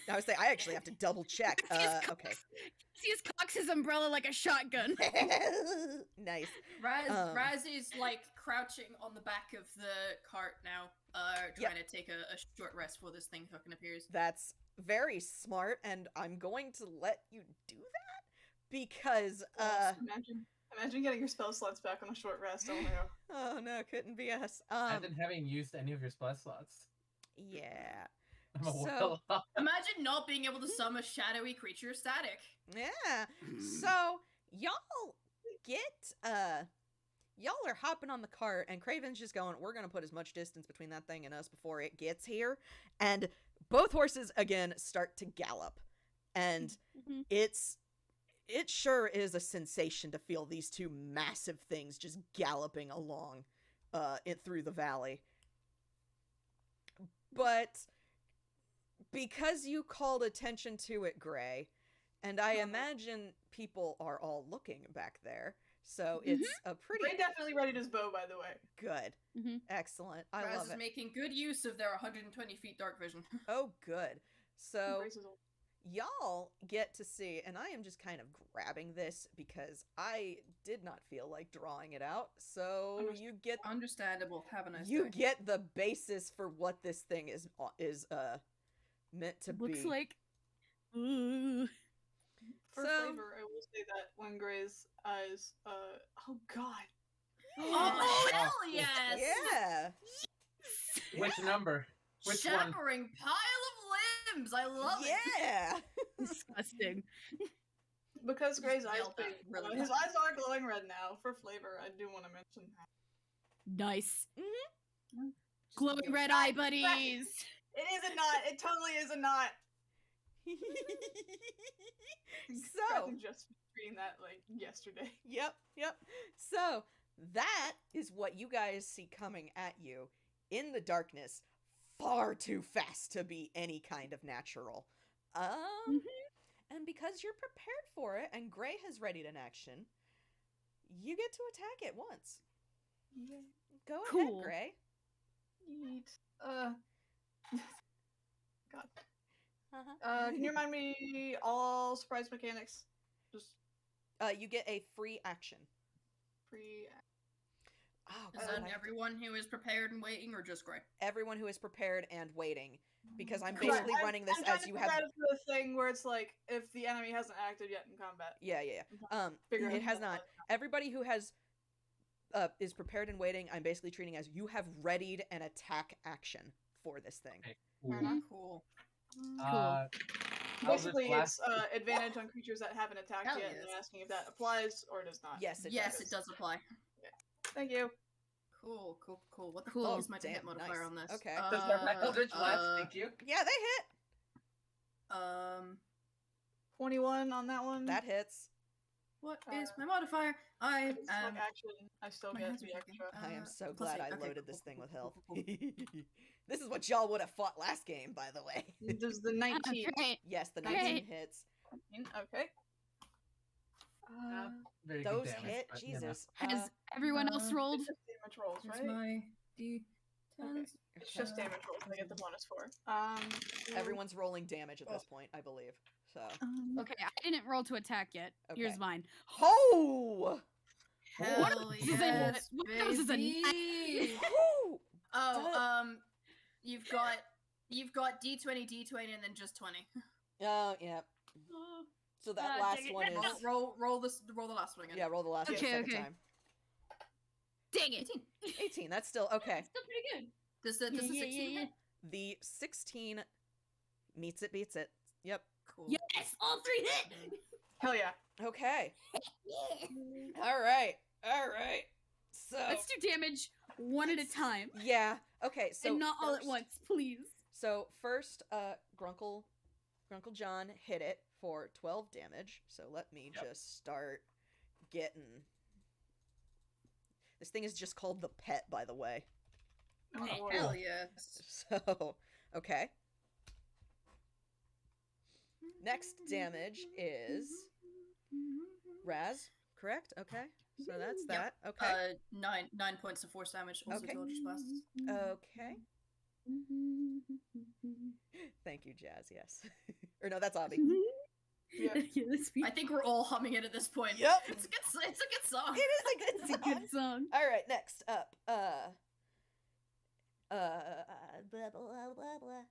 I was saying I actually have to double check. Okay. Cassius cocks his umbrella like a shotgun. Nice. Razz is like crouching on the back of the cart now, trying to take a short rest before this thing fucking appears. That's very smart, and I'm going to let you do that because Imagine getting your spell slots back on a short rest. Oh no. oh no, couldn't be us. Imagine having used any of your spell slots. Yeah. I'm a So- warlock. Imagine not being able to summon a shadowy creature static. Yeah. So y'all get y'all are hopping on the cart and Craven's just going, we're gonna put as much distance between that thing and us before it gets here. And both horses again start to gallop. And Mhm. it sure is a sensation to feel these two massive things just galloping along through the valley. But because you called attention to it, Gray, and I imagine people are all looking back there, so it's a pretty Ray definitely readied his bow, by the way. good. Mhm. Excellent. I Razz love is it. making good use of their 120 feet dark vision. Oh, good. So Grace is old. y'all get to see, and I am just kind of grabbing this because I did not feel like drawing it out. So you get Understandable. Have a nice you day. get the basis for what this thing is meant to Looks be. like. Ooh. For So- flavor, I will say that when Gray's eyes, oh god. Oh, Yeah. hell yes! Yeah. Which number? Which one? Showering pile of limbs. I love it. Yeah. Disgusting. Because Gray's eyes, nailed that really his well. eyes are glowing red now. For flavor, I do want to mention that. Nice. Mhm. Glowing red eye buddies. It is a knot. It totally is a knot. So, I'm just reading that like yesterday. yep. So, that is what you guys see coming at you in the darkness, far too fast to be any kind of natural. And because you're prepared for it and Gray has readied an action, you get to attack it once. Yeah. Go Cool. ahead, Gray. Yeet. God. Uh-huh. Can you remind me all surprise mechanics? Just You get a free action. free. Oh, Is God, that everyone who is prepared and waiting, or just Gray? everyone who is prepared and waiting, because I'm Cool. basically running this I'm trying as to you figure have. out the thing where it's like if the enemy hasn't acted yet in combat. Yeah. Figure out It has how not. Everybody who has is prepared and waiting, I'm basically treating as you have readied an attack action for this thing. Okay, Fair cool. enough. Cool. I'll just Basically, blast- it's advantage on creatures that haven't attacked Hell yet, and yes. they're asking if that applies or does not. Yes, it Yes, does. it does apply. Thank you. Cool. What the Cool. fuck is my Damn, hit modifier nice. on this? Okay. Does my Eldritch Blast, thank you. Yeah, they hit. 21 on that one. That hits. What is my modifier? I If it's am. like action, I still my get hands the are shaking. extra. I am so plus glad eight. I Okay, loaded cool, this thing cool, with cool, health. cool, cool. This is what y'all would have fought last game, by the way. Does the 19? Great. Yes, the Great. 19 hits. Okay. Very good Those damage, hit, but, you know. Jesus. Has everyone else rolled? It's just damage rolls, Where's right? my D10s? Okay. It's just damage rolls. I get the bonus for. Everyone's rolling damage at this point, I believe. So. Okay, I didn't roll to attack yet. Okay. Here's mine. Ho! Hell this is a- yes, what this is a- baby! Ho! Oh, you've got D20, and then just 20. Oh, yeah. So that last dang it. one is. Roll the last one again. Yeah, roll the last one Okay, second okay. time. Dang it. 18, that's still okay. Still pretty good. Does the 16 hit? The 16 meets it, beats it. Yep. Cool. Yes, all three hit. Hell yeah. Okay. All right. So. Let's do damage one at a time, Yeah. Okay. So and not all at first- once, please. So first, Grunkle Jhonn hit it for 12 damage. So let me Yep. just start getting. This thing is just called the Pet, by the way. Oh, boy. Hell yes. So, okay. Next damage is Razz, correct? Okay. So that's Yep. that. Okay. 9 points of force damage. Also Okay. Eldritch Blast. Okay. Thank you, Jazz. Yes. Or no, that's Obby. Yeah. I think we're all humming it at this point. Yep. It's a good song. It is a good It's a song. good song. All right, next up. Blah, blah, blah, blah.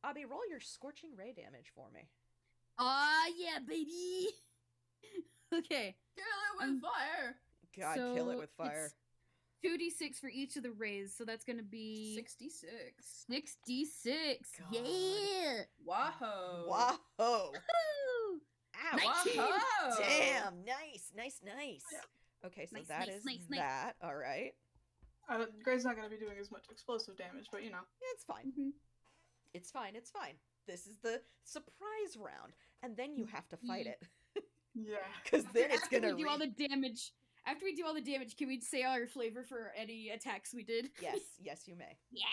Obby, roll your scorching ray damage for me. Aw, yeah, baby. Okay. Kill it with fire. God, kill it So with fire. it's 2d6 for each of the rays, so that's gonna be 66. 6d6. God. Yeah. Whoa. Whoa. Woo! Ow. 19. Whoa. Damn. Nice. Okay, so Nice, that nice, is nice, nice. that. All right. Gray's not going to be doing as much explosive damage, but you know. Yeah, it's fine. Mhm. It's fine. This is the surprise round, and then you have to fight it. Yeah. Because then it's After gonna we do all the damage. After we do all the damage, can we say our flavor for any attacks we did? Yes, you may. Yeah.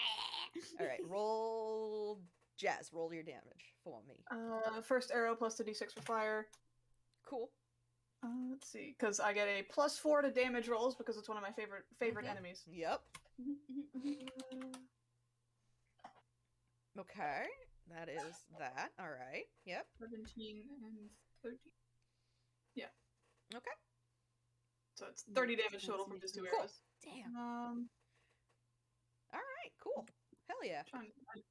All right, roll Jazz. Roll your damage for me. First arrow plus the d6 for fire. Cool. Let's see, because I get a +4 to damage rolls because it's one of my favorite Mhm. enemies. Yep. Okay, that is that. All right. Yep. 17 and 13. Okay. So it's 30 damage total from just 2 Cool. arrows. Damn. Um, All right. Cool. Hell yeah.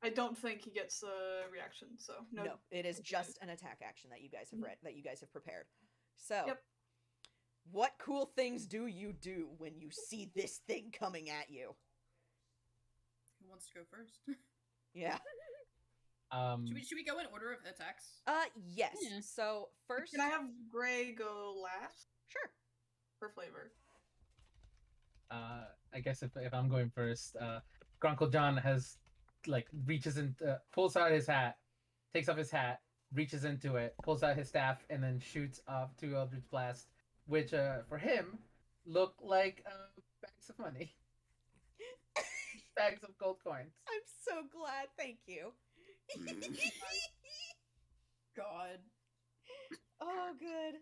I don't think he gets a reaction, so no. No, it is just an attack action that you guys have read, that you guys have prepared. So, Yep. what cool things do you do when you see this thing coming at you? Who wants to go first? Yeah. Should we go in order of attacks? Yes. Yeah. So first, Can I have Gray go last sure. for flavor? I guess if I'm going first, Grunkle Jhonn has reaches in, pulls out his hat, takes off his hat, reaches into it, pulls out his staff, and then shoots off 2 Eldritch Blasts, which for him look like bags of money, bags of gold coins. I'm so glad. Thank you. God. Oh, good.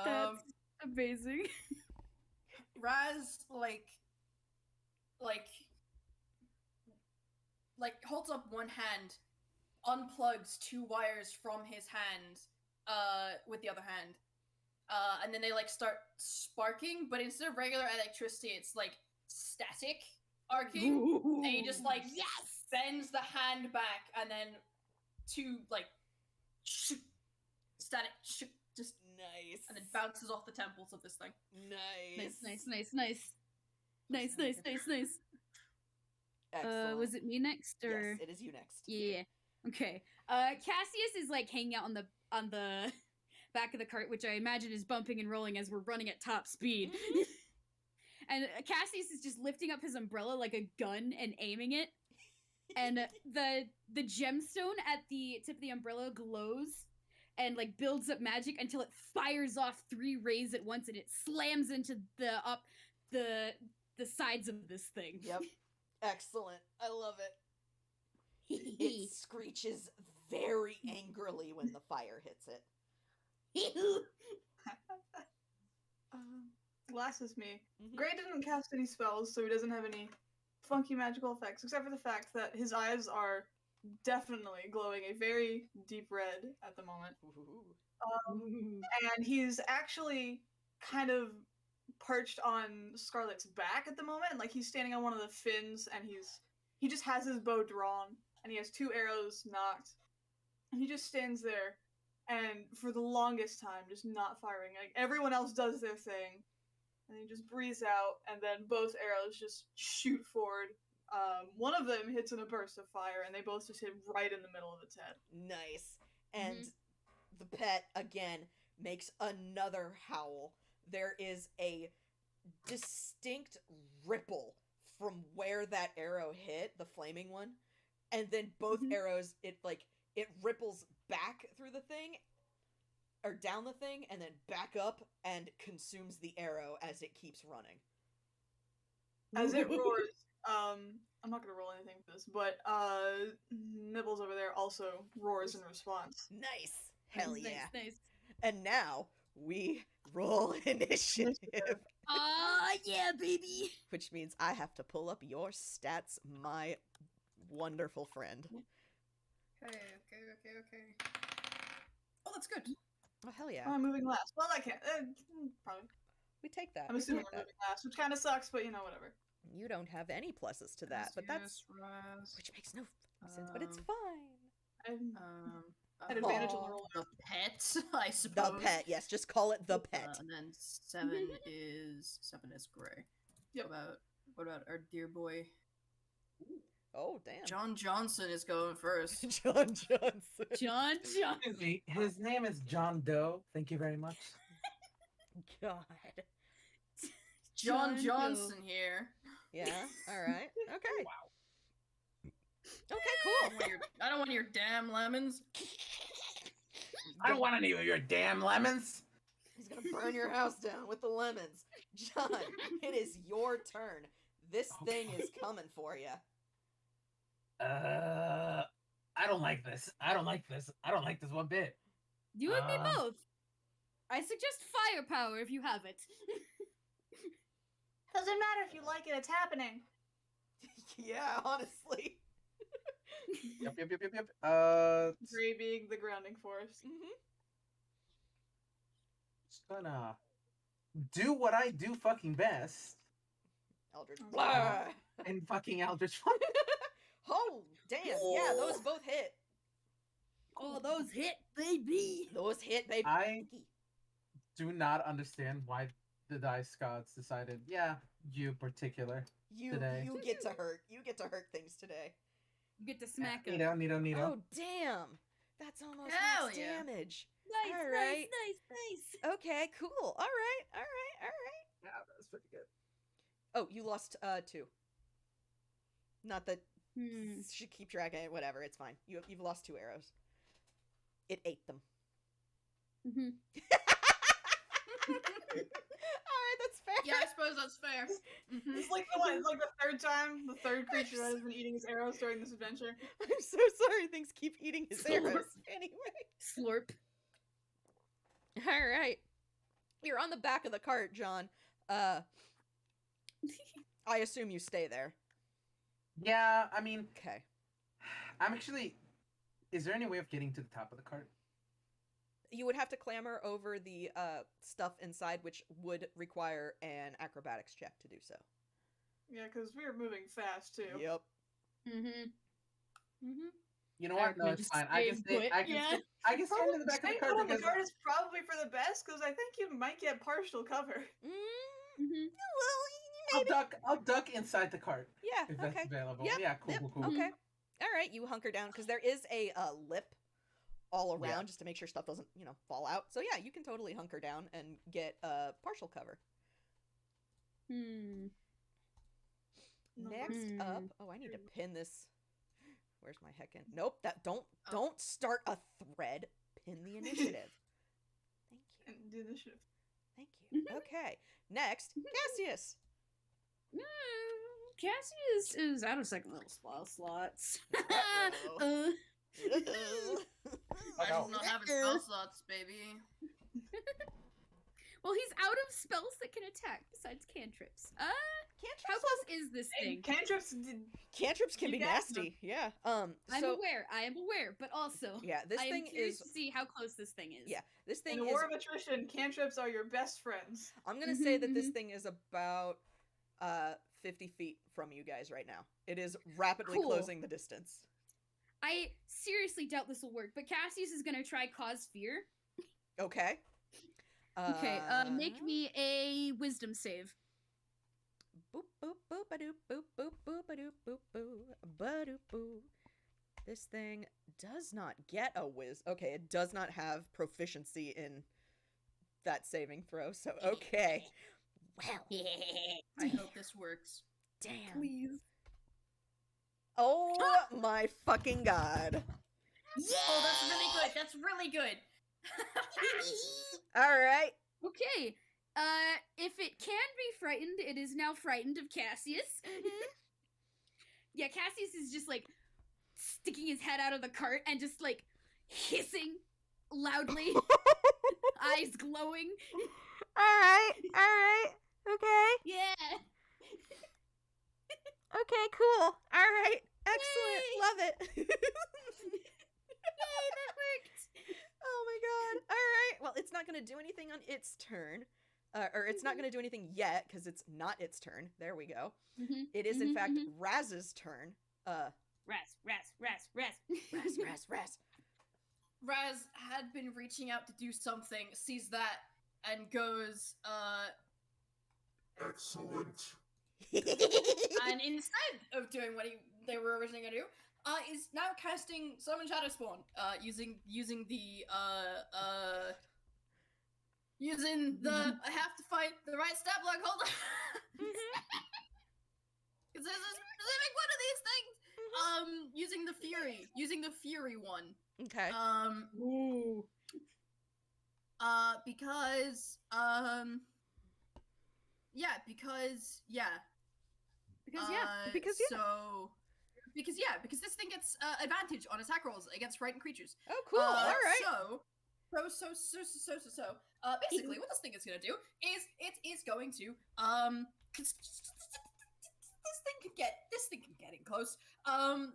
That's amazing. Razz holds up one hand, unplugs 2 wires from his hand, with the other hand, and then they start sparking, but instead of regular electricity, it's static arcing, and he just yes. bends the hand back, and then 2 shoot, static shoot, just Nice. and it bounces off the temples of this thing. Nice. Nice. Excellent. Was it me next or? Yes, it is you next. Yeah. Okay. Cassius is hanging out on the back of the cart, which I imagine is bumping and rolling as we're running at top speed. Mhm. And Cassius is just lifting up his umbrella like a gun and aiming it. And the gemstone at the tip of the umbrella glows and builds up magic until it fires off 3 rays at once, and it slams into the sides of this thing. Yep. Excellent. I love it. It screeches very angrily when the fire hits it. Last is me. Mhm. Gray didn't cast any spells, so he doesn't have any funky magical effects, except for the fact that his eyes are definitely glowing a very deep red at the moment. Ooh. And he's actually kind of perched on Scarlet's back at the moment. He's standing on one of the fins, and he just has his bow drawn, and he has 2 arrows knocked. And he just stands there, and for the longest time, just not firing. Everyone else does their thing, and he just breathes out, and then both arrows just shoot forward. One of them hits in a burst of fire, and they both just hit right in the middle of its head. Nice. And the pet, again, makes another howl. There is a distinct ripple from where that arrow hit, the flaming one, and then both arrows, it ripples back through the thing, or down the thing, and then back up and consumes the arrow as it keeps running. As it roars, I'm not gonna roll anything for this, but Nibbles over there also roars in response. Nice. Hell Nice, yeah. nice. And now we roll initiative, Ah, yeah, baby. which means I have to pull up your stats, my wonderful friend. Okay. Oh, that's good. Oh, hell yeah. I'm moving last. Well, I can't. Probably. We take that. I'm we assuming take I'm that. moving last, which kind of sucks, but whatever. You don't have any pluses to that, but that's... Razz. Which makes no sense, but it's Um, fine. I had advantage on Aw. the roll. The pet, I The suppose. pet, yes, just call it the pet. And then 7 is gray. Yep. What about our dear boy Oh, damn. Jhonn Johnson is going first. Jhonn Johnson. Jhonn. Excuse me. His name is John Doe. Thank you very much. God. Jhonn Jhonn Johnson here. Yeah, alright. Okay. Wow. Okay, cool. I don't want your damn lemons. I don't want any of your damn lemons. He's gonna burn your house down with the lemons. Jhonn, it is your turn. This thing is coming for you. I don't like this. I don't like this one bit. You and me Uh. both. I suggest firepower if you have it. Doesn't matter if you like it, it's happening. Yeah, honestly. Yep. Gray being the grounding force. Just gonna do what I do fucking best Eldritch. Okay. Blah. and fucking Eldritch. Oh, damn. Yeah, those both hit. Oh, those hit, baby. Those hit, baby. I do not understand why the dice gods decided, yeah, you particular. today. You get to hurt. You get to hurt things today. You get to smack him. Neato. Oh, damn. That's almost Hell max yeah. damage. Nice, All nice, right. nice. Okay, cool. All right. Yeah, that's pretty good. Oh, you lost 2. Not that Hmm. should keep track of it. Whatever, it's fine. You've lost 2 arrows. It ate them. Mm-hmm. Alright, that's fair. Yeah, I suppose that's fair. Mhm. It's like the third time, the third creature that has been eating his arrows during this adventure. I'm so sorry things keep eating his arrows. Anyway. Slurp. Alright. You're on the back of the cart, Jhonn. I assume you stay there. Yeah, I mean, Okay. I'm actually. Is there any way of getting to the top of the cart? You would have to clamber over the stuff inside, which would require an acrobatics check to do so. Yeah, because we were moving fast too. Yep. Mm-hmm. Mm-hmm. You know what? No, it's fine. I can stand in the back of the Staying cart put on the because cart is probably for the best, because I think you might get partial cover. Mm-hmm. Well, I'll duck inside the cart yeah. if that's Okay. available. Yep, Yeah, Yep. cool. Okay. All right. You hunker down because there is a lip all around Yeah. just to make sure stuff doesn't, fall out. So yeah, you can totally hunker down and get partial cover. Hmm. Next Hmm. up, I need to pin this. Where's my heckin'? Nope. Don't start a thread. Pin the initiative. Thank you. And the initiative. Thank you. Okay. Next, Cassius. Cassius is out of second level spell slots. Uh-oh. Imagine not having spell slots, baby. Well, he's out of spells that can attack besides cantrips. How Cantrips, close is this thing? cantrips can be You got them. nasty. Yeah. I'm So aware. I am aware, but also yeah, this I am thing curious is to see how close this thing is. this thing In a is. war of attrition, cantrips are your best friends. I'm gonna say that this mhm. thing is about 50 feet from you guys right now. It is rapidly Cool. closing the distance. I seriously doubt this will work, but Cassius is gonna try cause fear. Okay. Okay, make me a wisdom save. Boop boop boop a doop boop boop boop a doop boop boop ba doop boo. This thing does not get a whiz. Okay, it does not have proficiency in that saving throw. So okay. Well, I hope this works. damn. Please. Oh my fucking god. Oh, that's really good. That's really good. All right. Okay. If it can be frightened, it is now frightened of Cassius. Yeah, Cassius is just like sticking his head out of the cart and just like hissing loudly, eyes glowing. Alright, okay. Yeah. Okay, cool. Alright, excellent, Yay! love it. Yay, that worked. Oh my god. Alright, well, it's not gonna do anything on its turn. Or it's not gonna do anything yet, because it's not its turn. There we go. It is, in fact, Razz's turn. Razz. Razz had been reaching out to do something, sees that, and goes, Excellent. and instead of doing what they were originally gonna do, is now casting Summon Shadow Spawn, using the I have to find the right stat block, hold on. Because there's a specific one of these things. Using the Fury one. Okay. Ooh. Because because this thing gets advantage on attack rolls against frightened creatures. Oh, cool. Alright. Basically what this thing is gonna do is it is going to this thing can get in close.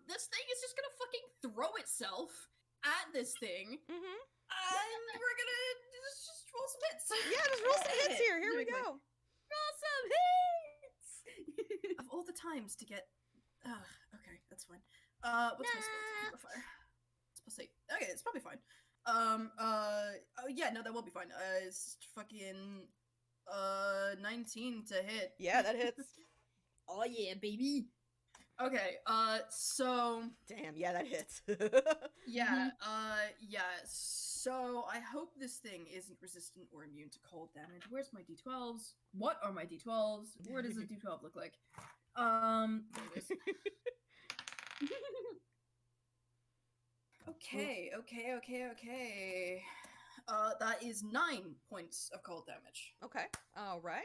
This thing is just gonna fucking throw itself at this thing. And we're gonna just roll some hits. Yeah, just roll some hits here. Here we go. Roll some hits. Of all the times to get okay, that's fine. What's my spell modifier? It's +8. Okay, it's probably fine. Oh yeah, no, that will be fine. It's fucking 19 to hit. Yeah, that hits. Oh yeah, baby. Okay, so Damn, yeah, that hits. yeah, so I hope this thing isn't resistant or immune to cold damage. Where's my d12s? What are my d12s? Where does a d12 look like? There it is. Okay. That is 9 points of cold damage. Okay, alright.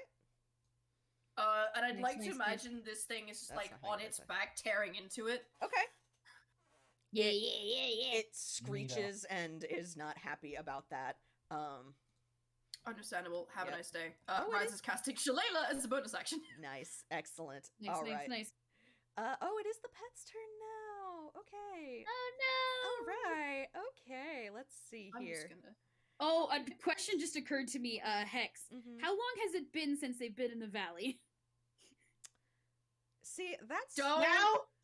And I'd Nice, like nice, to nice. imagine this thing is That's like not how on you its say. back, tearing into it. Okay. Yeah. It screeches and is not happy about that. Understandable. Have Yep. a nice day. Oh, it Rise is- is casting Shillelagh as a bonus action. Nice, excellent. Nice, All nice, right. nice. Oh, it is the pet's turn now. Okay. Oh All no. right. Okay. Let's see I'm here. just gonna. Oh, a question just occurred to me, Hex. Mhm. How long has it been since they've been in the valley? See, that's Don't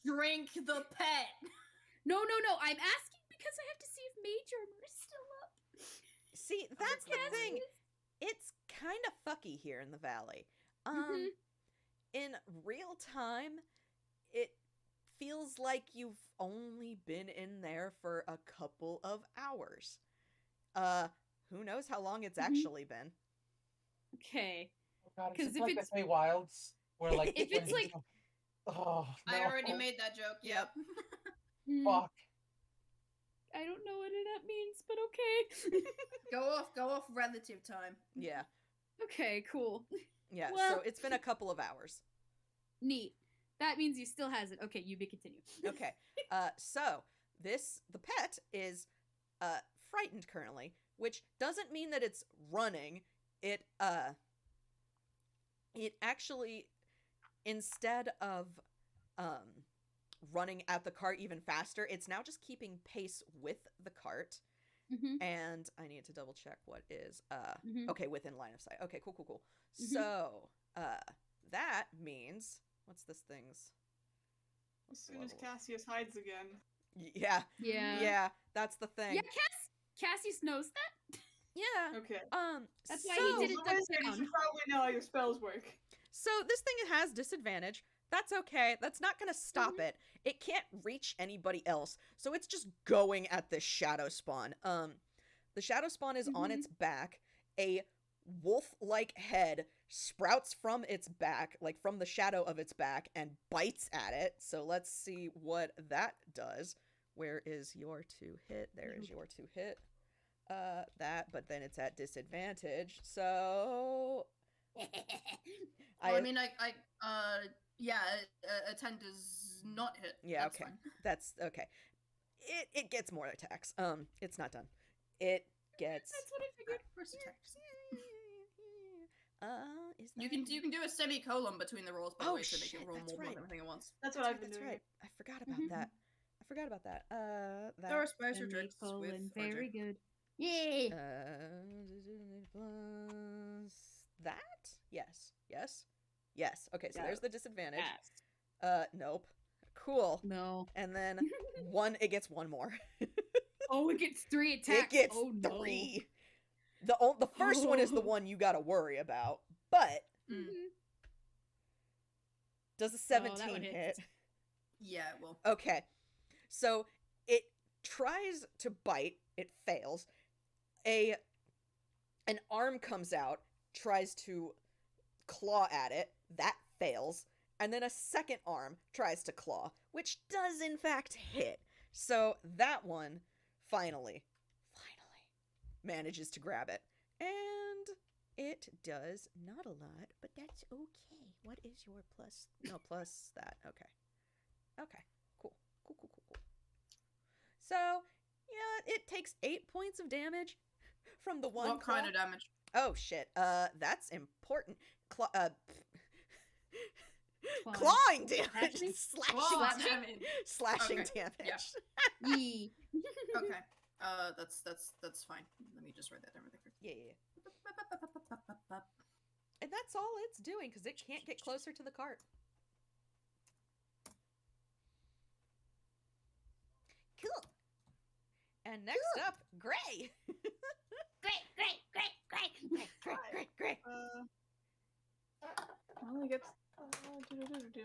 drink the pet. No. I'm asking because I have to see if Mage Armor is still up. See, that's the Cassius. thing. It's kind of fucky here in the valley. Mhm. In real time, it feels like you've only been in there for a couple of hours. Who knows how long it's Mhm. actually been? Okay. Oh god, 'Cause it's if like it's- the Fey Wilds, where like If when it's he's- like- oh no, I already made that joke. Yep. fuck. I don't know what that means, but okay. Go off relative time. Yeah. Okay, cool. Yeah. So Well- it's been a couple of hours. Neat. That means he still has it. Okay, you may continue. Okay. So the pet is frightened currently, which doesn't mean that it's running. It actually, instead of running at the cart even faster, it's now just keeping pace with the cart. Mm-hmm. And I need to double check what is Mhm. okay, within line of sight. Okay, cool. Mhm. So that means what's this thing's As soon as level? Cassius hides again. Yeah. Yeah. Yeah, that's the thing. Yeah, Cassius knows that. Yeah. Okay. That's why so, he did it The wizard, you down. should probably know how your spells work. So this thing has disadvantage. That's okay. That's not going to stop Mm-hmm. it. It can't reach anybody else. So it's just going at this shadow spawn. The shadow spawn is on Mhm. its back. A wolf-like head sprouts from its back, like from the shadow of its back, and bites at it. So let's see what that does. Where is your 2 hit? There is your 2 hit. But then it's at disadvantage. So Well, I mean, yeah, a 10 does not hit. Yeah, That's okay. fine. That's okay. It gets more attacks. It's not done. It gets. That's what I figured. First attacks. Is You that- can do a semicolon between the rolls, by the Oh, way, so they shit, can roll that's more right. than everything at once. That's what I've been doing. Right. I forgot about Mhm. that. I forgot about that. That. There are special tricks with Semicolon, RJ. very good. Yay! Plus that? Yes. Yes. Yes. Okay, so Yeah. there's the disadvantage. Yes. Nope. Cool. No. And then it gets one more. Oh, it gets 3 attacks. It gets oh, no. 3. The first one is the one you gotta worry about. But Mm. does a Oh, that 17 one hit? hits. Yeah, well. Okay. So it tries to bite, it fails. An arm comes out, tries to claw at it, that fails. And then a second arm tries to claw, which does in fact hit. So that one finally manages to grab it. And it does not a lot, but that's okay. What is your plus? No, plus that. Okay. Okay. Cool. So, yeah, it takes 8 points of damage from the one What kind claw. of damage? Oh shit. That's important. Clawing. Clawing damage. Slashing? Claw Slashing damage. Slashing Okay, damage. yeah. Yee. Okay. That's fine. Let me just write that down really quick. Yeah. And that's all it's doing because it can't get closer to the cart. Cool. And next up, Gray. Gray. Well, he gets. Do.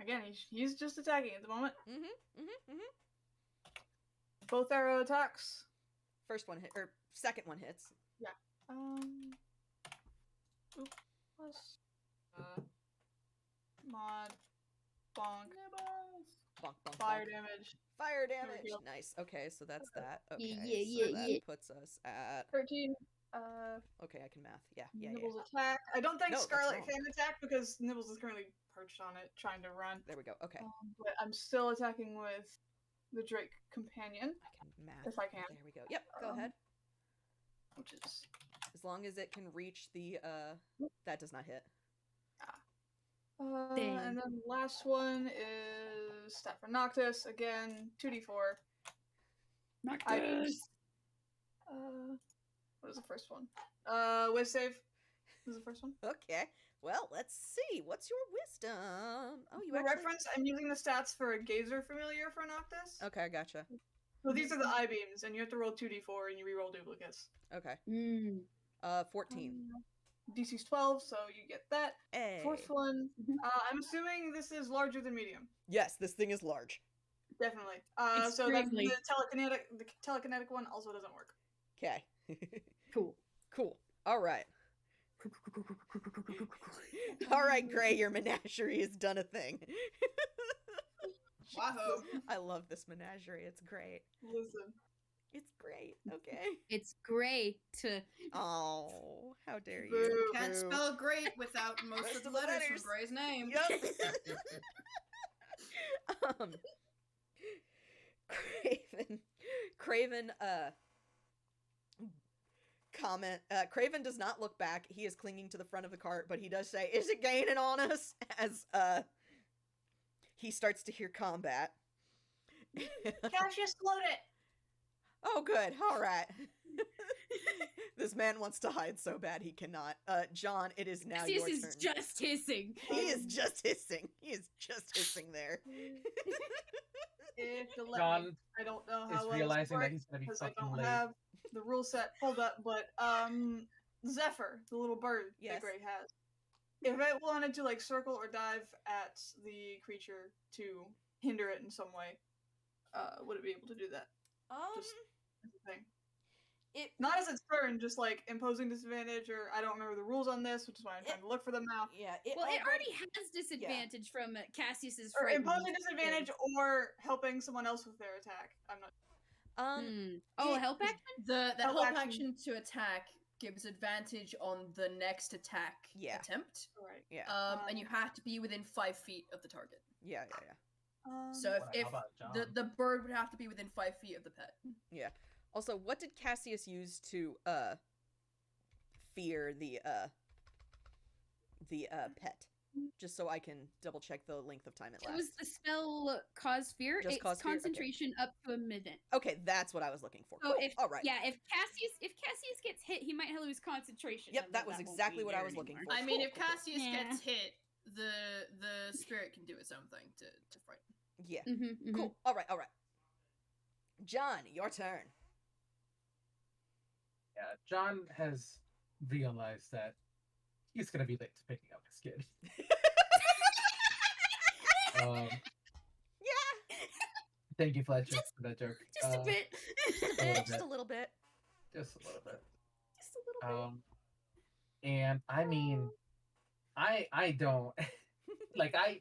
Again, he's just attacking at the moment. Both arrow attacks. First one hit, or second one hits. Oop, plus. Mod. Bonk. Bonk, bonk, Fire bonk. damage. Fire we damage. go. Nice. Okay, so that's that. Okay, Yeah, so that yeah. puts us at. 13. Okay, I can math. Yeah. Nibbles attack. I don't think No, that's Scarlet wrong. can attack because Nibbles is currently perched on it, trying to run. There we go. Okay, But I'm still attacking with the Drake companion, I can math. if I can. There we go. Yep. Go Um, ahead. which is As long as it can reach the. That does not hit. Dang. and then last one is Stat for Noctis again, 2d4. Noctis. What is the first one? Whiz save. Was the first one. Okay. Well, let's see. What's your wisdom? Oh, you For actually. reference, I'm using the stats for a Gazer familiar for Noctis. Okay, I gotcha. So these are the eye beams, and you have to roll 2d4 and you reroll duplicates. Okay. Mm. 14. DC's 12, so you get that. Hey. Fourth one, I'm assuming this is larger than medium. Yes, this thing is large. Definitely. So that's Extremely. the telekinetic one also doesn't work. Okay. Cool. Cool. All right. All right, Gray, your menagerie has done a thing. Wahoo. I love this menagerie. It's great. Listen. It's great. Okay. It's great. Oh, how dare you? Boo. Can't Boo. spell great without most Rest of the of the letters letters. from Gray's name. Yup. Craven, Craven does not look back. He is clinging to the front of the cart, but he does say, "Is it gaining on us?" As, he starts to hear combat. Cassius, load it. Oh, good. All right. This man wants to hide so bad he cannot. Jhonn, it is now Cassius your is turn. just hissing. He is just hissing. He is just hissing there. If you let Jhonn me, I don't know is how well this realizing that works he's gonna be because I fucking don't late. have the rule set pulled up, but Zephyr, the little bird Yes. that Gray has, if it wanted to like circle or dive at the creature to hinder it in some way, would it be able to do that? Just as a thing. Not as its turn, just like imposing disadvantage, or I don't remember the rules on this, which is why I'm trying to look for them now. Yeah. Well, it already has disadvantage from Cassius's Or frightened. imposing disadvantage, or helping someone else with their attack. I'm not. Oh, it- help action? The Help help action. action to attack gives advantage on the next attack Yeah. attempt. Right. Yeah. And you have to be within 5 feet of the target. Yeah. So Well, if how about Jhonn? the bird would have to be within 5 feet of the pet. Yeah. Also, what did Cassius use to fear the pet? Just so I can double check the length of time it It lasts. was the spell cause fear. Just It's cause fear? Okay. concentration up to a minute. Okay, that's what I was looking for. So Cool. if All right. if Cassius gets hit, he might lose concentration. Yep, and that then was won't exactly be what I there was looking anymore. for. I mean, Cool, if cool, cool. Cassius Yeah. gets hit, the spirit can do its own thing to frighten. Yeah. Mm-hmm, Cool. All right. Jhonn, your turn. Yeah, Jhonn has realized that he's gonna be late to picking up his kid. Yeah. Thank you, Fletcher, for that joke. Just a bit. Just a little bit. Just a little bit. Just a little bit. And I mean, I don't like I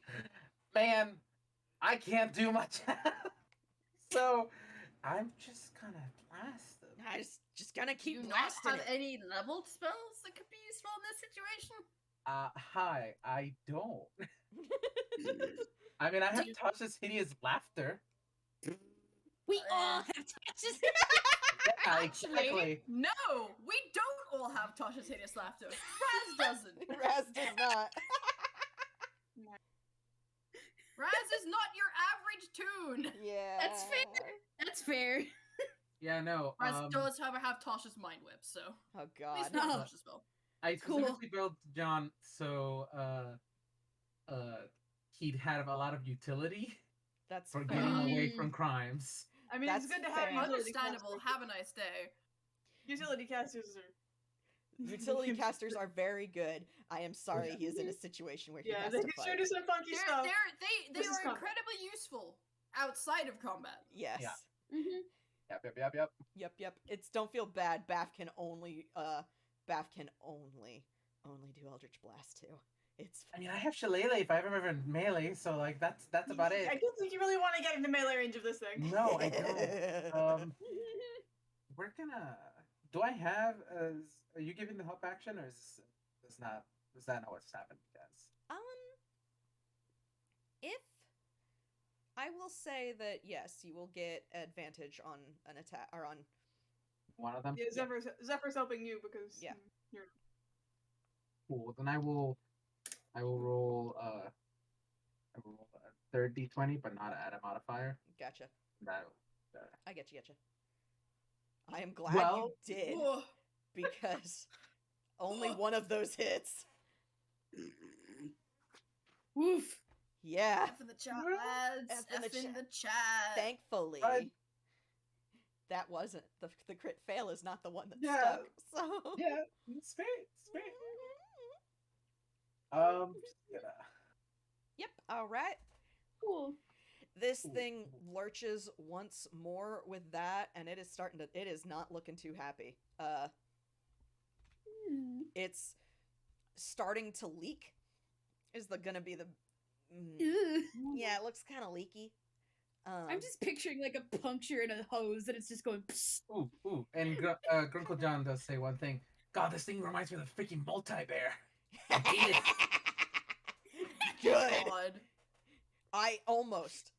can't do much. So I'm just gonna blast them. I just gonna Do keep you not blasting have it. any leveled spells that could be useful in this situation? Hi, I don't. I mean, I have Tasha's hideous laughter. We all have touches. Yeah, Actually, exactly. no, we don't all have Tasha's hideous laughter. Razz doesn't. Razz does not. Razz is not your average tune. Yeah. That's fair. That's fair. Yeah, no. Razz does, however, have Tasha's mind whip, so Oh at god. least one Oh. Tasha's spell. I Cool. specifically built Jhonn so he'd have a lot of utility That's for fair. getting away Mm. from crimes. I mean, That's it's good to have fair. utility Understandable. casters. Have a nice day. Utility casters are. Utility casters are very good. I am sorry he is in a situation where he Yeah, has they to can fight. sure do some funky stuff. They This is are combat. incredibly useful outside of combat. Yes. Yeah. Mm-hmm. Yep. Yep. It's don't feel bad. Baff can only do Eldritch Blast too. It's I mean, I have Shillelagh if I ever remember melee, so like that's about it. I don't think you really want to get into melee range of this thing. No, I don't. We're gonna. Do I have? Are you giving the help action, or is that not what's happened? Guys? if I will say that yes, you will get advantage on an attack or on One of them. Yeah, Zephyr's helping you because Yeah. you're. Cool. Then I will roll a third d20, but not add a modifier. Gotcha. That. I get you. I am glad Well- you did Ugh. because only one of those hits. Woof. Yeah. F in the chat, lads. F F in in the the chat. Thankfully, Fine. that wasn't the crit fail is not the one that Yeah. stuck. So Yeah, it's fair. Yeah. Yep. All right. Cool. This Ooh, thing lurches once more with that, and it is not looking too happy. It's starting to leak. Is gonna be the Ugh. yeah, it looks kind of leaky. I'm just picturing like a puncture in a hose and it's just going. Psst. Ooh. And Grunkle Jhonn does say one thing. God, this thing reminds me of the freaking multi-bear. Good. God. I almost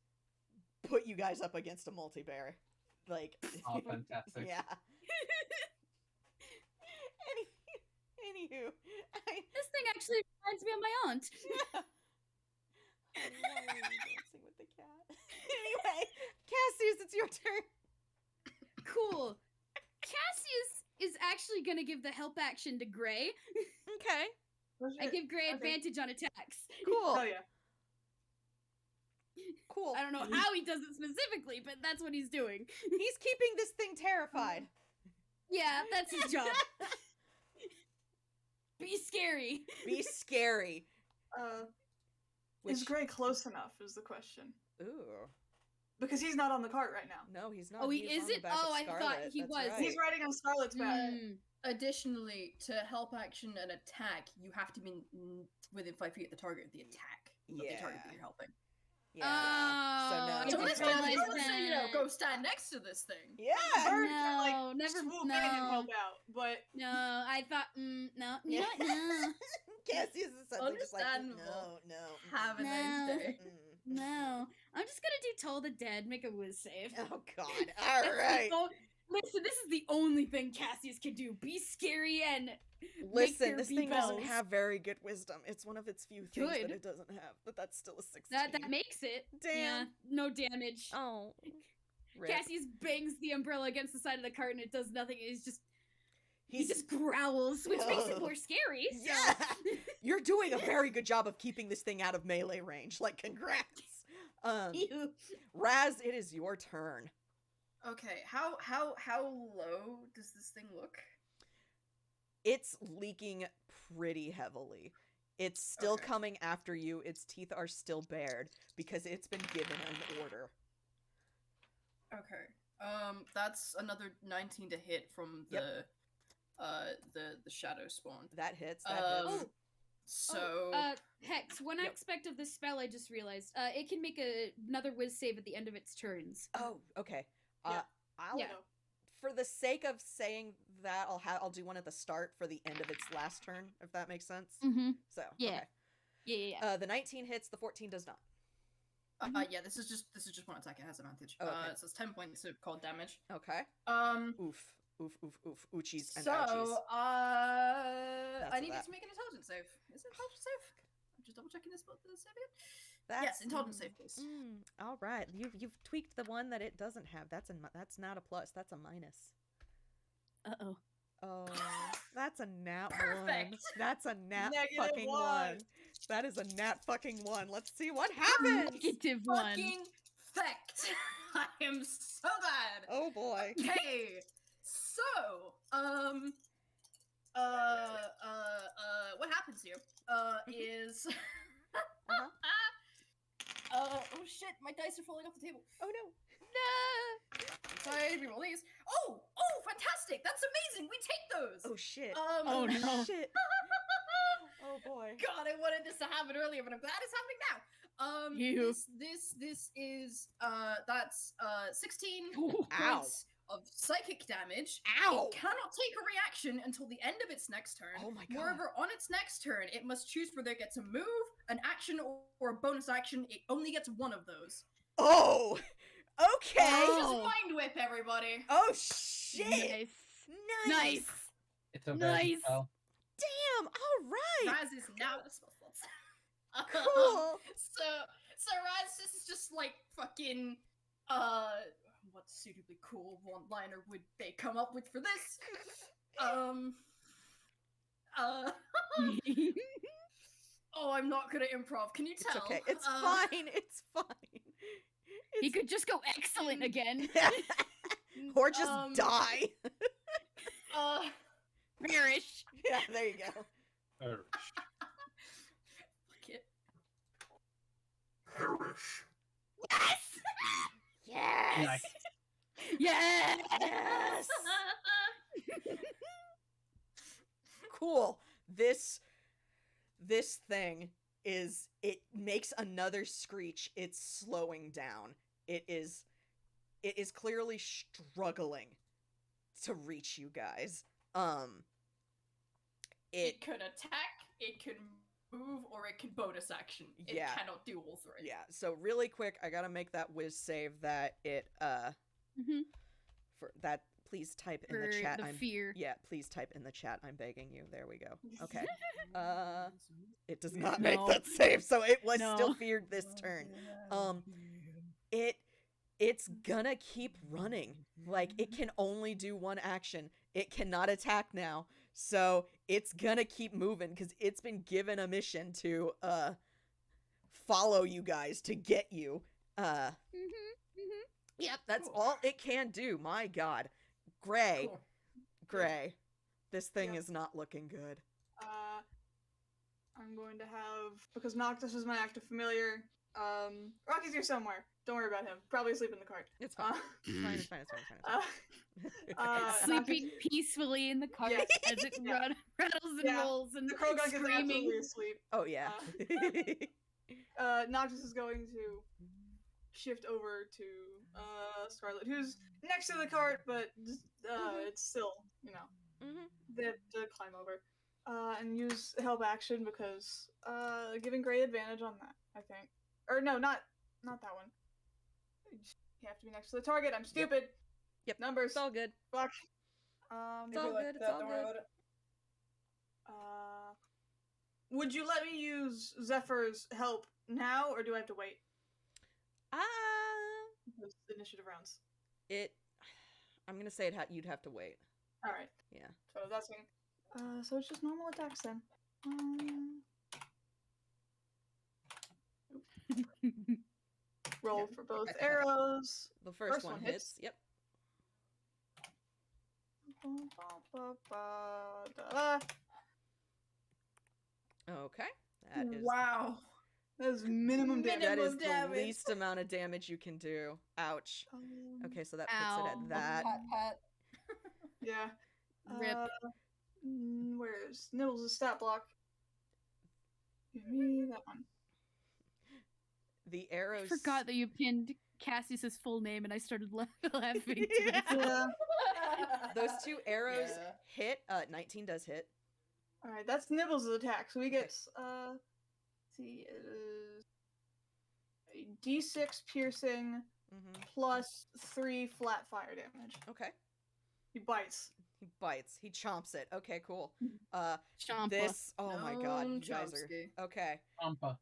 put you guys up against a multi-bear. Like, Oh, fantastic. yeah. Anywho, This thing actually reminds me of my aunt. I'm dancing with the cat. Anyway, Cassius, it's your turn. Cool. Cassius is actually gonna give the help action to Gray. Okay, I give Gray Okay. advantage on attacks. cool, Oh yeah. cool. I don't know how he does it specifically, but that's what he's doing. He's keeping this thing terrified. Yeah, that's his job. Be scary. Be scary. Is Which- Gray close enough? Is the question. Ooh, Because he's not on the cart right now. no, he's not. Oh, he He's on the isn't? back of Oh, I thought Scarlet. he That's was. right. He's riding on Scarlet's back. Mm. Additionally, to help action an attack, you have to be within 5 feet of the target of the attack of the target that Yeah. you're helping. Yeah. Oh, So no. I So didn't this realize time, I would say, that. go stand next to this thing. Yeah. Birds are No, like never. swoop in and No, help out, but no. I thought. No, you know Yeah. what? No, Cassius is suddenly just like, Understandable. no. Have a No. nice day. no. I'm just gonna do Toll the Dead. Make a whiz save. Oh God! All That's the right. Listen, this is the only thing Cassius can do. Be scary and Listen, there this be thing doesn't bells. have very good wisdom. It's one of its few things that Good. it doesn't have, but that's still a 16. that makes it. Damn. Yeah, no damage. Oh. Rip. Cassius bangs the umbrella against the side of the cart and it does nothing. He's just he He's just growls, which makes it Ugh. more scary. So. Yeah. You're doing a very good job of keeping this thing out of melee range. Like, congrats. Ew. Razz, it is your turn. Okay, how low does this thing look? It's leaking pretty heavily. It's still Okay. coming after you. Its teeth are still bared because it's been given an order. Okay. That's another 19 to hit from the shadow spawn. That hits. That hits. So Hex, one Yep. aspect of the spell I just realized, it can make another whiz save at the end of its turns. Oh, okay. Yeah. I'll Yeah. for the sake of saying that, I'll do one at the start for the end of its last turn, if that makes sense. Mm-hmm. So Yeah. okay. Yeah. The 19 hits. The 14 does not. yeah, this is just one attack. It has advantage. Oh, okay. So it's 10 points of cold damage. Okay. Um. Oof. Oochies and So ouchies. I need that. to make an intelligence save. Is it intelligence save? I'm just double checking this the save again. That's, Yes, intelligence save, please. All right. You've tweaked the one that it doesn't have. That's not a plus. That's a minus. Uh-oh. Oh, that's a nat one. Perfect. That's a nat Negative fucking one. one. That is a nat fucking one. Let's see what happens. Negative one. Fucking fact. I am so glad. Oh boy. Okay, so, what happens here, is, Uh-huh. oh shit, my dice are falling off the table. Oh no. Sorry, reroll these. Oh, fantastic, that's amazing, we take those! Oh shit. Oh, no. Shit. Oh boy. God, I wanted this to happen earlier, but I'm glad it's happening now. Ew. This is, that's, 16 Ooh. Ow. points of psychic damage. Ow. It cannot take a reaction until the end of its next turn. Oh my god. Moreover, on its next turn, it must choose whether it gets a move, an action, or a bonus action. It only gets one of those. Oh. Okay. Oh. Just mind whip, everybody. Oh shit. Nice. Nice. It's a Nice. very spell. Damn. All right. Razz is now a spell slots. Cool. So Razz, this is just like fucking what suitably cool one-liner would they come up with for this? Oh, I'm not good at improv. Can you It's tell? okay. It's fine. It's fine. He could just go excellent again. Or just die. Perish. Yeah, there you go. Fuck it. Perish. Yes. Nice. Yes. Yes. Cool. This thing it makes another screech. It's slowing down. It is clearly struggling to reach you guys. It could attack, it can move, or it can bonus action. It Yeah. cannot do all three. Yeah, so really quick, I gotta make that whiz save that it for that. Please type in For the chat. the fear. Yeah, please type in the chat. I'm begging you. There we go. Okay. It does not make No. that save, so it was No. still feared this turn. It's gonna keep running. Like, it can only do one action. It cannot attack now. So it's gonna keep moving because it's been given a mission to follow you guys to get you. Yep, that's Cool. all it can do. My god. Gray. Cool. Gray. This thing Yep. is not looking good. I'm going to have, because Noctis is my active familiar, Rocky's here somewhere. Don't worry about him. Probably asleep in the cart. It's fine. It's fine, it's fine, it's fine, it's fine. Sleeping peacefully in the cart Yeah. as it Yeah. rattles and Yeah. rolls and The Krogunk is screaming. absolutely asleep. Oh, yeah. Noctis is going to shift over to Scarlet, who's next to the cart, but just, it's still, they have to climb over. And use help action because giving great advantage on that, I think. Or no, not that one. You have to be next to the target. I'm stupid. Yep. Numbers. It's all good. Fuck. It's all good. It's all good. Would you let me use Zephyr's help now, or do I have to wait? Those initiative rounds. I'm gonna say you'd have to wait. All right. Yeah. So that's me. So it's just normal attacks then. Roll for both arrows. The first one hits. Yep. Okay. That is Wow. That is minimum damage. that is damage. the least amount of damage you can do. Ouch. Okay, so that puts it Ow. at that. Pat, pat. Yeah. Rip. Where's Nibbles' stat block? Give me that one. The I arrows. forgot that you pinned Cassius's full name, and I started laughing. To Yeah. myself. Those two arrows Yeah. hit. 19 does hit. All right, that's Nibbles' attack. So he gets let's see, it is a D6 piercing plus 3 flat fire damage. Okay. He bites. He bites. He chomps it. Okay, cool. Champa. This. Oh my god, you guys Chomsky. are okay. Ampa.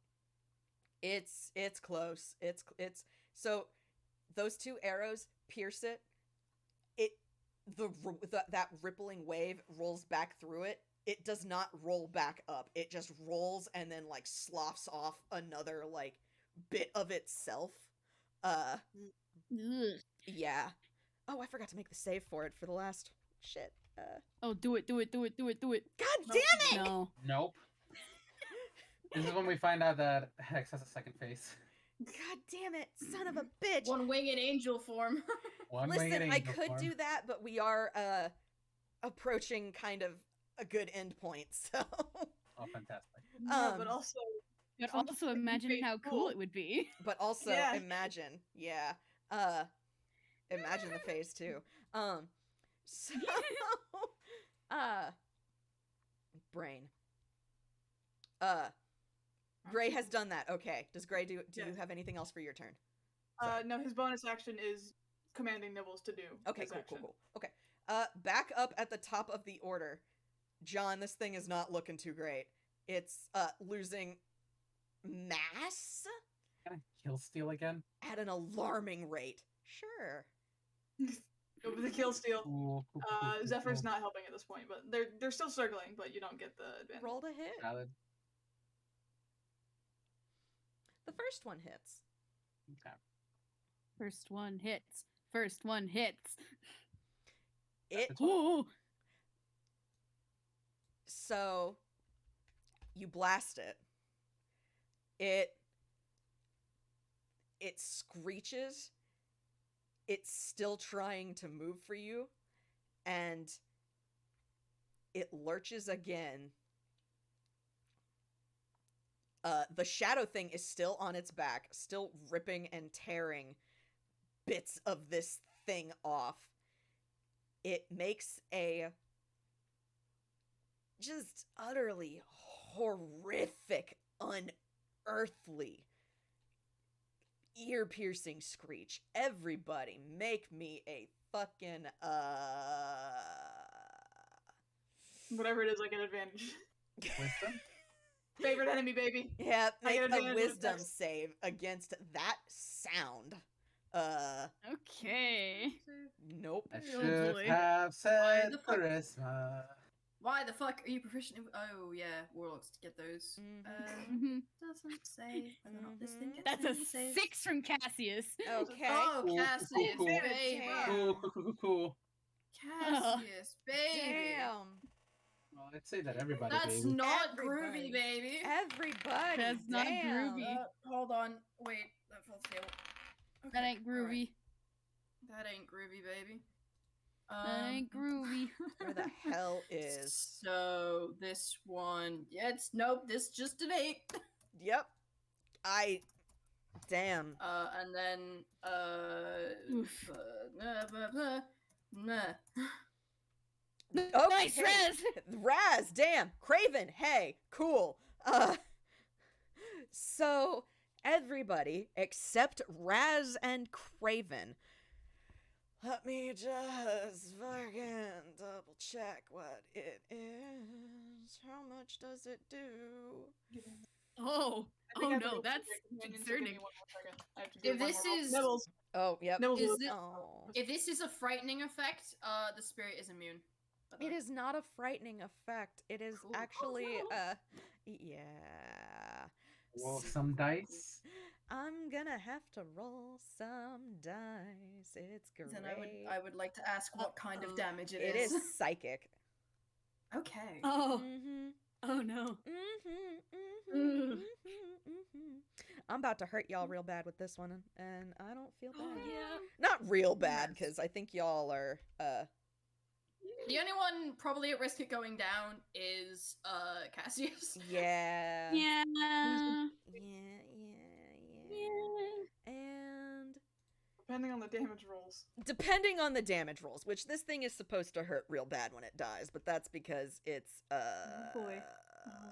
It's close. It's so those two arrows pierce it. That rippling wave rolls back through it. It does not roll back up. It just rolls and then like sloughs off another like bit of itself. Ugh. Yeah. Oh, I forgot to make the save for it for the last shit. Oh, do it. God Nope. damn it! No. Nope. This is when we find out that Hex has a second face. God damn it, son of a bitch! One winged angel form. Listen, I could do that, but we are approaching kind of a good end point, so. Oh, fantastic. No, but also, But Sounds also pretty imagine how cool cool. it would be. But also Yeah. imagine, imagine the phase too. So, brain. Gray has done that. Okay. Does Gray do Yeah. you have anything else for your turn? no, his bonus action is commanding Nibbles to do. Okay, his cool, action. cool. Okay. Back up at the top of the order. Jhonn, this thing is not looking too great. It's losing mass Can I kill steal again? at an alarming rate. Sure. Go with the kill steal. Cool. Zephyr's not helping at this point, but they're still circling, but you don't get the advantage. Roll to hit. Valid. The first one hits. Okay. First one hits. First one hits. It Ooh. So you blast it. It screeches. It's still trying to move for you, and it lurches again. The shadow thing is still on its back, still ripping and tearing bits of this thing off. It makes a just utterly horrific, unearthly, ear-piercing screech. Everybody make me a fucking, Whatever it is, I get advantage. Wisdom? Favorite enemy, baby. yeah, I make get a advantage with wisdom dex. save against that sound. Okay. Nope. I Oh, should boy. have said the fuck? charisma. Why the fuck are you proficient in? Oh yeah, warlocks to get those. Mhm. Doesn't say whether or not this thing gets That's a any saves. 6 from Cassius. Okay. Oh, Cool, Cassius, cool, cool. baby. Damn. Cool. Cassius, baby. Damn. Well, I'd say that everybody, That's baby. not Everybody. groovy, baby. Everybody. That's not damn. groovy. Hold on. Wait, that fell stable. That Okay, ain't groovy. alright. That ain't groovy, baby. That ain't groovy. Where the hell is? So this one, yeah, nope. This just an 8. Yep. Damn. And then Oof. nah. Okay. Nice, Razz! Razz, damn. Craven, hey, cool. So everybody except Razz and Craven. Let me just fucking double check what it is. How much does it do? Oh, I think I have to no, go that's for the companion, so give concerning. me 1 more second. I have to do If one this more roll. is- Nibbles. Oh, yep. Nibbles Is will- it- Oh. If this is a frightening effect, the spirit is immune. by the It way. is not a frightening effect. It is Cool. actually, Oh, yeah. Roll some dice. I'm gonna have to roll some dice. It's great. Then I would like to ask what kind of damage It is psychic. Okay. Oh, Mm-hmm. oh no. Mm-hmm. I'm about to hurt y'all real bad with this one, and I don't feel bad. Oh, yeah. Not real bad, Yes. because I think y'all are, The only one probably at risk of going down is Cassius. yeah. Yeah. Yeah. And Depending on the damage rolls. depending on the damage rolls, which this thing is supposed to hurt real bad when it dies, but that's because it's, boy.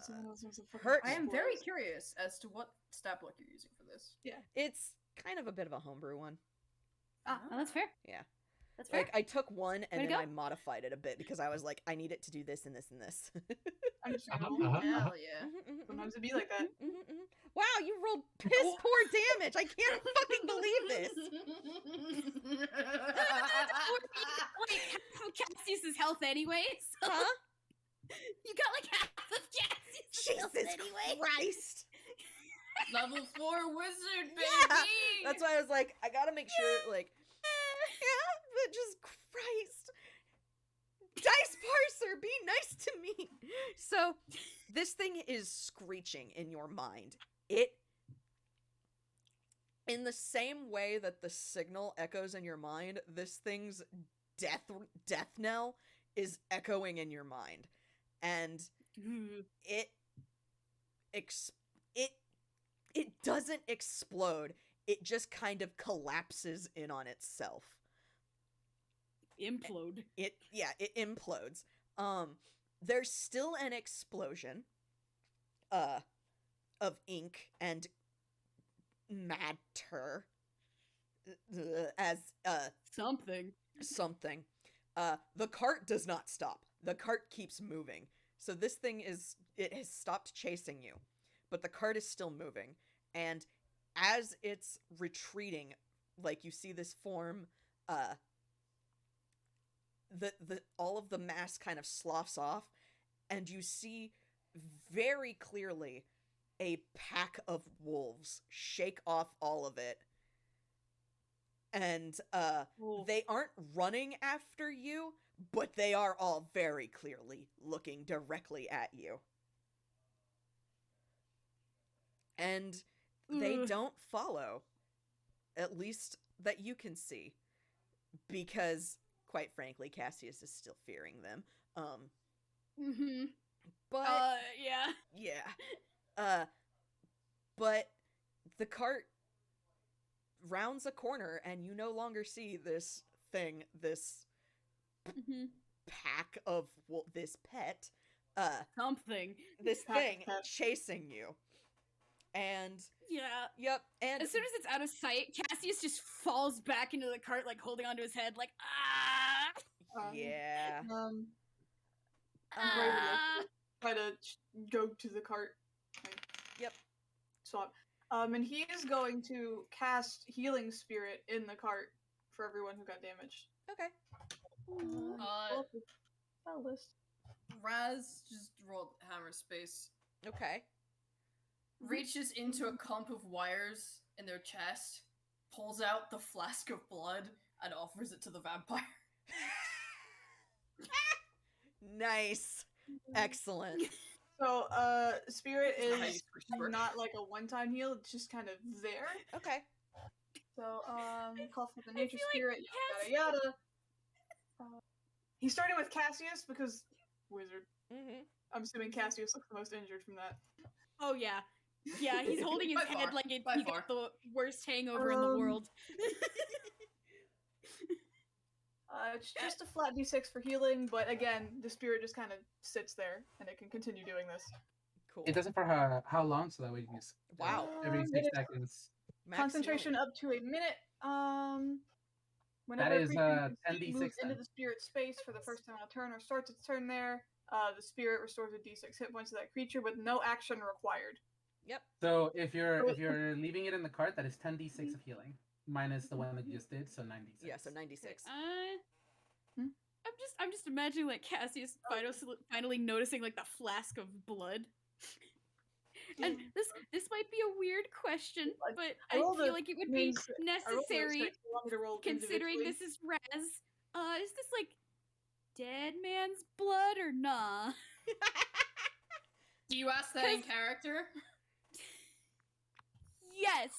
Someone else wants to fucking Hurt. I am very explode. curious as to what stat block you're using for this. It's kind of a bit of a homebrew one. Oh, that's fair. Yeah. That's fair. Like, I took one and Way to then go. I modified it a bit because I was like, I need it to do this and this and this. Understandable. Hell yeah. Sometimes it be like that. Wow, you rolled piss poor damage. I can't fucking believe this. Wait, half of Cassius's health anyway, so Huh? you got like half of Cassius's health Jesus anyway. Christ. Level 4 wizard, baby! Yeah, that's why I was like, I gotta make sure, like, yeah, but just Christ. Dice parser, be nice to me. So, this thing is screeching in your mind. In the same way that the signal echoes in your mind, this thing's death knell is echoing in your mind. And it doesn't explode. It just kind of collapses in on itself. Implode. It implodes. There's still an explosion of ink and matter as Something. something. The cart does not stop. The cart keeps moving. So this thing it has stopped chasing you, but the cart is still moving. And as it's retreating, like, you see this form, all of the mass kind of sloughs off, and you see very clearly a pack of wolves shake off all of it. And they aren't running after you, but they are all very clearly looking directly at you. And they Ugh. don't follow, at least that you can see, because, quite frankly, Cassius is still fearing them. Mm-hmm. But Yeah. but the cart rounds a corner, and you no longer see this thing, this Mm-hmm. pack of this pet, Something. this Pack of thing pets. chasing you. And Yeah. yep, and As soon as it's out of sight, Cassius just falls back into the cart, like holding onto his head, like ah. yeah. I'm brave enough Ah. to try to go to the cart. Yep. Swap. And he is going to cast Healing Spirit in the cart for everyone who got damaged. Okay. Pull up the spell list. Razz just rolled hammer space. Okay. Reaches into a clump of wires in their chest, pulls out the flask of blood, and offers it to the vampire. Nice. Excellent. So, Spirit Nice is for sure. not like a one-time heal, it's just kind of there. Okay. So, call for the I nature feel like spirit, yada yada. He's starting with Cassius because wizard. Mm-hmm. I'm assuming Cassius looks the most injured from that. Oh yeah. Yeah, he's holding his By head far, like by he far. got the worst hangover in the world. It's just a flat d6 for healing, but again, the spirit just kind of sits there, and it can continue doing this. Cool. It doesn't for how long, so that way you can just Wow. every It 6 is seconds. Max concentration healing. up to a minute. Whenever That a is, creature 10d6 moves into then. the spirit space for the first time on a turn or starts its turn there, the spirit restores a d6 hit points to that creature with no action required. Yep. So if you're leaving it in the cart, that is 10d6 of healing minus the one that you just did, so 96. Yeah, so 96. I'm just imagining like Cassius finally noticing like the flask of blood. And this might be a weird question, but I feel like it would be necessary considering this is Razz. Is this like dead man's blood or nah? Do you ask that in character? Yes,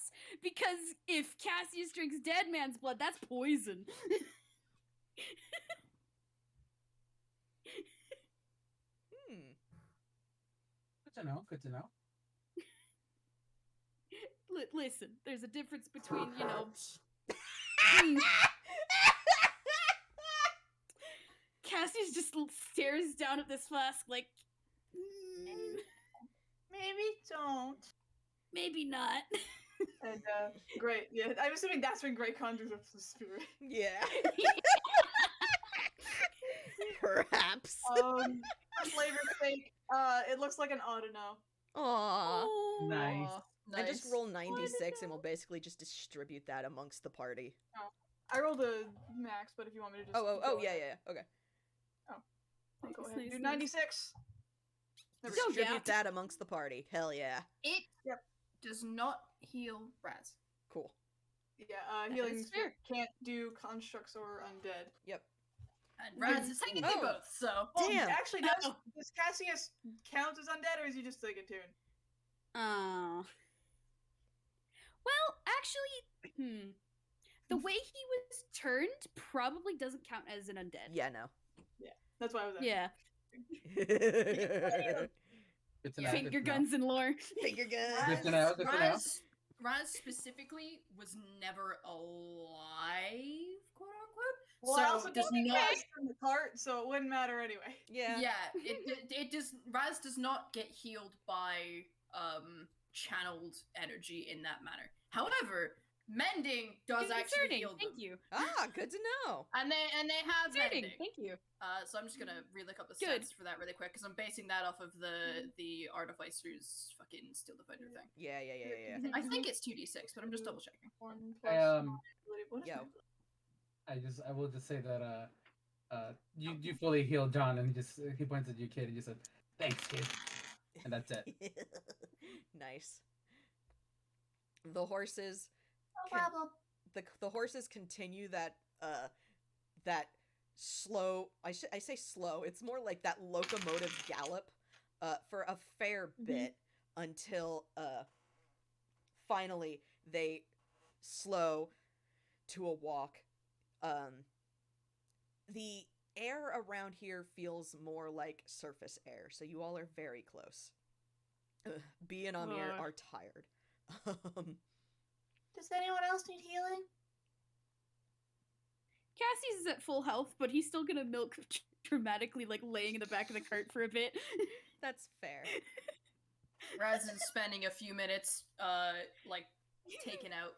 because if Cassius drinks dead man's blood, that's poison. Good to know. Good to know. Listen, there's a difference between, you know... Cassius just stares down at this flask like... Maybe don't. Maybe not. And, great. Yeah, I'm assuming that's when Gray conjures up the spirit. Yeah. Perhaps. For flavor's sake, it looks like an Audino. Aww. Nice. I just roll 96 and we'll basically just distribute that amongst the party. I rolled a max, but if you want me to just... Yeah. Okay. I'll go ahead and do 96. Distribute that amongst the party. Hell yeah. It does not heal Razz. Cool. Yeah, healing spirit can't do constructs or undead. Yep. And Razz is technically both, so... Damn. Actually, does Cassius count as undead, or is he just like a tune? Well, actually, the way he was turned probably doesn't count as an undead. Yeah, no. Yeah, that's why I was asking. Yeah. Good to know. Finger guns and lore. Finger guns. Good to know. Good to know. Razz specifically was never alive, quote unquote. Well, so I also does don't not. in the cart, so it wouldn't matter anyway. Yeah. Yeah, it does. Razz does not get healed by channeled energy in that manner. However, mending does actually heal them. Thank you. Ah, good to know. And they have mending. Thank you. So I'm just gonna relook up the stats for that really quick because I'm basing that off of the Artificer's fucking Steel Defender thing. Yeah. I think it's 2d6, but I'm just double checking. I will just say that you fully healed Jhonn, and he points at you, kid, and just said, "Thanks, kid," and that's it. Nice. The horses. No problem. The horses continue that slow. I say slow. It's more like that locomotive gallop, for a fair bit until finally they slow to a walk. The air around here feels more like surface air, so you all are very close. B and Amir are tired. Does anyone else need healing? Cassius is at full health, but he's still gonna milk dramatically, like laying in the back of the cart for a bit. That's fair. Razz is spending a few minutes, like taking out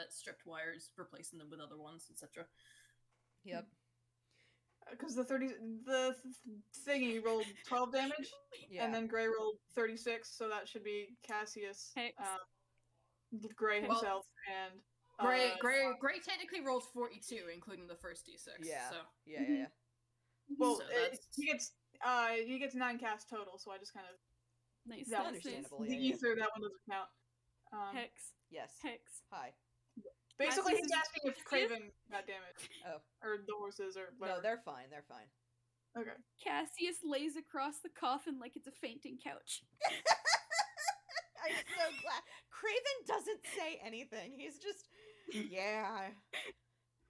stripped wires, replacing them with other ones, etc. Yep. Because the thingy rolled 12 damage, and then Gray rolled 36, so that should be Cassius, Gray himself, and Gray technically rolled 42, including the first d6. Yeah. So. Yeah. Well, So he gets 9 casts total, so I just kind of Nice. that understandable. The Yeah. ether, that one doesn't count. Hex. Yes. Hex. Hi. Basically, Cassius he's asking if Craven got damage. Oh. Or the horses, or whatever. No, they're fine. They're fine. Okay. Cassius lays across the coffin like it's a fainting couch. I'm so glad. Craven doesn't say anything. He's just, yeah,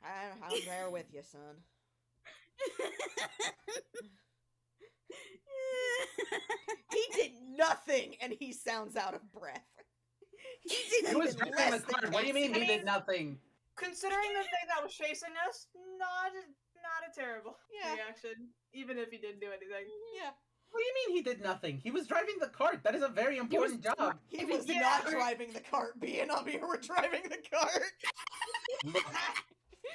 I'm there with you, son. He did nothing, and he sounds out of breath. He didn't He was even driving the less than cart. What do you mean he did nothing? Considering the thing that was chasing us, not a terrible Yeah. reaction. Even if he didn't do anything. Yeah. What do you mean he did nothing? He was driving the cart. That is a very important job. He was not driving the cart. B and Obby were driving the cart.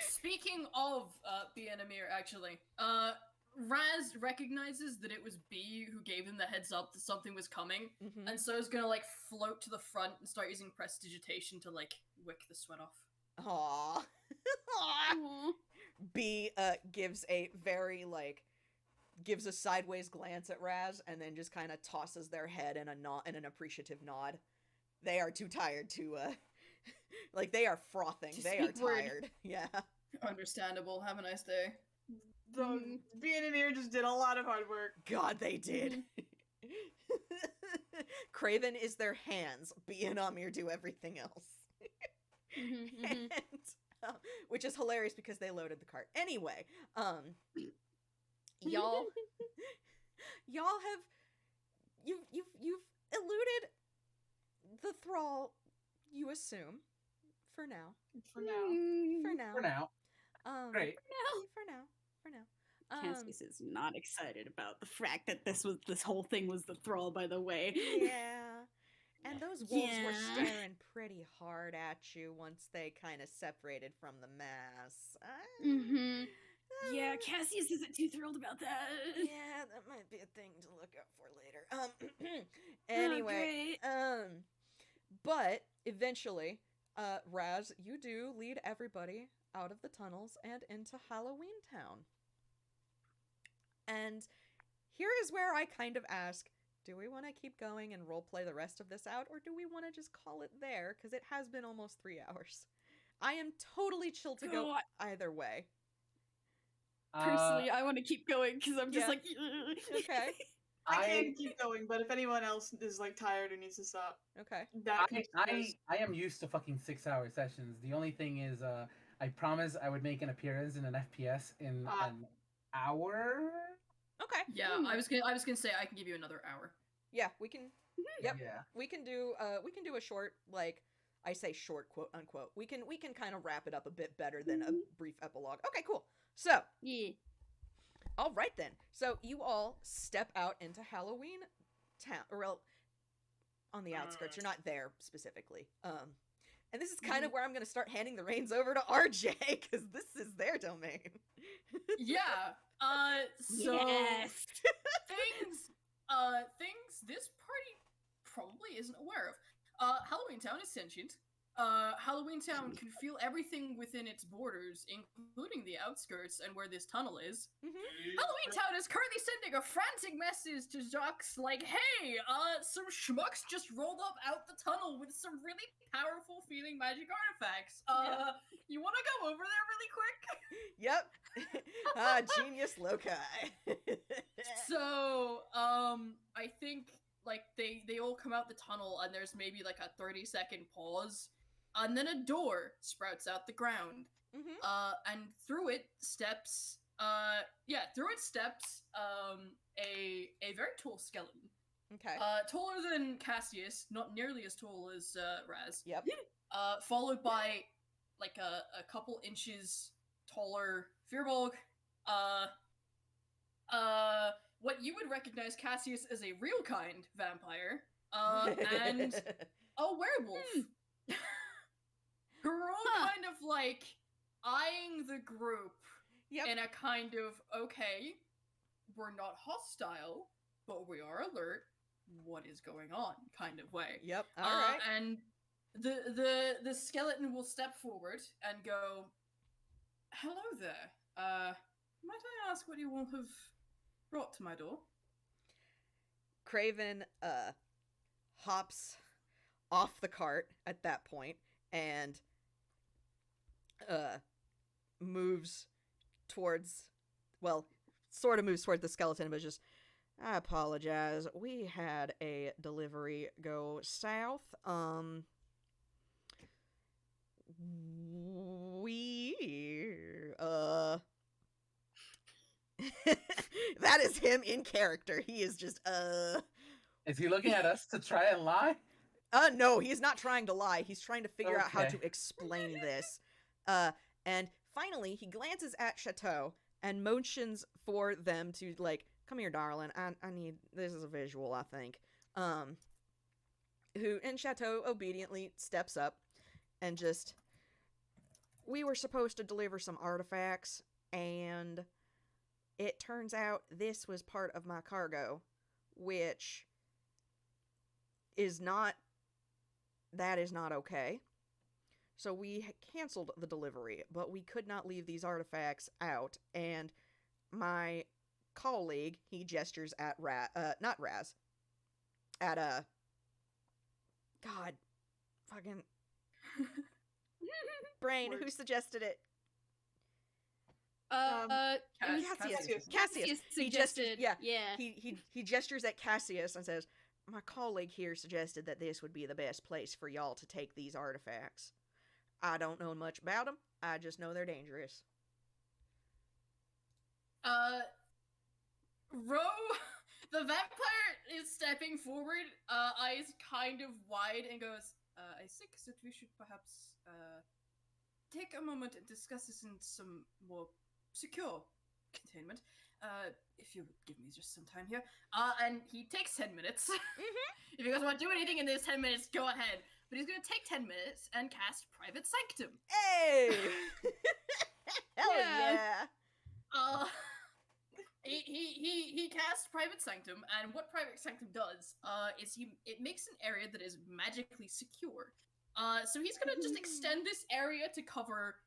Speaking of the Enamir, actually, Razz recognizes that it was B who gave him the heads up that something was coming, Mhm. and so is gonna like float to the front and start using prestidigitation to like wick the sweat off. Aww. Aw. B gives a very gives a sideways glance at Razz and then just kind of tosses their head in an appreciative nod. They are too tired to they are frothing. To They are speak word. tired. Yeah. Understandable. Have a nice day. The being in here just did a lot of hard work. God, they did. Craven is their hands. B and Amir do everything else. And, which is hilarious because they loaded the cart. Anyway, y'all have you've eluded the thrall, you assume, for now. For now. For now. For now. Great. For now. Cassius is not excited about the fact that this whole thing was the thrall, by the way. Yeah. And those wolves were Yeah. staring pretty hard at you once they kind of separated from the mass. Yeah, Cassius isn't too thrilled about that. Yeah, that might be a thing to look out for later. Anyway, but eventually, Razz, you do lead everybody out of the tunnels and into Halloweentown. And here is where I kind of ask, do we want to keep going and roleplay the rest of this out, or do we want to just call it there? Because it has been almost 3 hours. I am totally chill to go either way. Personally, I want to keep going because I'm just yeah. like, Okay. I can keep going, but if anyone else is or needs to stop, Okay. that makes sense. I am used to fucking 6-hour sessions. The only thing is, I promise I would make an appearance in an FPS in an hour. Okay. Yeah, I was gonna say I can give you another hour. Yeah, we can. Yep. Yeah. We can do a short, I say short, quote unquote. We can kind of wrap it up a bit better than a brief epilogue. Okay, cool. So, yeah. all right then. So you all step out into Halloweentown, or well, on the outskirts. You're not there specifically. And this is kind of where I'm going to start handing the reins over to RJ because this is their domain. Yeah. So Yes. things this party probably isn't aware of. Halloweentown is sentient. Halloweentown can feel everything within its borders, including the outskirts and where this tunnel is. Halloweentown is currently sending a frantic message to Jacques like, hey, some schmucks just rolled up out the tunnel with some really powerful feeling magic artifacts. You want to go over there really quick? Yep. Genius loci. So, I think they all come out the tunnel and there's maybe like a 30-second pause, and then a door sprouts out the ground. And through it steps a very tall skeleton. Okay. Taller than Cassius, not nearly as tall as Razz. Yep. Followed by like a couple inches taller Firbolg. What you would recognize Cassius as a real kind vampire, and a werewolf. Who are all kind of like eyeing the group in a kind of, okay, we're not hostile, but we are alert. What is going on? Kind of way. Yep. All right. And the skeleton will step forward and go, hello there. Might I ask what you all have brought to my door? Craven hops off the cart at that point and moves towards, well, sort of moves towards the skeleton, but just, I apologize, we had a delivery go south. That is him in character. He is just, Is he looking at us to try and lie? No, he's not trying to lie. He's trying to figure out how Okay. to explain this. And finally, he glances at Chateau and motions for them to, like, come here, darling. I need, this is a visual, I think. And Chateau obediently steps up and just, we were supposed to deliver some artifacts, and it turns out this was part of my cargo, which is not, that is not okay. So we canceled the delivery, but we could not leave these artifacts out, and my colleague, he gestures at not Razz, at God, fucking brain, who suggested it? Cassius suggested. Yeah. Yeah. He gestures at Cassius and says, my colleague here suggested that this would be the best place for y'all to take these artifacts. I don't know much about them. I just know they're dangerous. Ro, the vampire is stepping forward, eyes kind of wide, and goes, I think that we should perhaps, take a moment and discuss this in some more secure containment. If you would give me just some time here. And he takes 10 minutes. If you guys want to do anything in those 10 minutes, go ahead. But he's gonna take 10 minutes and cast Private Sanctum. Hey! Hell yeah! He casts Private Sanctum, and what Private Sanctum does, is it makes an area that is magically secure. So he's gonna just extend this area to cover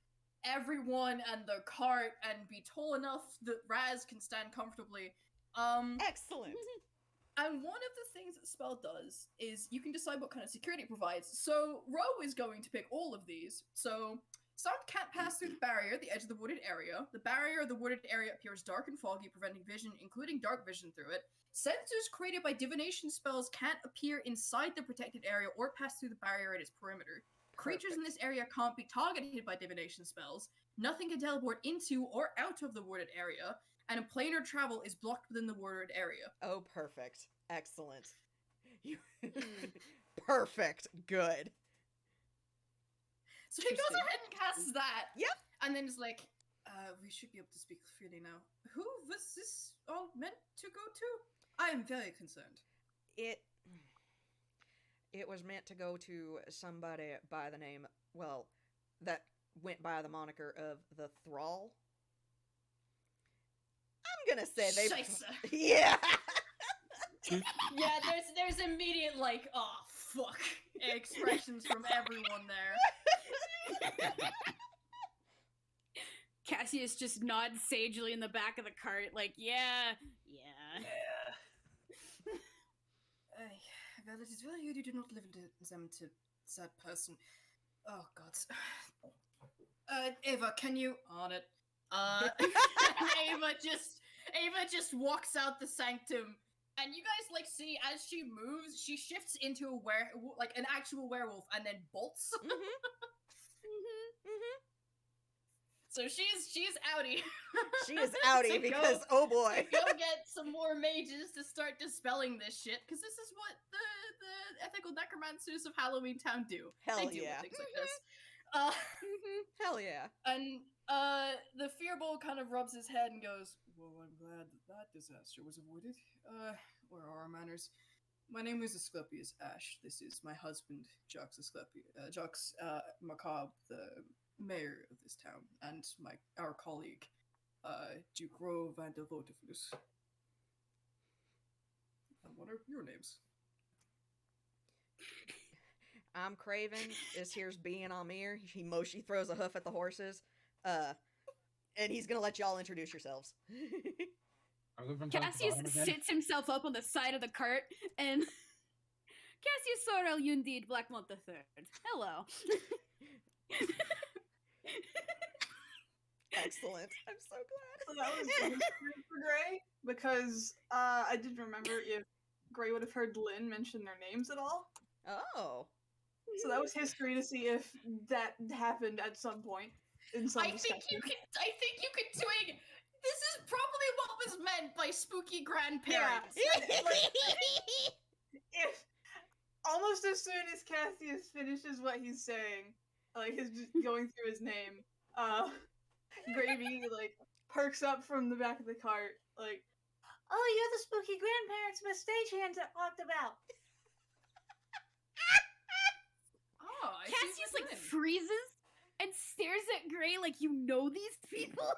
everyone and their cart and be tall enough that Razz can stand comfortably. Excellent! And one of the things that the spell does is you can decide what kind of security it provides. So Ro is going to pick all of these. So sound can't pass through the barrier, the edge of the wooded area. The barrier of the wooded area appears dark and foggy, preventing vision, including dark vision through it. Sensors created by divination spells can't appear inside the protected area or pass through the barrier at its perimeter. Creatures in this area can't be targeted by divination spells. Nothing can teleport into or out of the wooded area. And a planar travel is blocked within the wooded area. Oh, perfect. Excellent. Perfect. Good. So he goes ahead and casts that. Yep. And then is like, we should be able to speak freely now. Who was this all meant to go to? I am very concerned. It was meant to go to somebody by the name, well, that went by the moniker of the Thrall. I'm gonna say they... Scheisse. Yeah! Yeah, there's immediate, like, oh, fuck, expressions from everyone there. Cassius just nods sagely in the back of the cart, like, yeah. Well, it is very good you do not live them to that person. Oh, God. Ava, can you... On it. Ava just walks out the sanctum, and you guys, like, see, as she moves, she shifts into an actual werewolf, and then bolts. So she's outie. She is outie because, oh boy. Go get some more mages to start dispelling this shit, because this is what the ethical necromancers of Halloweentown do. Hell they deal yeah. with things like this. Hell yeah. And the Fearbowl kind of rubs his head and goes, well, I'm glad that disaster was avoided. Where are our manners? My name is Asclepius Ash. This is my husband, Jux Macabre, the mayor of this town, and our colleague, Duke Ro van der Votiflus. And what are your names? I'm Craven. This here's being Amir. He throws a hoof at the horses. And he's gonna let y'all introduce yourselves. Cassius sits himself up on the side of the cart, and Cassius Sorrel Yundid Blackmont III. Hello. Excellent. I'm so glad. So that was good for Gray, because I didn't remember if Gray would have heard Lynn mention their names at all. Oh. So that was history to see if that happened at some point in some discussion. I think you could twig. This is probably what was meant by spooky grandparents. If almost as soon as Cassius finishes what he's saying, like his just going through his name, Gravy like perks up from the back of the cart, like, Oh, you're the spooky grandparents Miss Stagehand talked about. Oh, I see Cassius what like you're saying. freezes and stares at Gray like you know these people.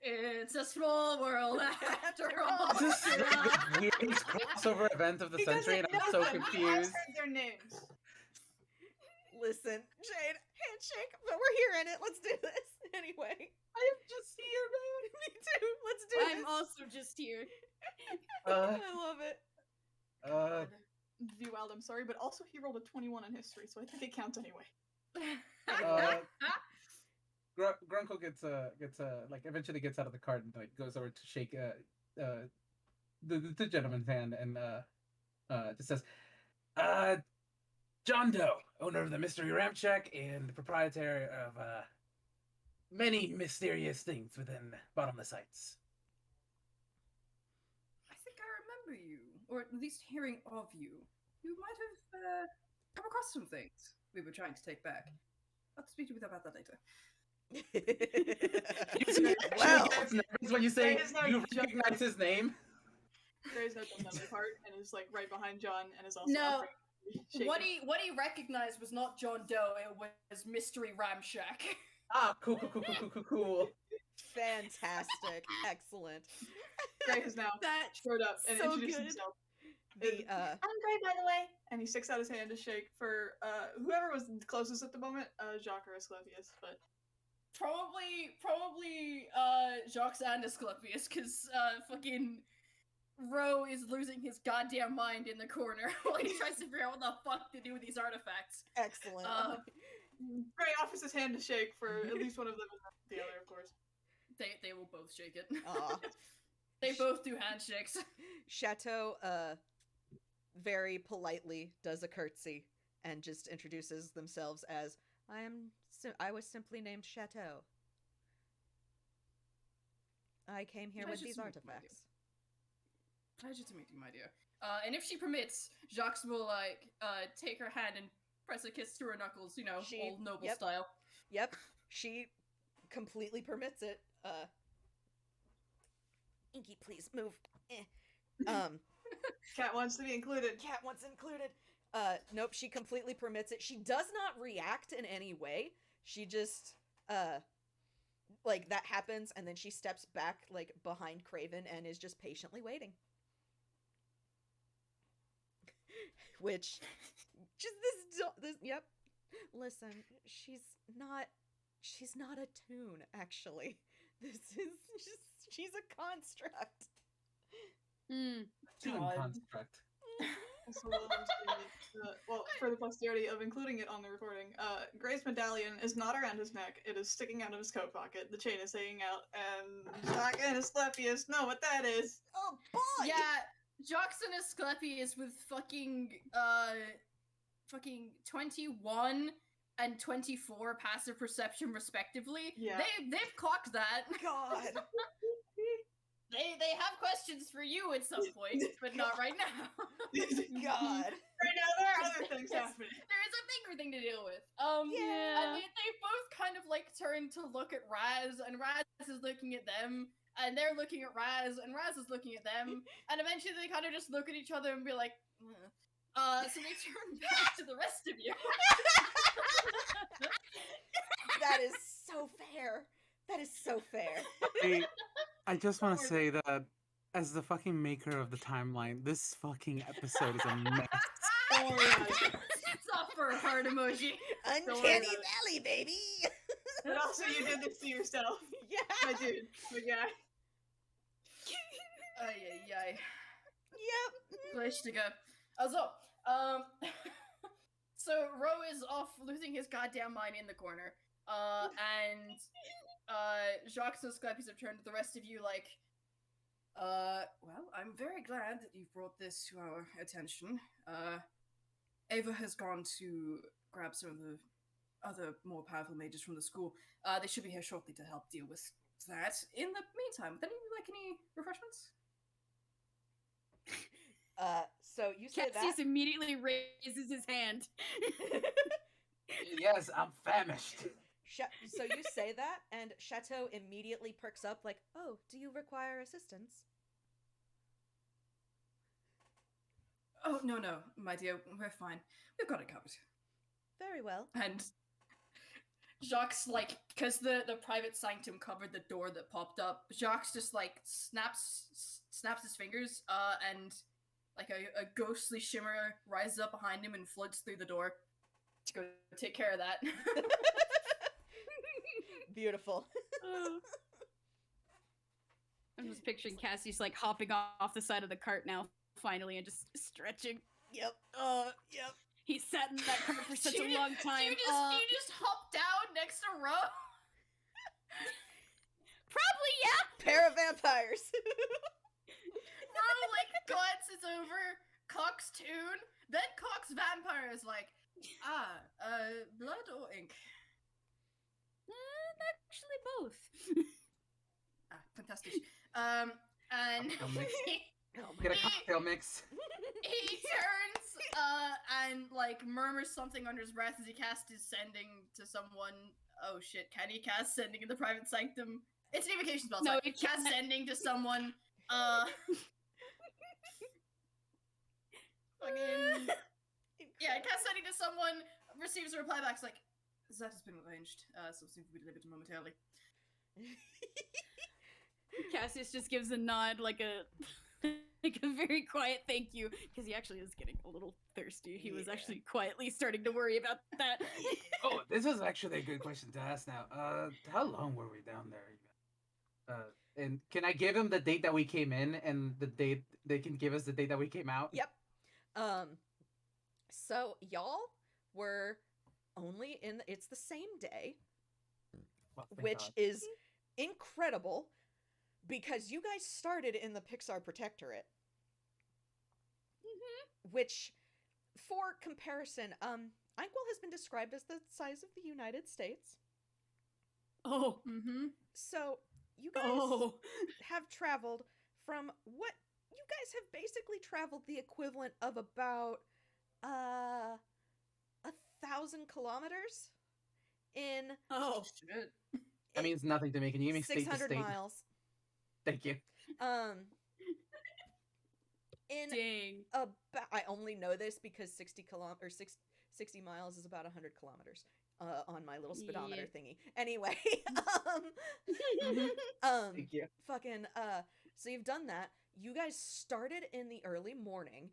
It's a small world after all. This is the weirdest crossover event of the he century, and doesn't I'm know so them. He has confused. heard their names. Listen, Jade, handshake, but we're here in it. Let's do this. Anyway. I am just here, man. Me too. Let's do I'm this. also just here. I love it. Wild, I'm sorry, but also he rolled a 21 in history, so I think it counts anyway. Grunkle gets like eventually gets out of the cart and like goes over to shake the gentleman's hand and just says, Jhonn Doe, owner of the Mystery Ramp Check and the proprietor of many mysterious things within Bottomless Heights. I think I remember you, or at least hearing of you. You might have come across some things we were trying to take back. I'll speak to you about that later. Well, Gets nervous when you say There is no you jump. recognize his name. Graves knows another part and is like right behind Jhonn and is also No. shaking. What he recognized was not Jhonn Doe, it was Mystery Ramshack. Ah, cool. fantastic. Excellent. Gray has now That showed up and so introduced good. himself. The I'm Gray, by the way. And he sticks out his hand to shake for whoever was closest at the moment, Jacques or Asclepius, but Probably Jacques and Asclepius, because fucking Ro is losing his goddamn mind in the corner while he tries to figure out what the fuck to do with these artifacts. excellent. Gray offers his hand to shake for at least one of them and the other, of course. They will both shake it. Aw. They both do handshakes. Chateau very politely does a curtsy and just introduces themselves as I was simply named Chateau. I came here with Pleasure these to meet you, my dear. artifacts. Pleasure to meet you, my dear. And if she permits, Jacques will take her hand and press a kiss to her knuckles, old noble yep. style. Yep, she completely permits it. Inky, please move. Cat wants to be included. Cat wants included. Nope, she completely permits it. She does not react in any way. She just, like, that happens, and then she steps back, like, behind Craven and is just patiently waiting. Which, just this, yep. Listen, she's not a toon, actually. This is just, she's a construct. Toon God. construct. So, well, for the posterity of including it on the recording, Gray's medallion is not around his neck. It is sticking out of his coat pocket. The chain is hanging out, and Jacques and Asclepius know what that is. Oh, boy! Yeah, Jacques and Asclepius with fucking 21 and 24 passive perception respectively. Yeah. They've clocked that. God. They have questions for you at some point, but not right now. God. Right now, there are other things happening. There is a bigger thing to deal with. Yeah. And they both kind of like turn to look at Razz, and Razz is looking at them, and they're looking at Razz, and Razz is looking at them, and eventually they kind of just look at each other and be like, so they turn back to the rest of you. That is so fair. That is so fair. I just want to say that as the fucking maker of the timeline, this fucking episode is a mess. It's off for a heart emoji. Uncanny Valley, baby. But also, you did this to yourself. Yeah. My dude. But yeah. Ay. Yep. Place to go. So Ro is off losing his goddamn mind in the corner. And Jacques and Asclepius have turned to the rest of you like, well, I'm very glad that you've brought this to our attention. Ava has gone to grab some of the other more powerful mages from the school. They should be here shortly to help deal with that. In the meantime, would any of you like any refreshments? So you say Cassius that. immediately raises his hand. Yes, I'm famished. So you say that, and Chateau immediately perks up, like, "Oh, do you require assistance?" Oh, no, my dear, we're fine. We've got it covered. Very well. And Jacques, like, because the private sanctum covered the door that popped up, Jacques just, like, snaps his fingers, and, like, a ghostly shimmer rises up behind him and floats through the door to go take care of that. Beautiful. I'm just picturing Cassius, like, hopping off the side of the cart now, finally, and just stretching. Yep. Yep. He sat in that cart for such a long time. You just hop down next to Ro? Probably, yeah! Pair of vampires. Ro, like, glances over, cocks tune, then cocks vampire is like, blood or ink? Actually, both. Fantastic. And Cocktail mix. Oh my Get a cocktail mix. he turns, and, like, murmurs something under his breath as he casts his sending to someone. Oh shit, can he cast sending in the private sanctum? It's an evocation spell, so No, no, he cast can't. sending to someone, fucking... Yeah, cast sending to someone, receives a reply back, like, that has been arranged, something will be delivered momentarily. Cassius just gives a nod, like a very quiet thank you, because he actually is getting a little thirsty. He was actually quietly starting to worry about that. Oh, this is actually a good question to ask now. How long were we down there? And can I give him the date that we came in and the date they can give us the date that we came out? Yep. So y'all were only it's the same day, Well, thank which God. is incredible because you guys started in the Pixar Protectorate. Which, for comparison, Inkwell has been described as the size of the United States. Oh. Mm-hmm. So you guys have traveled from what you guys have basically traveled the equivalent of about 1,000 kilometers in Oh. Shit. That means nothing to me. Can you give me state to 600 state? miles. Thank you. In Dang. about, I only know this because 60 miles is about 100 kilometers on my little speedometer thingy. Anyway, Thank you. fucking so you've done that. You guys started in the early morning.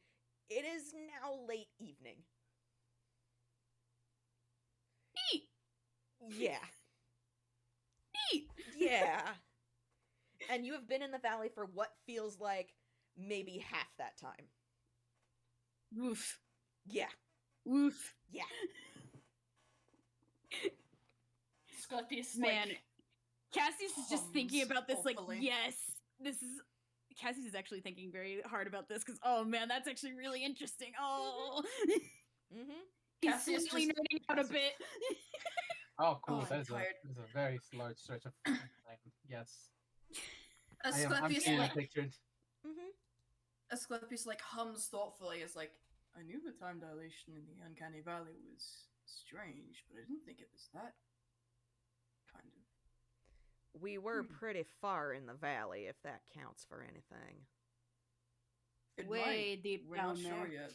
It is now late evening. Neat. Yeah. Neat. Yeah. And you have been in the valley for what feels like maybe half that time. Woof. Yeah. Woof. Yeah. Scorpius, Man, like, Cassius is just thinking hums about this, like, hopefully. yes, this is... Cassius is actually thinking very hard about this, because, oh man, that's actually really interesting. Oh. Mm-hmm. He's Cassius slightly just- nerding out a bit. Oh, cool. Oh, I'm that is tired. a very large stretch of time. Yes. I'm Asclepius, seeing like, pictured. Mm-hmm. Asclepius, like, hums thoughtfully as, like, I knew the time dilation in the Uncanny Valley was strange, but I didn't think it was that kind of... We were pretty far in the valley, if that counts for anything. It Way might. deep We're down not there. sure yet.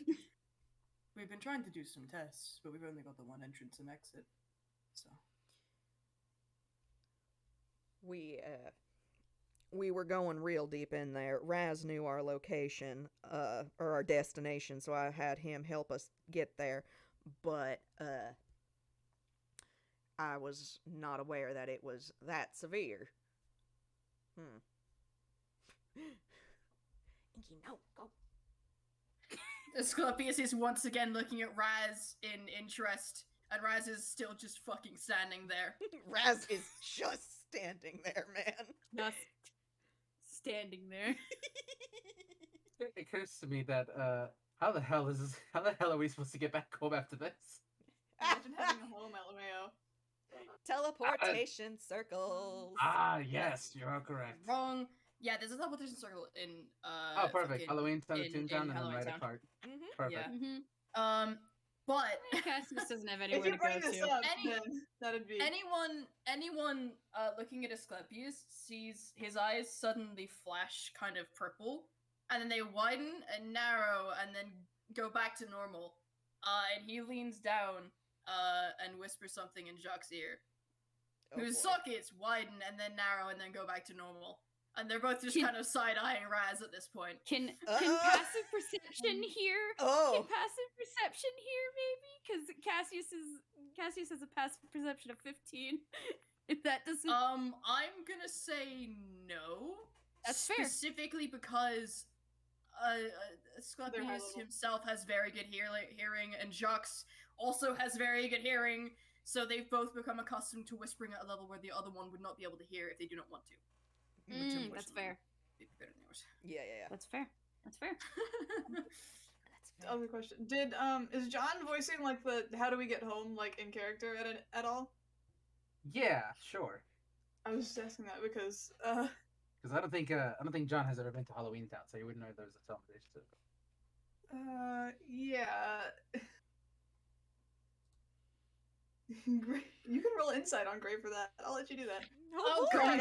We've been trying to do some tests, but we've only got the one entrance and exit. So We were going real deep in there. Razz knew our location, or our destination, so I had him help us get there. But, I was not aware that it was that severe. Inky, no, go. Asclepius is once again looking at Razz in interest, and Razz is still just fucking standing there. Razz is just standing there, man. Just standing there. It occurs to me that how the hell are we supposed to get back home after this? Imagine having a home, LMAO. Teleportation circles. Yes, you are correct. Wrong. Yeah, there's a teleportation circle in Oh, perfect. Halloweentown, in Toontown, and then right Halloweentown. apart. Mm-hmm. Perfect. Mm-hmm. But Cassius doesn't have If anywhere you to bring go this to. up, then that'd be. anyone looking at Asclepius sees his eyes suddenly flash kind of purple, and then they widen and narrow and then go back to normal. And he leans down and whispers something in Jacques' ear. Oh, Whose boy. sockets widen and then narrow and then go back to normal. And they're both just Can- kind of side-eyeing Razz at this point. Can passive perception here? Oh. Can passive perception here maybe? Because Cassius has a passive perception of 15. If that doesn't, I'm gonna say no. That's fair. Specifically because Asclepius little. himself has very good hearing, and Jacques also has very good hearing. So they've both become accustomed to whispering at a level where the other one would not be able to hear if they do not want to. that's fair. Be better than yours. Yeah. That's fair. That's fair. Other question: Did is Jhonn voicing like the "How do we get home" like in character at all? Yeah, sure. I was just asking that because Because I don't think Jhonn has ever been to Halloweentown, so you wouldn't know if there was a teleportation circle. yeah. Gray, you can roll insight on Gray for that. I'll let you do that. Oh boy. god,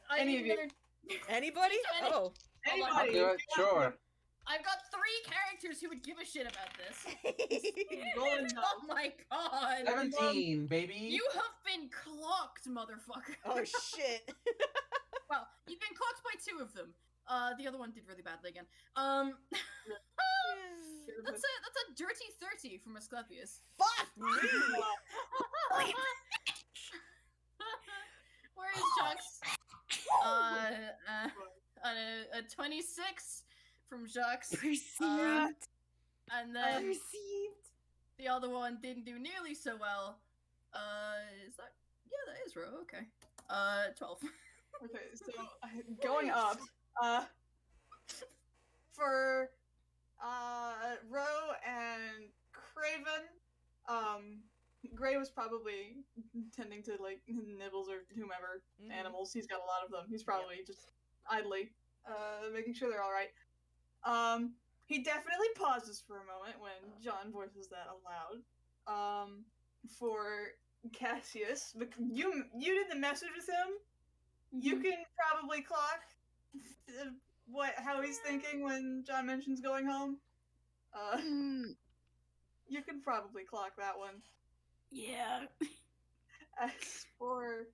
I Any need of you. another. Anybody? Oh. Hold on. I'll Anybody? do it. Sure. I've got 3 characters who would give a shit about this. Roll insight. Oh my god. 17, baby. You have been clocked, motherfucker. Oh shit. Well, you've been clocked by 2 of them. The other one did really badly again. That's a dirty 30 from Asclepius. Fuck me. Whereas Jacques, a 26 from Jacques, Perceived. and then Perceived. the other one didn't do nearly so well. Is that? Yeah, that is Ro. Okay. 12. Okay, so going up, for Ro and Craven, Gray was probably tending to like nibbles or whomever animals. He's got a lot of them. He's probably just idly making sure they're all right. He definitely pauses for a moment when Jhonn voices that aloud. For Cassius, you did the message with him. You can probably clock how he's thinking when Jhonn mentions going home. You can probably clock that one. Yeah. As for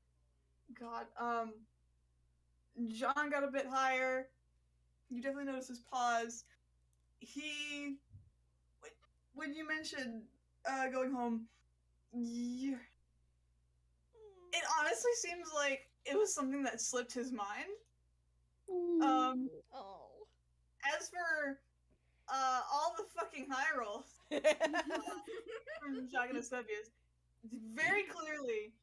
Jhonn got a bit higher. You definitely notice his pause. When you mentioned going home, it honestly seems like it was something that slipped his mind. Oh. As for all the fucking high rolls from Jacques and Asclepius, very clearly,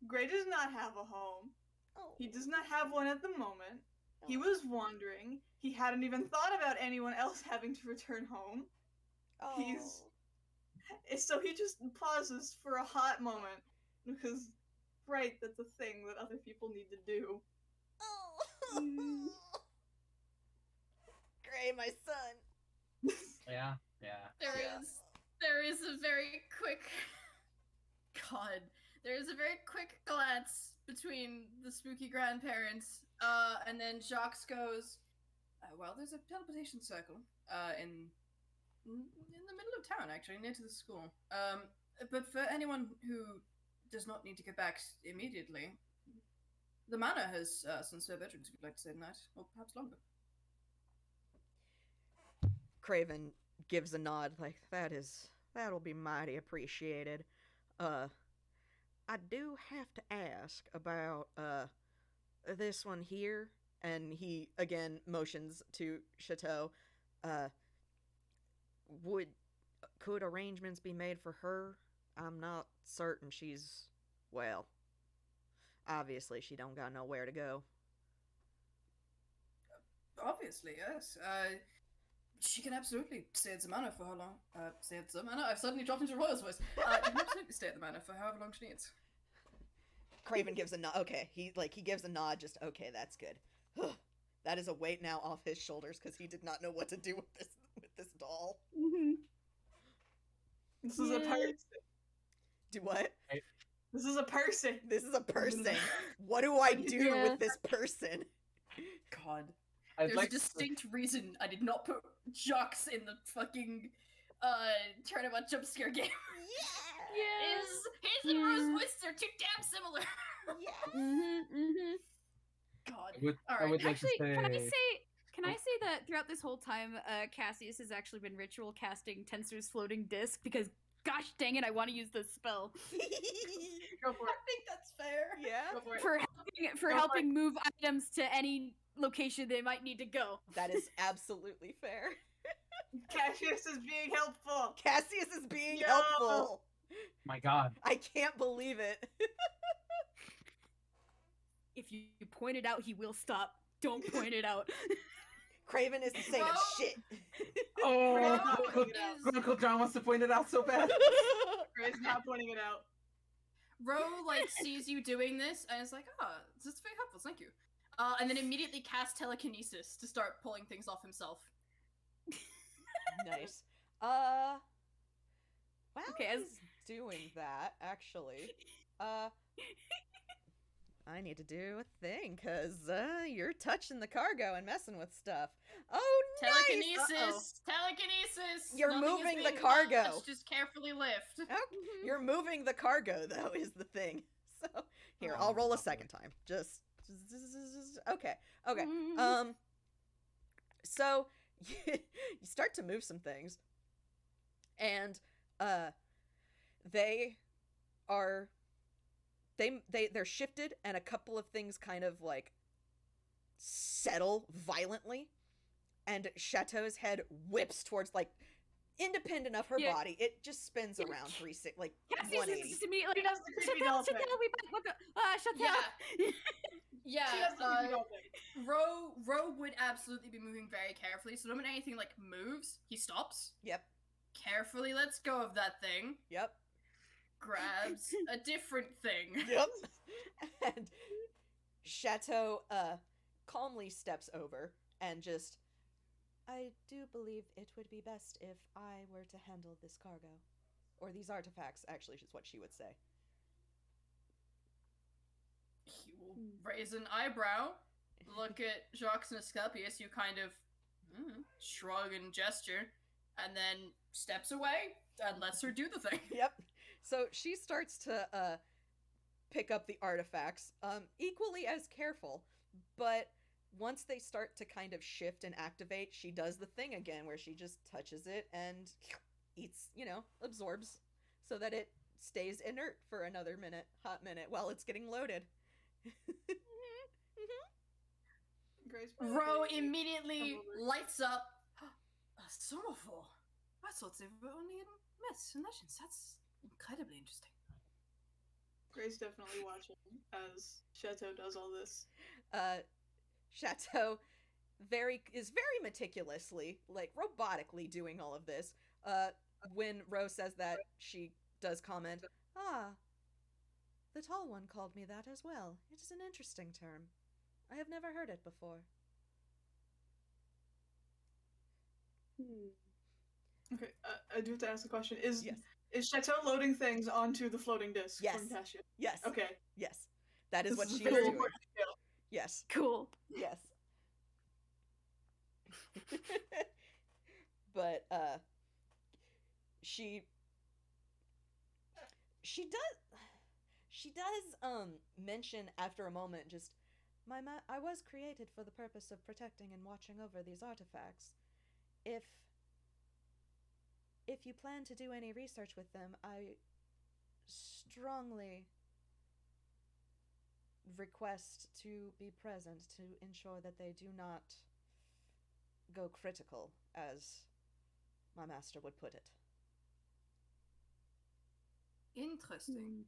Gray does not have a home. He does not have one at the moment. He was wandering. He hadn't even thought about anyone else having to return home. So he just pauses for a hot moment because, right, that's a thing that other people need to do. Gray, my son. Yeah. There is a very quick there is a very quick glance between the spooky grandparents, and then Jacques goes, well, there's a teleportation circle in the middle of town, actually, near to the school. But for anyone who does not need to get back immediately, the manor has some spare bedrooms if you'd like to stay the night, or perhaps longer. Craven gives a nod, like, that'll be mighty appreciated. I do have to ask about, this one here, and he, again, motions to Chateau. Could arrangements be made for her? I'm not certain she's, well, obviously she don't got nowhere to go. Obviously, yes. She can absolutely stay at the manor for how long? Stay at the manor? I've suddenly dropped into Royal's voice. She can absolutely stay at the manor for however long she needs. Craven gives a nod. Okay, he gives a nod. Just okay, that's good. That is a weight now off his shoulders because he did not know what to do with this doll. Mm-hmm. This is a person. Do what? This is a person. This is a person. What do I do with this person? God. I'd There's like a distinct reason I did not put Jocks in the fucking turnabout jump scare game. Yeah. His and Rose's voices are too damn similar. Yeah. God. I would like Actually, to say... can I say that throughout this whole time, Cassius has actually been ritual casting Tensor's floating disc because, gosh dang it, I want to use this spell Go for it. I think that's fair. Yeah. Go for it. for helping move items to any location they might need to go. That is absolutely fair. Cassius is being helpful. Cassius is being Yo. helpful. My God. I can't believe it. If you point it out, he will stop. Don't point it out. Craven isn't saying Bro. shit. Oh, Gray's not Grunkle, pointing it out. Grunkle John wants to point it out so bad. Gray's not pointing it out. Ro like sees you doing this and is like, this is very helpful, thank you. And then immediately casts telekinesis to start pulling things off himself. Nice. While Okay, he's doing that, actually, I need to do a thing, cause you're touching the cargo and messing with stuff. Oh, Telekinesis! nice! Telekinesis! You're Nothing is moving the being cargo. touched, just carefully lift. Oh, you're moving the cargo, though, is the thing. So, here, I'll roll a second time. Just okay. So, you start to move some things, and, they're shifted, and a couple of things kind of, like, settle violently, and Chateau's head whips towards, like, independent of her body. It just spins around Cassius 180. is just immediately That's the creepy doll thing. shut Yeah. up. Yeah, She does the creepy doll thing. Ro would absolutely be moving very carefully, so when anything, like, moves, he stops, Yep, carefully lets go of that thing, yep, grabs a different thing. yep. And Chateau, calmly steps over and just, I do believe it would be best if I were to handle this cargo. Or these artifacts, actually, is what she would say. He will raise an eyebrow, look at Jacques and Asclepius, you kind of shrug and gesture, and then steps away and lets her do the thing. Yep. So she starts to pick up the artifacts, equally as careful, but once they start to kind of shift and activate, she does the thing again where she just touches it and eats, absorbs, so that it stays inert for another hot minute while it's getting loaded. Gray's Ro probably- immediately lights up. A sonophore. I thought they were only in myths and legends. That's incredibly interesting. Gray's definitely watching as Chateau does all this. Chateau is very meticulously, like robotically doing all of this. When Rose says that, she does comment, the tall one called me that as well. It is an interesting term. I have never heard it before. Okay, I do have to ask a question. Is Yes. Is Chateau loading things onto the floating disc Yes. from Cassius? Yes. Okay. Yes. That is This what is she very is doing. important detail. Yes. Cool. Yes. But she does mention after a moment just I was created for the purpose of protecting and watching over these artifacts. If you plan to do any research with them, I strongly request to be present to ensure that they do not go critical, as my master would put it. Interesting.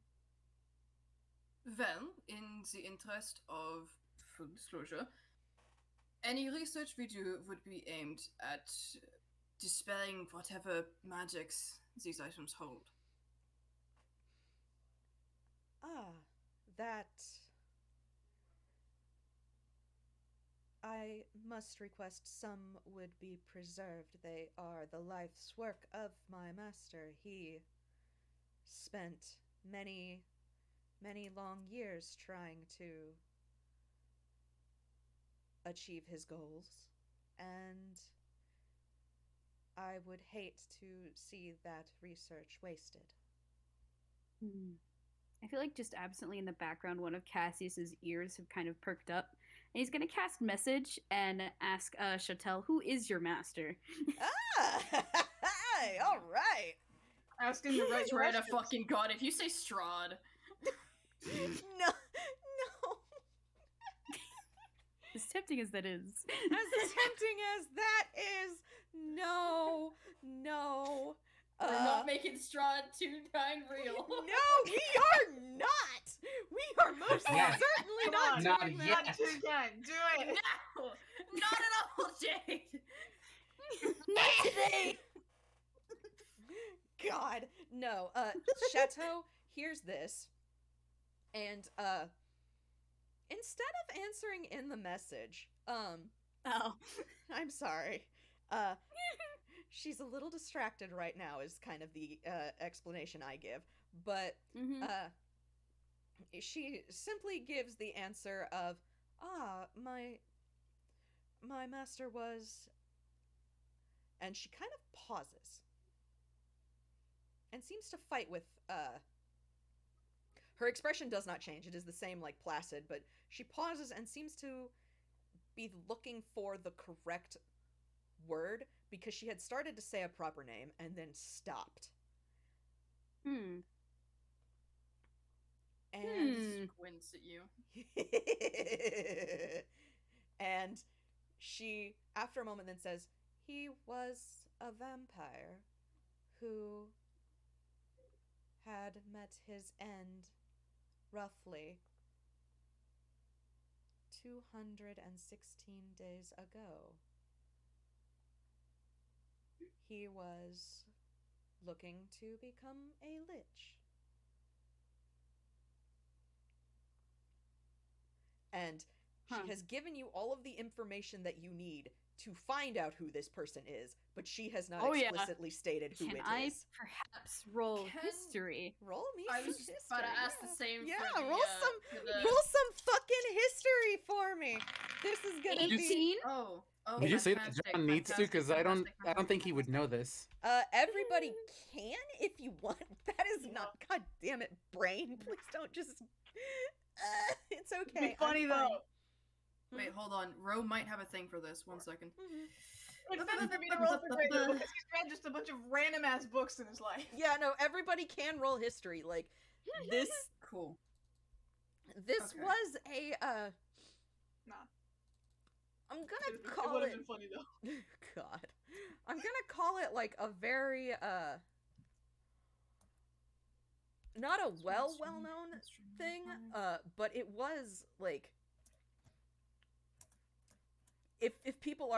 Well, in the interest of full disclosure, any research we do would be aimed at dispelling whatever magics these items hold. Ah, that... I must request some would be preserved. They are the life's work of my master. He spent many, many long years trying to achieve his goals, and I would hate to see that research wasted. I feel like just absently in the background, one of Cassius's ears have kind of perked up. And he's going to cast message and ask Chattel, who is your master? Ah! Hey, all right. Asking the right Swear to questions. fucking god, if you say Strahd. No. As tempting as that is. As tempting as that is, no. We're not making Strahd Toonkind real. No, we are not. We are most Yes. certainly not Not doing yet. that. Not too kind. Do it. No! Not at all, Jade! Not today! God, no. Chateau hears this, and instead of answering in the message, Oh. I'm sorry. She's a little distracted right now is kind of the explanation I give, but she simply gives the answer of, my master was, and she kind of pauses and seems to fight with her expression does not change. It is the same, like, placid, but she pauses and seems to be looking for the correct word because she had started to say a proper name and then stopped. And Squints at you. and she, after a moment, then says, he was a vampire who had met his end roughly 216 days ago. He was looking to become a lich. And she has given you all of the information that you need to find out who this person is, but she has not explicitly stated who Can it I is. perhaps roll history? Roll me I some was just history. about to ask the same Yeah, for the, roll for some fucking history for me. This is gonna be 18? Oh, Did you say that fantastic, Jhonn needs to? fantastic, Because I don't fantastic, think he would know fantastic. this. Everybody can if you want. That is not. God damn it, brain! Please don't just. It's okay. It'd be funny I'm fine. though. Wait, hold on. Ro might have a thing for this. 1 second. It's not for me to roll for Greg though, because he's read just a bunch of random ass books in his life. Yeah, no, everybody can roll history. Like this. Cool. This Okay. was a. Nah. I'm It gonna call would it. have been funny though. God, I'm gonna call it like a very not a well-known thing, but it was like if people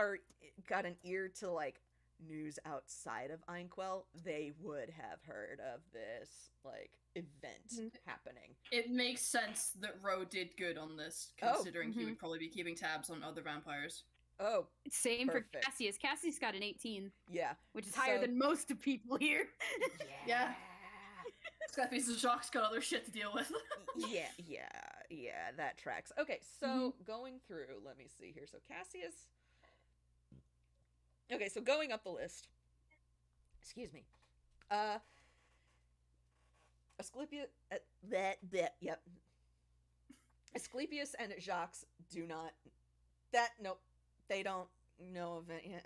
got an ear to like news outside of Einquell, they would have heard of this like event happening. It makes sense that Ro did good on this, considering he would probably be keeping tabs on other vampires. Oh, Same perfect. for Cassius. Cassius got an 18, yeah, which is higher So- than most of people here. Yeah. Skeppy's and Jacques got other shit to deal with. yeah, that tracks. Okay, so going through, let me see here. So Cassius. Okay, so going up the list. Excuse me. Asclepius. Yep. Asclepius and Jacques do not. Nope. They don't know of it.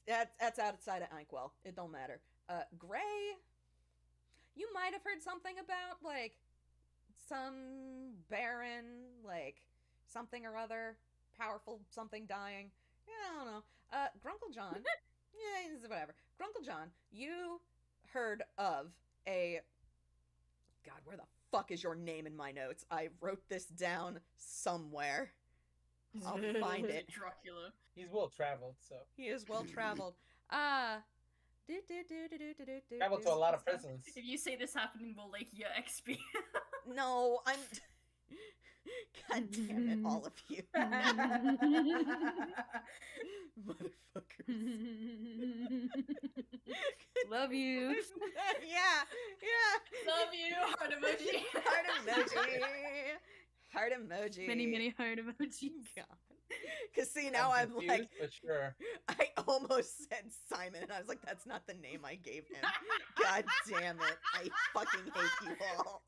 That's outside of Inkwell. It don't matter. Gray. You might have heard something about, like, some baron, like, something or other, powerful something dying. Yeah, I don't know. Grunkle Jhonn. Yeah, whatever. Grunkle Jhonn, you heard of a... God, where the fuck is your name in my notes? I wrote this down somewhere. I'll find it. Dracula. He's well traveled, so. He is well traveled. Travel to a lot of prisons. If you say this happening, we'll like you XP. No, I'm. God damn it, all of you. Motherfuckers. Love you. Yeah. Love you, heart emoji. Heart emoji. Heart emoji. Many heart emojis. God. Because see, now I'm confused, like, but sure. I almost said Simon, and I was like, that's not the name I gave him. God damn it. I fucking hate you all.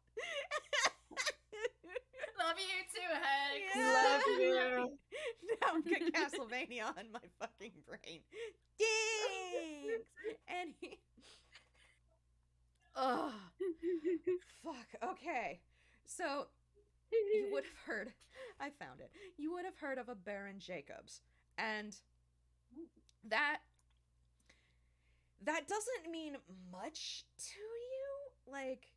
Love you too, Hex. Yeah. Love you. Now I've got Castlevania on my fucking brain. Thanks. And he. Oh. Fuck. Okay. So you would have heard. I found it. You would have heard of a Baron Jacobs, and that doesn't mean much to you, like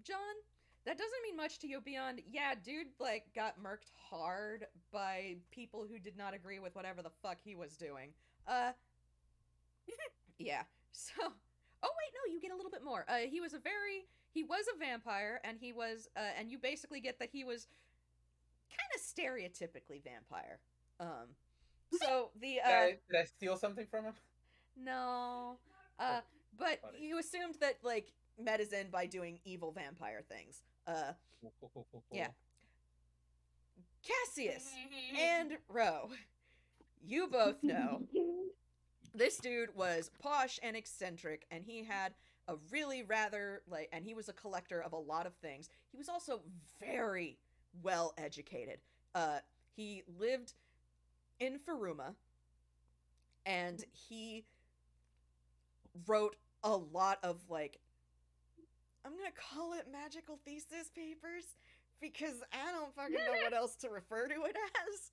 Jhonn. That doesn't mean much to you beyond, yeah, dude, like, got murked hard by people who did not agree with whatever the fuck he was doing. Yeah. So, oh wait, no, you get a little bit more. He was a vampire, and he was, and you basically get that he was kind of stereotypically vampire. So the, Did I steal something from him? No. But you assumed that, like, met is in by doing evil vampire things. Cool. Yeah. Cassius and Ro, you both know this dude was posh and eccentric, and he had a really rather, like, and he was a collector of a lot of things. He was also very well educated. He lived in Faruma, and he wrote a lot of, like, I'm gonna call it magical thesis papers, because I don't fucking know what else to refer to it as.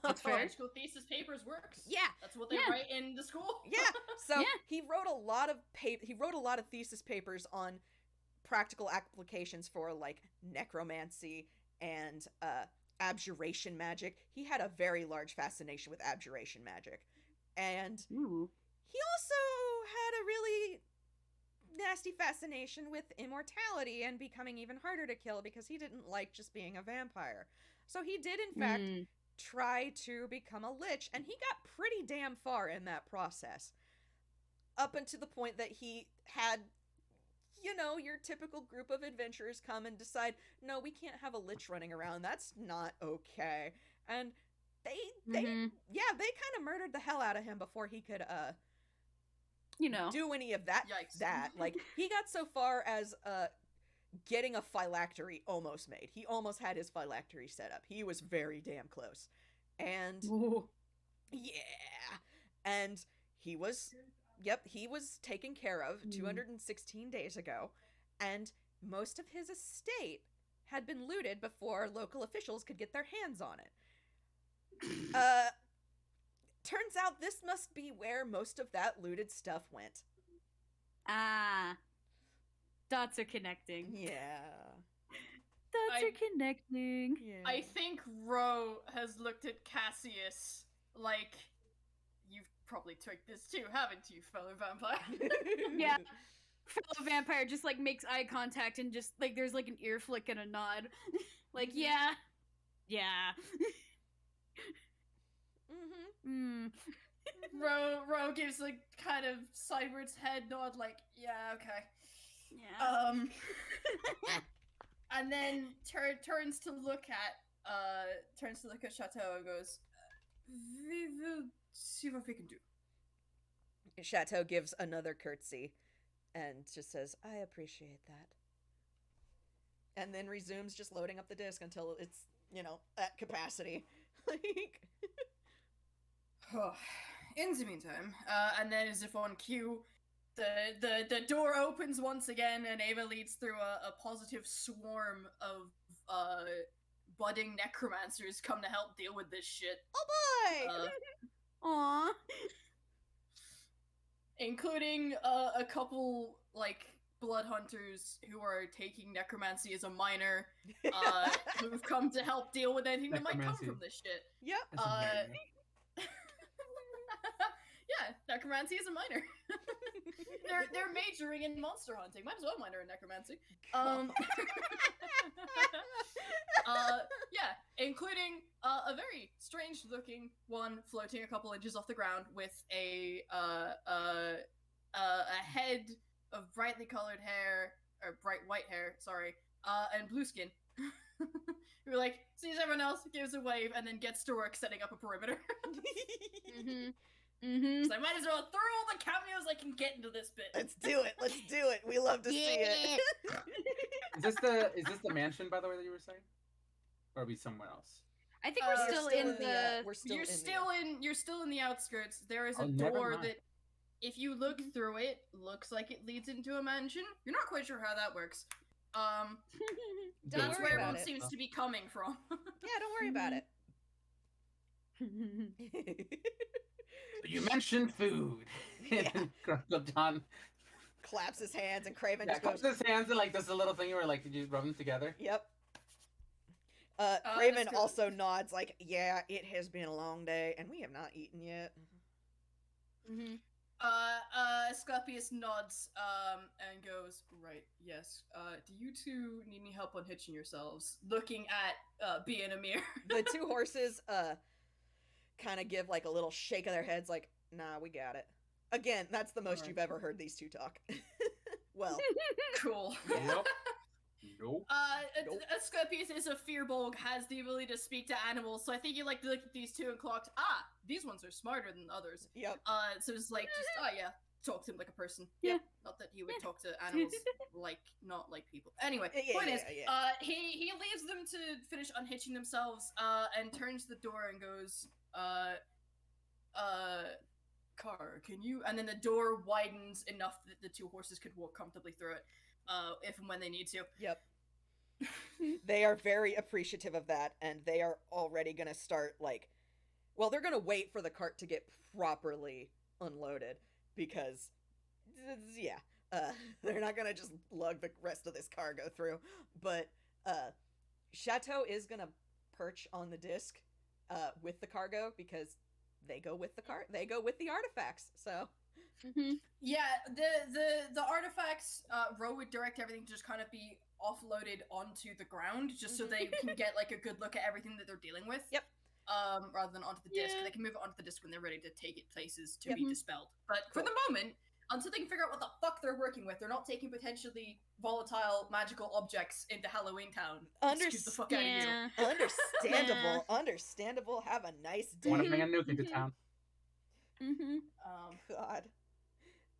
That's fair. Magical thesis papers works. Yeah. That's what they write in the school. Yeah. So he wrote a lot of thesis papers on practical applications for, like, necromancy and abjuration magic. He had a very large fascination with abjuration magic. And he also had a really nasty fascination with immortality and becoming even harder to kill, because he didn't like just being a vampire. So he did, in fact, try to become a lich, and he got pretty damn far in that process. Up until the point that he had, you know, your typical group of adventurers come and decide, no, we can't have a lich running around. That's not okay. And they kind of murdered the hell out of him before he could, do any of that. Yikes. Like, he got so far as getting a phylactery almost made. He almost had his phylactery set up. He was very damn close. And and he was taken care of 216 days ago, and most of his estate had been looted before local officials could get their hands on it. Turns out this must be where most of that looted stuff went. Ah. Dots are connecting. Yeah. Dots are connecting. Yeah. I think Ro has looked at Cassius like, you've probably took this too, haven't you, fellow vampire? Yeah. Fellow vampire just, like, makes eye contact and just, like, there's, like, an ear flick and a nod. Like, yeah. Ro gives a kind of sideways head nod, like, yeah, okay. Yeah. And then turns to look at Chateau and goes, we will see what we can do. Chateau gives another curtsy and just says, I appreciate that. And then resumes just loading up the disc until it's, at capacity. Like... In the meantime, and then as if on cue, the door opens once again, and Ava leads through a positive swarm of budding necromancers come to help deal with this shit. Oh boy! Aww. Including a couple, like, blood hunters who are taking necromancy as a minor, who've come to help deal with anything that might come from this shit. Yep. Yeah, yeah, necromancy is a minor. they're majoring in monster hunting. Might as well minor in necromancy. Yeah, including a very strange looking one floating a couple inches off the ground with a head of brightly colored hair, or bright white hair, sorry, and blue skin. Who like sees everyone else, gives a wave, and then gets to work setting up a perimeter. So I might as well throw all the cameos I can get into this bit. Let's do it. Let's do it. We love to see it. Is this the mansion, by the way, that you were saying, or are we somewhere else? I think we're still in the. We're still You're still in the outskirts. There is a never door mind. that, if you look through it, looks like it leads into a mansion. You're not quite sure how that works. Don't That's worry where about everyone it. seems to be coming from. Yeah, don't worry about it. You mentioned food. Yeah. Grunkle Jhonn Claps his hands and Craven yeah, just goes, claps his hands and like does a little thing where like did you rub them together? yep. Craven that's good. also nods like, yeah, it has been a long day and we have not eaten yet. Scorpius nods, and goes, right, yes. Do you two need any help unhitching yourselves? Looking at, B and Amir. The two horses, kind of give like a little shake of their heads like, nah, we got it. Again, that's the most Alright. you've ever heard these two talk. Well, Cool. Nope. Nope. Nope. Scorpius is a fearbolg, has the ability to speak to animals, so I think you like to look at these two and clocked, these ones are smarter than others. yep. So it's like, just, yeah, talk to him like a person. Yeah. Not that he would talk to animals not like people. Anyway, Yeah, point yeah, is, yeah. he leaves them to finish unhitching themselves, and turns to the door and goes, car, can you? And then the door widens enough that the two horses could walk comfortably through it, if and when they need to. Yep. They are very appreciative of that, and they are already gonna start, like, well, they're gonna wait for the cart to get properly unloaded, because, yeah, they're not gonna just lug the rest of this cargo through, but, Chateau is gonna perch on the disc, with the cargo, because they go with the cart, they go with the artifacts, so... Yeah, the artifacts, Ro would direct everything to just kind of be offloaded onto the ground, just so they can get like a good look at everything that they're dealing with. Yep. Rather than onto the disc. Yeah. They can move it onto the disc when they're ready to take it places to Yep. be dispelled. But for the moment, until they can figure out what the fuck they're working with, they're not taking potentially volatile magical objects into Halloweentown. Excuse the fuck out of you. Yeah. Understandable, understandable. Have a nice day. Want to bring a nuke into town? God.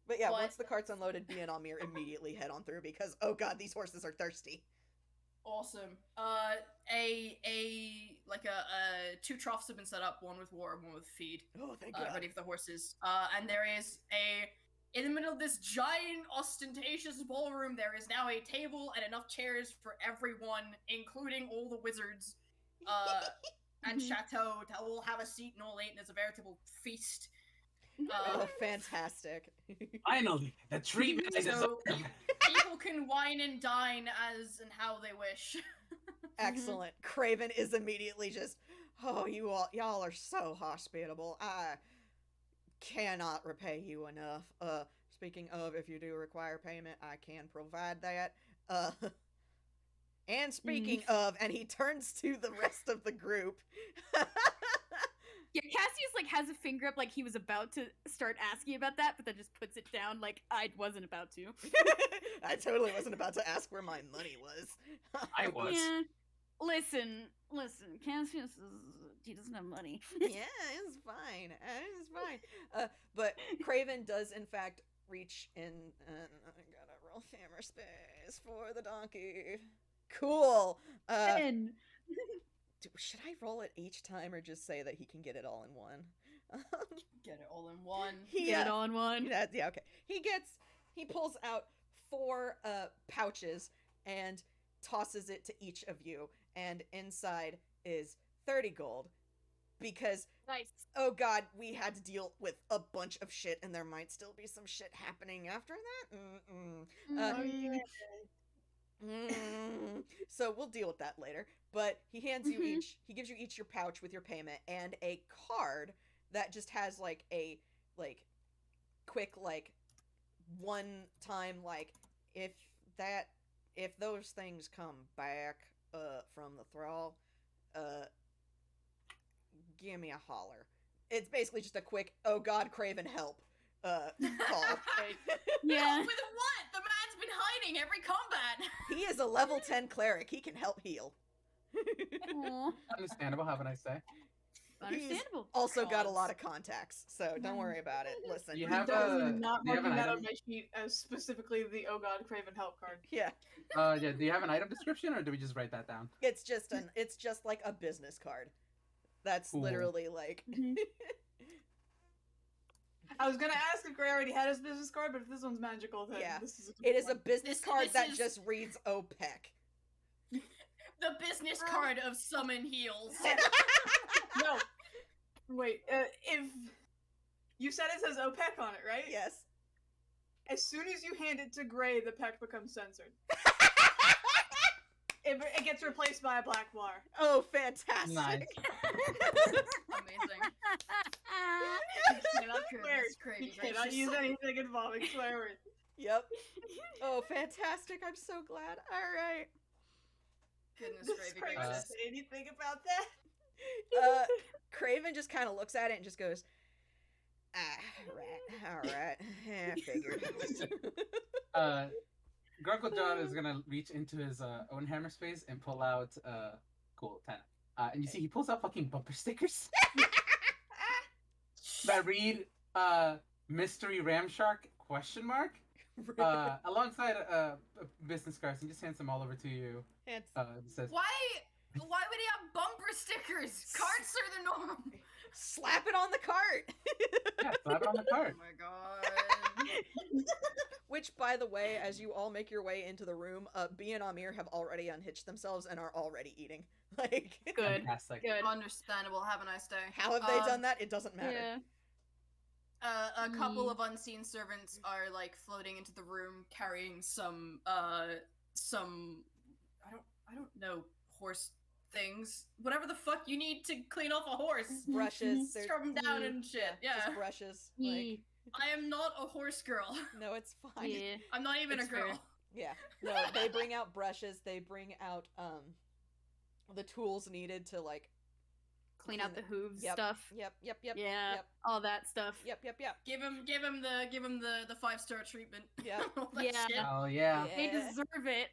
But yeah, But- once the cart's unloaded, B and Amir immediately head on through because, oh god, these horses are thirsty. Awesome. Two troughs have been set up, one with water, one with feed, Oh, thank god. ready for the horses. And there is in the middle of this giant, ostentatious ballroom, there is now a table and enough chairs for everyone, including all the wizards, and Chateau, to all have a seat and all eat, and it's a veritable feast. Oh, fantastic. Finally, the treatment I So deserve. people can wine and dine as and how they wish. Excellent. Craven is immediately just, oh, y'all are so hospitable. I cannot repay you enough. Speaking of, if you do require payment, I can provide that. And speaking of, and he turns to the rest of the group. Yeah, Cassius like has a finger up like he was about to start asking about that, but then just puts it down like I wasn't about to. I totally wasn't about to ask where my money was. I was. Yeah. Listen, Cassius he doesn't have money. Yeah, it's fine. It's fine. But Craven does, in fact, reach in. I gotta roll hammer space for the donkey. Cool. Ben. Should I roll it each time or just say that he can get it all in one? Get it all in one. Get it on one. Yeah, okay. He pulls out 4 pouches and tosses it to each of you, and inside is 30 gold. Because, Nice. oh god, we had to deal with a bunch of shit, and there might still be some shit happening after that. Oh, yeah. So we'll deal with that later. But he hands you each, he gives you each your pouch with your payment and a card that just has like a quick, like, one time, like, if those things come back, from the thrall, give me a holler. It's basically just a quick, oh god, Craven, help, call. Yeah. With what? The man's been hiding every combat. He is a level 10 cleric. He can help heal. Aw, Understandable. How can I say? understandable. Also got a Gods. lot of contacts, so don't worry about it. Listen. You have Definitely not do you have marking an that on item? my sheet as specifically the Oh God Craven help card. Yeah. Yeah. Do you have an item description, or do we just write that down? It's just like a business card. That's Ooh. literally like Mhm. I was gonna ask if Gray already had his business card, but if this one's magical, then Yeah. this is a it is a one. business This- card this that is- just reads OPEC. The business card of summon heals. No. Wait, if you said it says OPEC on it, right? Yes. As soon as you hand it to Gray, the PEC becomes censored. It gets replaced by a black bar. Oh, fantastic. Nice. Amazing. cannot swear. Goodness You gracious. cannot use anything involving swear words. Yep. Oh, fantastic. I'm so glad. All right. Goodness Does gravy Craven gracious. say anything about that? Craven just kind of looks at it and just goes, all right. I figured. Grunkle John is gonna reach into his own hammer space and pull out cool 10. And you see he pulls out fucking bumper stickers that read mystery ram shark ? Alongside business cards, and just hands them all over to you. It's It says, Why would he have bumper stickers? Cards are the norm. slap it on the cart. yeah, slap it on the Oh card. my god. Which, by the way, as you all make your way into the room, B and Amir have already unhitched themselves and are already eating. Like, Good. Fantastic. Good. Understandable. Have a nice day. how have they done that? It doesn't matter. Yeah. A couple of unseen servants are like floating into the room carrying some I don't know, horse things. Whatever the fuck you need to clean off a horse. Brushes. they're- Scrub them down and shit. Yeah. Just brushes. Like, Yeah. I am not a horse girl. no, it's fine. Yeah. I'm not even It's a girl. fair. Yeah. No, they bring out brushes. They bring out the tools needed to like Clean out the hooves Yep. stuff. Yep. Yeah. Yep. All that stuff. Yep. Give him the 5-star treatment. Yep. All that Yeah. shit. Oh yeah. They Yeah. deserve it.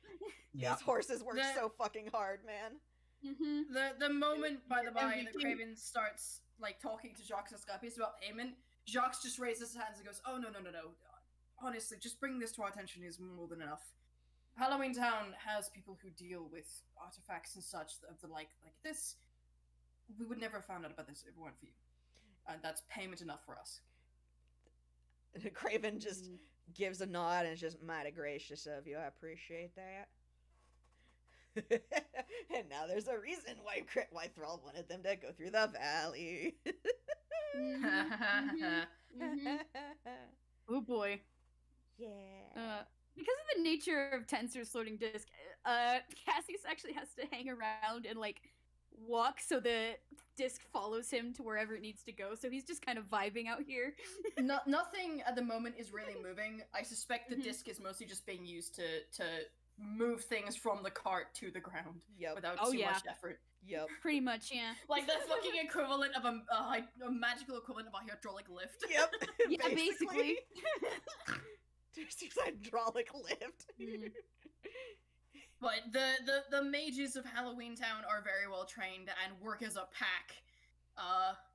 Yeah. These horses work The- so fucking hard, man. Mm-hmm. The moment, by the by, that MVP. Craven starts like talking to Jacques and Scapius about payment, Jacques just raises his hands and goes, "Oh no. Honestly, just bringing this to our attention is more than enough. Halloweentown has people who deal with artifacts and such of the like this. We would never have found out about this if it weren't for you. And that's payment enough for us." Craven just gives a nod and is just mighty gracious of you. I appreciate that. And now there's a reason why Thrall wanted them to go through the valley. Oh boy. Yeah. Because of the nature of Tensor's floating disc, Cassius actually has to hang around and like walk so the disc follows him to wherever it needs to go. So he's just kind of vibing out here. Nothing at the moment is really moving. I suspect the Mhm. disc is mostly just being used to move things from the cart to the ground Yep. without Oh, too yeah. much effort. Yep. Pretty much, yeah. Like the fucking equivalent of a magical equivalent of a hydraulic lift. Yep. Yeah, basically. There's this hydraulic lift. Mm. But the mages of Halloweentown are very well trained and work as a pack.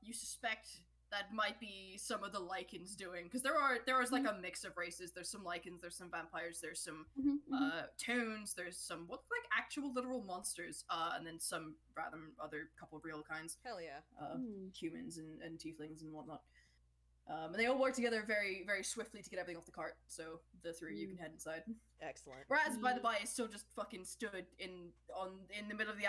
You suspect that might be some of the Lycans doing, because there is like a mix of races. There's some Lycans, there's some vampires, there's some toons, there's some what look like actual literal monsters, and then some random other couple of real kinds, Hell yeah. humans and tieflings and whatnot. And they all work together very, very swiftly to get everything off the cart, so the three of you can head inside. Excellent. Razz, by the by, is still just fucking stood in the middle of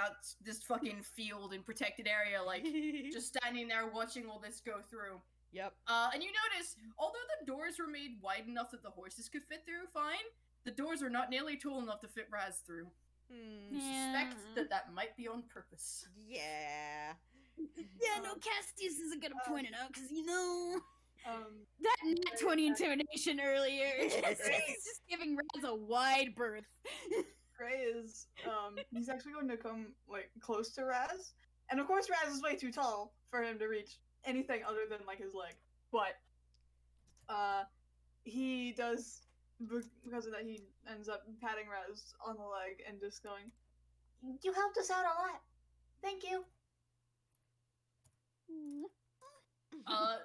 this fucking field in protected area, like just standing there watching all this go through. Yep. And you notice, although the doors were made wide enough that the horses could fit through fine, the doors are not nearly tall enough to fit Razz through. You suspect that might be on purpose. Yeah. Yeah, no, Cassius isn't gonna point it out, because, you know... That nat 20 intimidation earlier is just giving Razz a wide berth. Gray is he's actually going to come like close to Razz, and of course Razz is way too tall for him to reach anything other than like his leg. But he does, because of that, he ends up patting Razz on the leg and just going, You helped us out a lot. Thank you.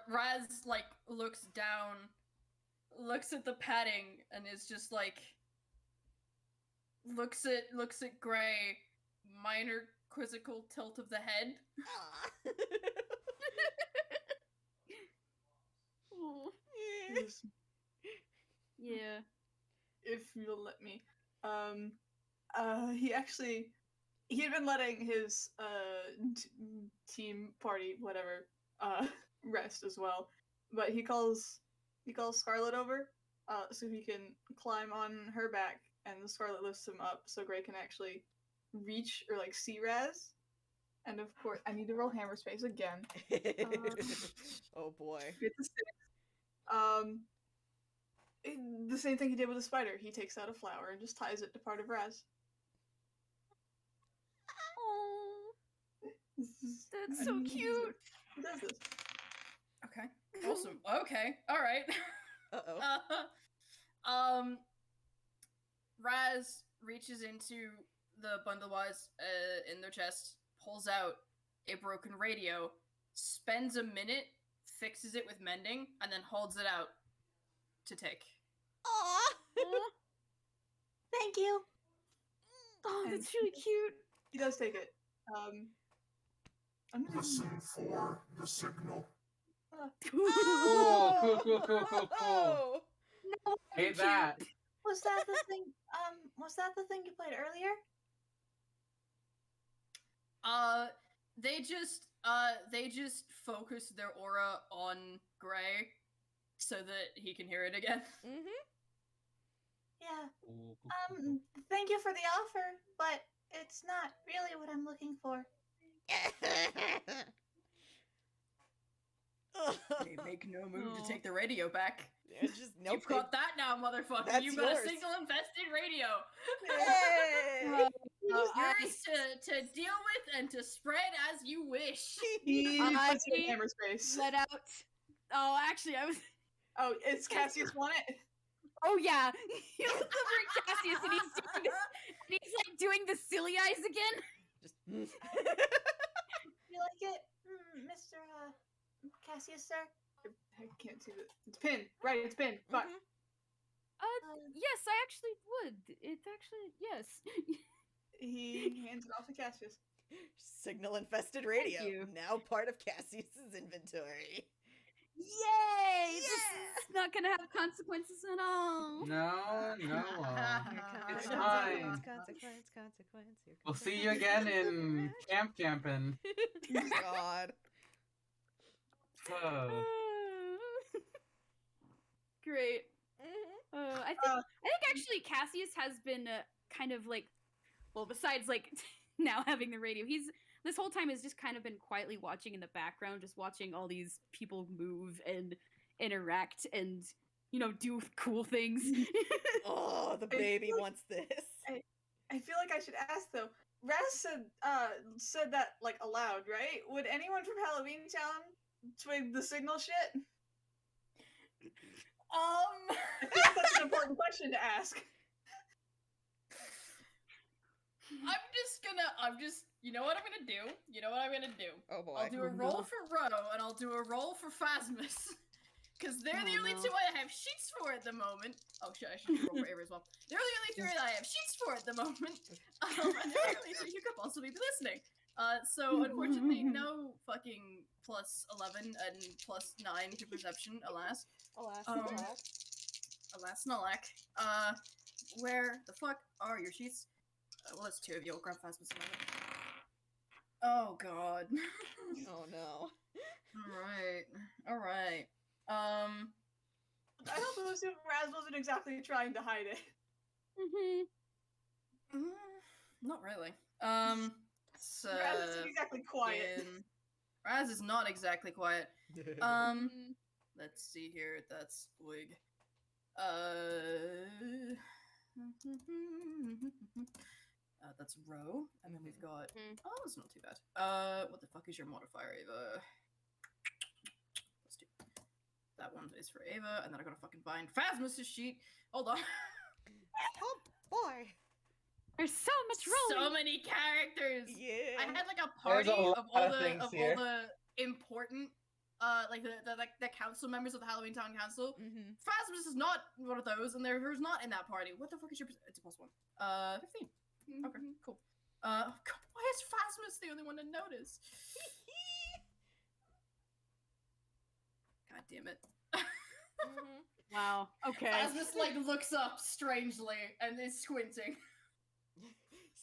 Razz like looks down, looks at the padding, and is just like looks at Gray, minor quizzical tilt of the head. Yeah. if you'll let me. He had been letting his team party whatever rest as well, but he calls Scarlet over so he can climb on her back, and Scarlet lifts him up so Gray can actually reach or like see Razz. And of course, I need to roll hammer space again. Oh boy. Get the 6. The same thing he did with the spider. He takes out a flower and just ties it to part of Razz. Oh, that's so cute. He does this. Okay. Awesome. Okay. All right. Uh-oh. Razz reaches into the bundle-wise in their chest, pulls out a broken radio, spends a minute, fixes it with mending, and then holds it out to take. Aww. Thank you. Oh, that's really cute. He does take it. I'm gonna Listen for the signal. Cool. Oh. No, Hate that. Was that the thing? Was that the thing you played earlier? They just focus their aura on Gray so that he can hear it again. Mm-hmm. Yeah. Thank you for the offer, but it's not really what I'm looking for. They make no move to take the radio back. It's just nope. You've got that now, motherfucker. That's You've got yours. a signal-infested radio. Yay! Yours to deal with and to spread as you wish. He puts it in I- hammer space. Let out. Oh, actually, I was. Oh, it's Cassius want it? Oh yeah, he looks over at Cassius and he's doing this, and he's like doing the silly eyes again. Just. You like it, Mr. Cassius, sir? I can't see it. It's pinned. Right, it's pinned. Fuck. Yes, I actually would. It's actually yes. He hands it off to Cassius. Signal infested radio. you. Now part of Cassius's inventory. Yay! This is not gonna have consequences at all. No. It's fine. Consequence. We'll see you again in camp camping. God. Oh. Great. Mm-hmm. I think actually Cassius has been kind of like, well, besides like now having the radio, he's this whole time has just kind of been quietly watching in the background, just watching all these people move and interact and do cool things. Oh, the baby wants this. I feel like I should ask though. Razz said that like aloud, right? Would anyone from Halloweentown twig the signal shit? I think that's an important question to ask. You know what I'm gonna do? Oh boy. I'll do a roll for Ro, and I'll do a roll for Phasmus. Because they're the only two I have sheets for at the moment. Oh shit, I should roll for Avery as well. They're the only three that I have sheets for at the moment. And they're the only three who could possibly be listening. So unfortunately, no fucking plus 11 and plus 9 to perception, alas. Alas, Alas, Nalak. Where the fuck are your sheets? Well, that's two of you. I'll grab Phasmus. Oh god. Oh no. Alright. I also assume Razz wasn't exactly trying to hide it. Not really. So Razz isn't exactly quiet. Razz is not exactly quiet. let's see here. That's wig. That's row, and then we've got. Oh, it's not too bad. What the fuck is your modifier, Ava? Let's do. That one is for Ava, and then I gotta fucking find Phasmus' sheet. Hold on. Oh boy. There's so much rolling. So many characters. Yeah. I had like a There's party a lot of all of the things all here. the important like the council members of the Halloweentown Council. Mm-hmm. Phasmus is not one of those, and there's not in that party. What the fuck is your? It's a +1. 15. Okay, cool. God, why is Phasmus the only one to notice? God damn it. Mm-hmm. Wow. Okay. Phasmus like looks up strangely and is squinting.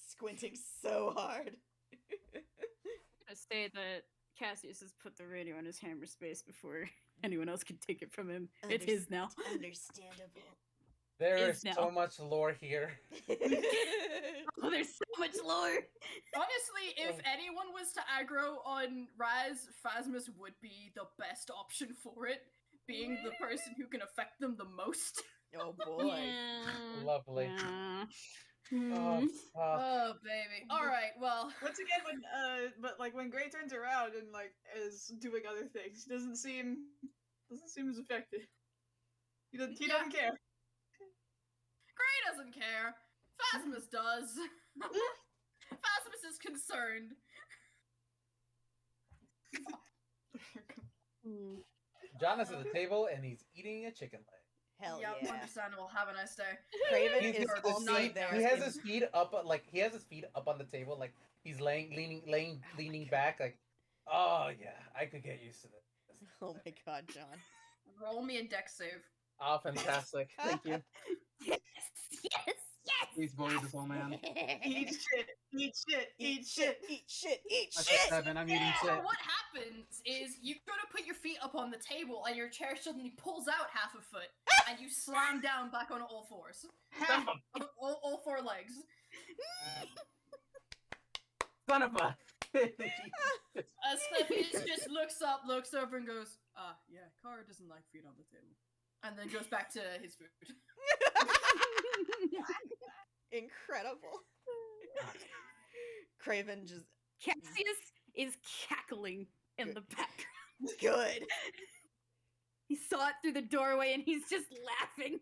Squinting so hard. I say that Cassius has put the radio in his hammer space before anyone else can take it from him. It is now. Understandable. There Is is now. so much lore here. Oh, there's so much lore. Honestly, if anyone was to aggro on Razz, Phasmus would be the best option for it, being the person who can affect them the most. Oh boy. Yeah. Lovely. Yeah. Oh, fuck. Oh baby. All right. Well, Once again, when Gray turns around and like is doing other things, he doesn't seem as affected. He doesn't care. Gray doesn't care. Phasmus does. Phasmus is concerned. Jhonn is at the table and he's eating a chicken leg. Hell Yep, yeah. understandable. Have a nice day. Craven He's is got also his feet- there. He has his feet up, he has his feet up on the table, like he's leaning back, like, oh yeah, I could get used to this. Oh my god, Jhonn. Roll me a dex save. Oh, fantastic! Thank you. Yes. Yes. Yes. Please bully this old man. Eat shit. Eat shit. Eat shit. Eat shit. Eat I shit. said 7. I'm eating So shit. what happens is you go to put your feet up on the table and your chair suddenly pulls out half a foot and you slam down back on all fours. all four legs. Son of a. Asclepius just looks up, looks over and goes, yeah, Kara doesn't like feet on the table. And then goes back to his food. Incredible. Craven just Cassius is cackling in the background. good. He saw it through the doorway and he's just laughing.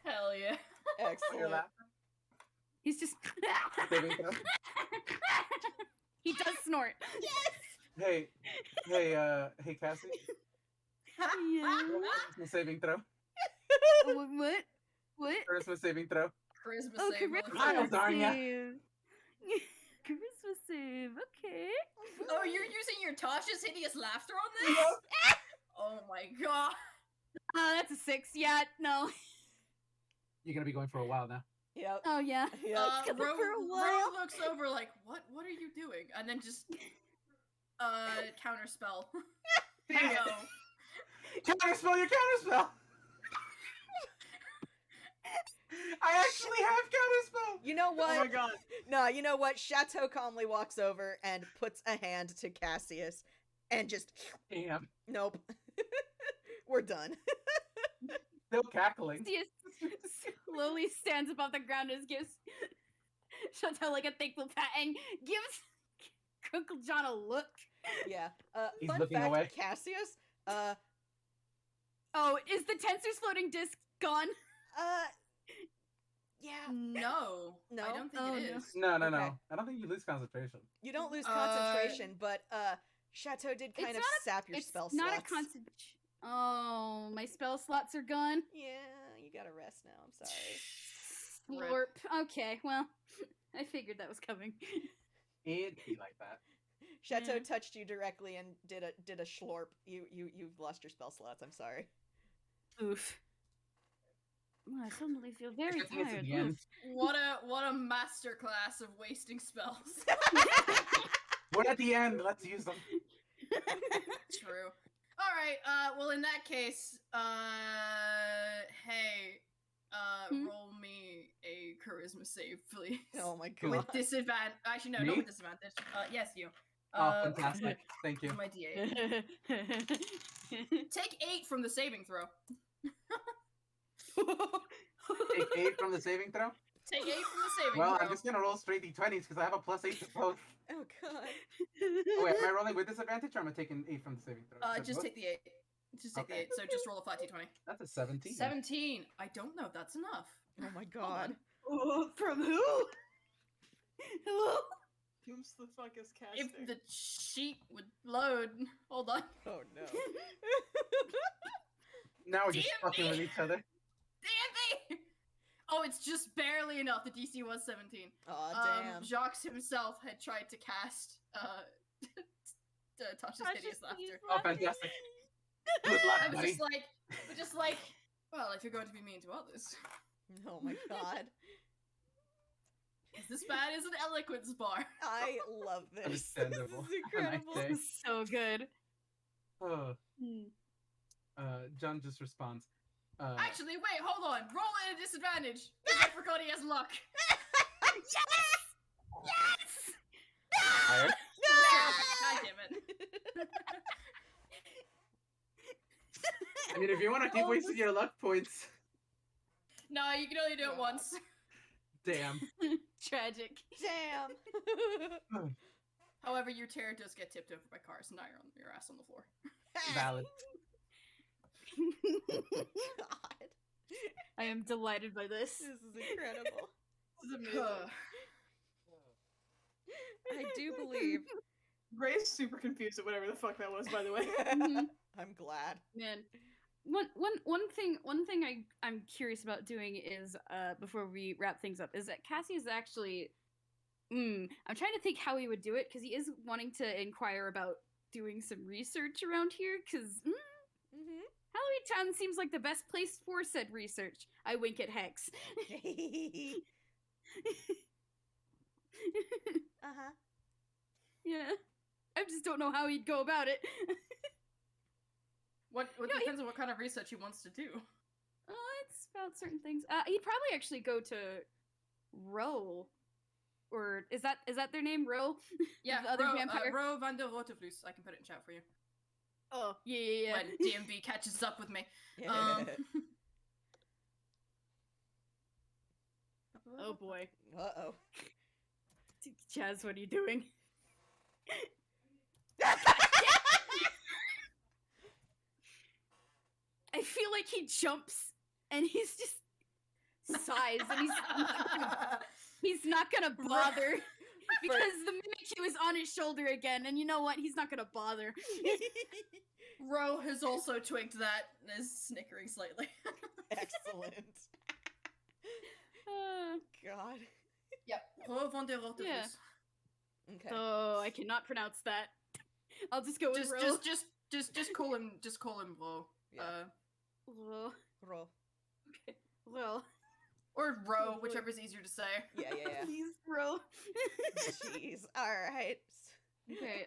Hell yeah. Excellent. He's just. Saving throw? He does snort. Hey, Cassie. Yeah. Christmas saving throw. What? What? Christmas saving throw. Charisma Oh, save. Christmas I'll darn ya. save. Christmas save. Okay. Oh, you're using your Tasha's hideous laughter on this? Oh my god. Oh, that's a 6. Yeah, no. You're gonna be going for a while now. Yep. Oh, yeah. Yep. It's coming for a while. Ro looks over like, what are you doing? And then just counter spell. There you go. Counterspell your counterspell! I actually have counterspell! You know what? Oh my god. No, you know what? Chateau calmly walks over and puts a hand to Cassius and just Damn. nope. We're done. Still cackling. Cassius slowly stands above the ground and gives Chantel like a thankful pat and gives Uncle Jhonn a look. Yeah. He's Fun looking fact, away. Cassius, Oh, is the tensor's floating disc gone? yeah. No. No? I don't think Oh, it no. is. No. Okay. I don't think you lose concentration. You don't lose concentration, but Chateau did kind It's of not a- sap your It's spell not slots. a concentration. Oh, my spell slots are gone. Yeah, you gotta rest now. I'm sorry. Rip. Slurp. Okay, well, I figured that was coming. It'd be like that. Chateau Yeah. touched you directly and did a schlorp. You've lost your spell slots. I'm sorry. Oof. Oh, I suddenly feel very Good thing it's at tired. the end. Oof. What a masterclass of wasting spells. We're at the end. Let's use them. True. All right. Well, in that case, hey, roll me a charisma save, please. Oh my Who? god. With disadvantage. Actually, no, Me? not with disadvantage. Yes, you. Oh, fantastic. Thank you. My D8. Take 8 from the saving throw. Take 8 from the saving throw? Take 8 from the saving Well, throw. I'm just gonna roll straight d20s because I have a +8 to both. Oh god. Oh, wait, am I rolling with disadvantage or am I taking 8 from the saving throw? So Just both? take the 8. Just take the Okay. 8. So just roll a flat d20. That's a 17. 17. I don't know if that's enough. Oh my Hold on. god. Oh, from who? Who? Whom's the fuck is If casting? the sheet would load. Hold on. Oh no. Now we're just DMV! fucking with each other. DMV! Oh, it's just barely enough. The DC was 17. Aw, damn. Jacques himself had tried to cast Tasha's Hideous Laughter. Oh, fantastic. Good luck, I was buddy. just like, well, if you're going to be mean to others. Oh my god. This man is an eloquence bar. I love this. Understandable. This is Have a nice incredible. day. This is so good. Oh, Hmm. Jhonn just responds. Actually, wait, hold on. Roll at a disadvantage. I forgot he has luck. Yes! Higher? God damn it. I mean, if you want to keep wasting your luck points, No, you can only do it once. damn. Tragic. Damn. However, your terror does get tipped over by cars, and now you're on your ass on the floor. Valid. God. I am delighted by this. This is incredible. This is amazing. I do believe. Gray's super confused at whatever the fuck that was, by the way. Mhm. I'm glad. Man, one thing I'm curious about doing is before we wrap things up is that Cassius actually. I'm trying to think how he would do it because he is wanting to inquire about doing some research around here because Mm-hmm. Halloweentown seems like the best place for said research. I wink at Hex. Uh-huh. Yeah, I just don't know how he'd go about it. What No, depends on what kind of research he wants to do. It's about certain things. He'd probably actually go to Ro, or is that their name, Ro? Yeah, The other vampire? Ro van der Rotevloes. I can put it in chat for you. Oh, yeah. When DMV catches up with me. Oh boy, Uh-oh. Chaz, what are you doing? I feel like he jumps and he's just sighs and he's not gonna bother because the Mimikyu is on his shoulder again, and you know what? He's not gonna bother. Ro has also twigged that and is snickering slightly. Excellent. God. Yep. Ro van der Rotevloes. Yeah. Okay. Oh, I cannot pronounce that. I'll just go with Just Ro. just call him Ro. Yeah. Ro. Roll. Ro. Or Ro, whichever's easier to say. Yeah. Please, Ro. Jeez. All right. Okay,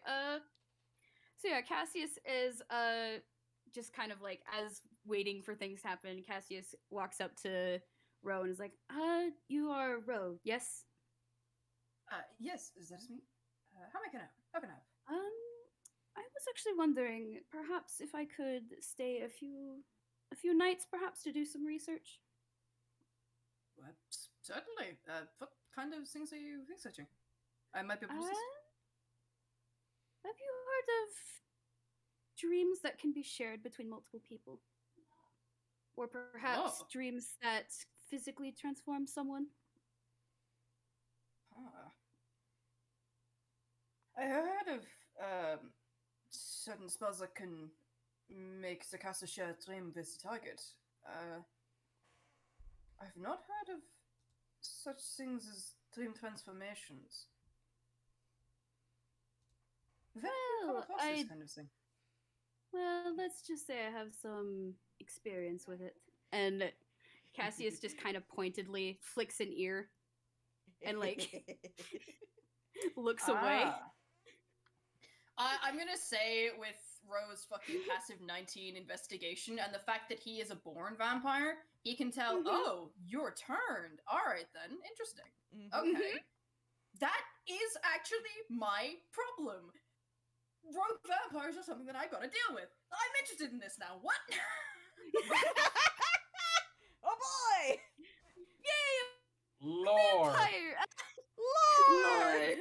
so yeah, Cassius is, just kind of like, as waiting for things to happen, Cassius walks up to Ro and is like, you are Ro, yes? Yes, is that me? How can I help? I was actually wondering, perhaps if I could stay a few nights, perhaps, to do some research? Certainly. What kind of things are you researching? I might be able to assist. Have you heard of dreams that can be shared between multiple people? Or perhaps dreams that physically transform someone? I heard of certain spells that can make the caster share a dream with the target. I've not heard of such things as dream transformations. When have you come Well, across this kind of thing? Well, let's just say I have some experience with it. And Cassius just kind of pointedly flicks an ear and, like, looks away. I'm gonna say with Ro's fucking passive 19 investigation and the fact that he is a born vampire, he can tell, oh, you're turned. Alright then, interesting. Okay. That is actually my problem. rogue vampires are something that I gotta deal with. I'm interested in this now. What? Oh boy! Yay! Lord. Vampire! Lord!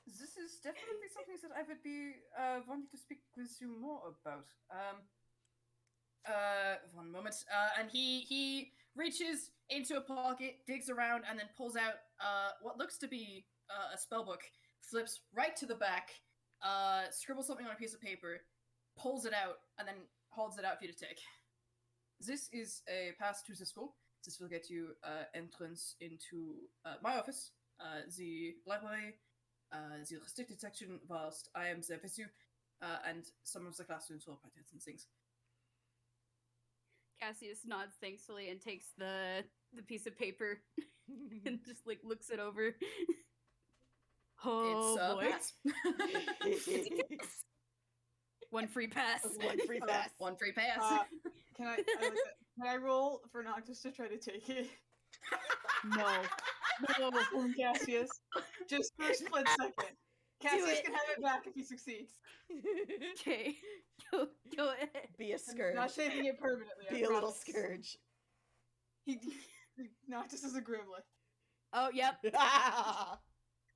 This is definitely something that I would be wanting to speak with you more about. One moment. And he reaches into a pocket, digs around, and then pulls out what looks to be a spellbook. Flips right to the back, scribbles something on a piece of paper, pulls it out, and then holds it out for you to take. This is a pass to the school. This will get you entrance into my office, the library, the restricted section, whilst I am there with you, and some of the classrooms will practice and things. Cassius nods thankfully and takes the piece of paper and just like looks it over. Oh It's boy. pass. One free pass. One free pass. One free pass. Can I roll for Noctis to try to take it? No. No, from Cassius. Just for a split second. Cassius can have it back if he succeeds. Okay. Go ahead. Be a I'm scourge. not taking it permanently. I Be a little promise. scourge. Noctis is a gremlin. Oh, yep.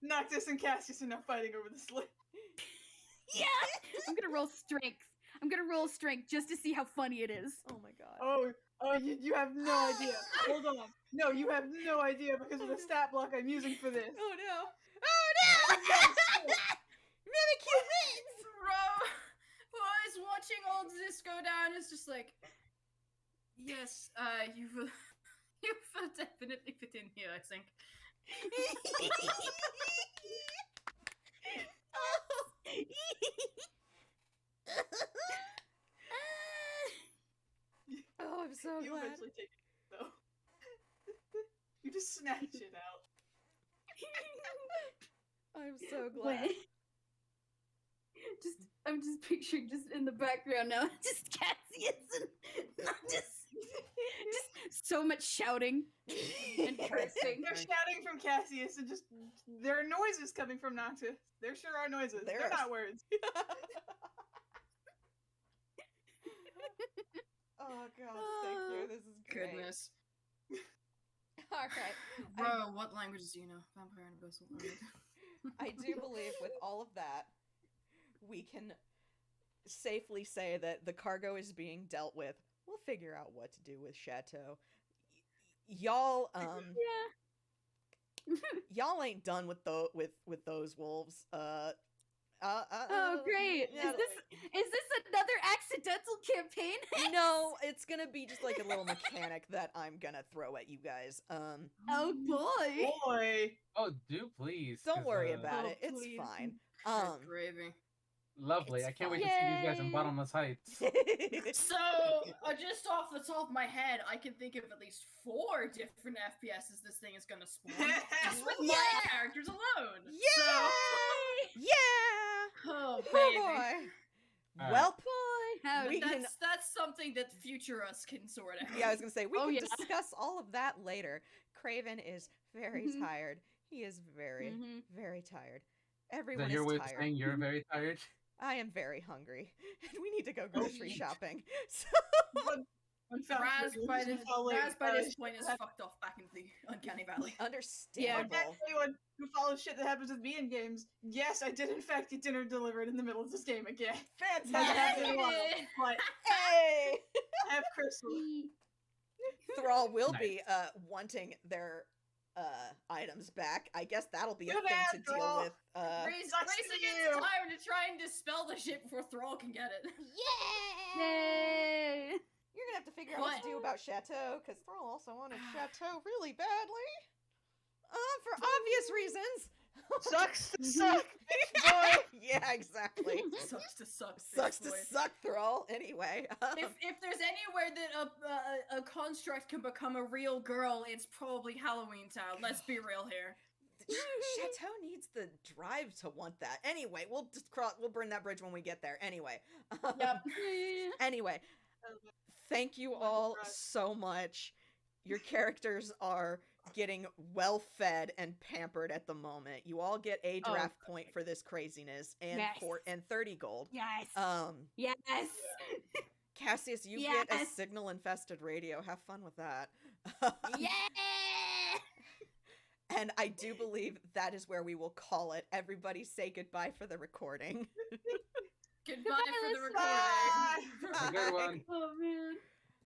Noctis and Cassius are now fighting over the slip. Yeah! I'm gonna roll strength. I'm gonna roll strength just to see how funny it is. Oh my god. Oh, you have no idea. Hold on. No, you have no idea because of the stat block I'm using for this. Oh no. Oh no! Mimikyu wins! Bro, who is watching all this go down is just like, yes, you will definitely fit in here, I think. Oh, I'm so You glad. eventually take it, though. You just snatch it out. I'm so glad. Wait. I'm just picturing just in the background now, just Cassius and not just so much shouting and cursing. They're shouting from Cassius and just there are noises coming from Noctis. There sure are noises. There They're are. not words. Oh god, thank you. This is great. Goodness. Alright. Bro, what languages do you know? Vampire and Abyssal. I do believe with all of that, we can safely say that the cargo is being dealt with. We'll figure out what to do with Chateau. Y'all, Yeah. y'all ain't done with those wolves. Oh great! yeah, Is this another accidental campaign? No, it's gonna be just like a little mechanic that I'm gonna throw at you guys. Oh boy! Boy. Oh, do please. Don't 'cause, worry about Oh, it. It's please. fine. Good gravy. Lovely. It's I can't wait fine. to see these guys in Yay. Bottomless Heights. So, just off the top of my head, I can think of at least 4 different FPSs this thing is gonna spawn. Just with my Yeah. characters alone. Yeah! Yeah! Oh, Oh baby. boy. Alright. Well, How we can. That's something that future us can sort out. Yeah, I was gonna say we Oh, can yeah. discuss all of that later. Craven is very Mhm. tired. He is very, Mhm. very tired. Is Everyone that your is way of tired. saying you're very tired? I am very hungry, and we need to go grocery shopping. So Raz by this Raz point is fucked off back into the Uncanny Valley. understandable. Anyone who follows shit that happens with me in games, yes, I did in fact get dinner delivered in the middle of this game again. Hasn't happened in a while, but Hey, I have Crystal. Thrall will Nice. be wanting their items back. I guess that'll be a Too thing bad, to deal Thrall. with. Sucks Race to against you. time to try and dispel the shit before Thrall can get it. Yeah. Yay! You're gonna have to figure out what to do about Chateau, because Thrall also wanted Chateau really badly. For obvious reasons. Sucks to suck, bitch boy. Yeah, exactly. Sucks to suck. Sucks bitch to boy. suck, Thrall. Anyway. If there's anywhere that a construct can become a real girl, it's probably Halloweentown. Let's be real here. Chateau needs the drive to want that. Anyway, we'll just we'll burn that bridge when we get there. Anyway. Yep. Anyway, thank you all so much. your characters are getting well fed and pampered at the moment. You all get a draft point for this craziness and Yes. 30 gold. Yes. Yes. Cassius, you get a Yes. signal infested radio. Have fun with that. Yeah. And I do believe that is where we will call it. Everybody say goodbye for the recording. Goodbye for the recording. Have a good one. Oh man.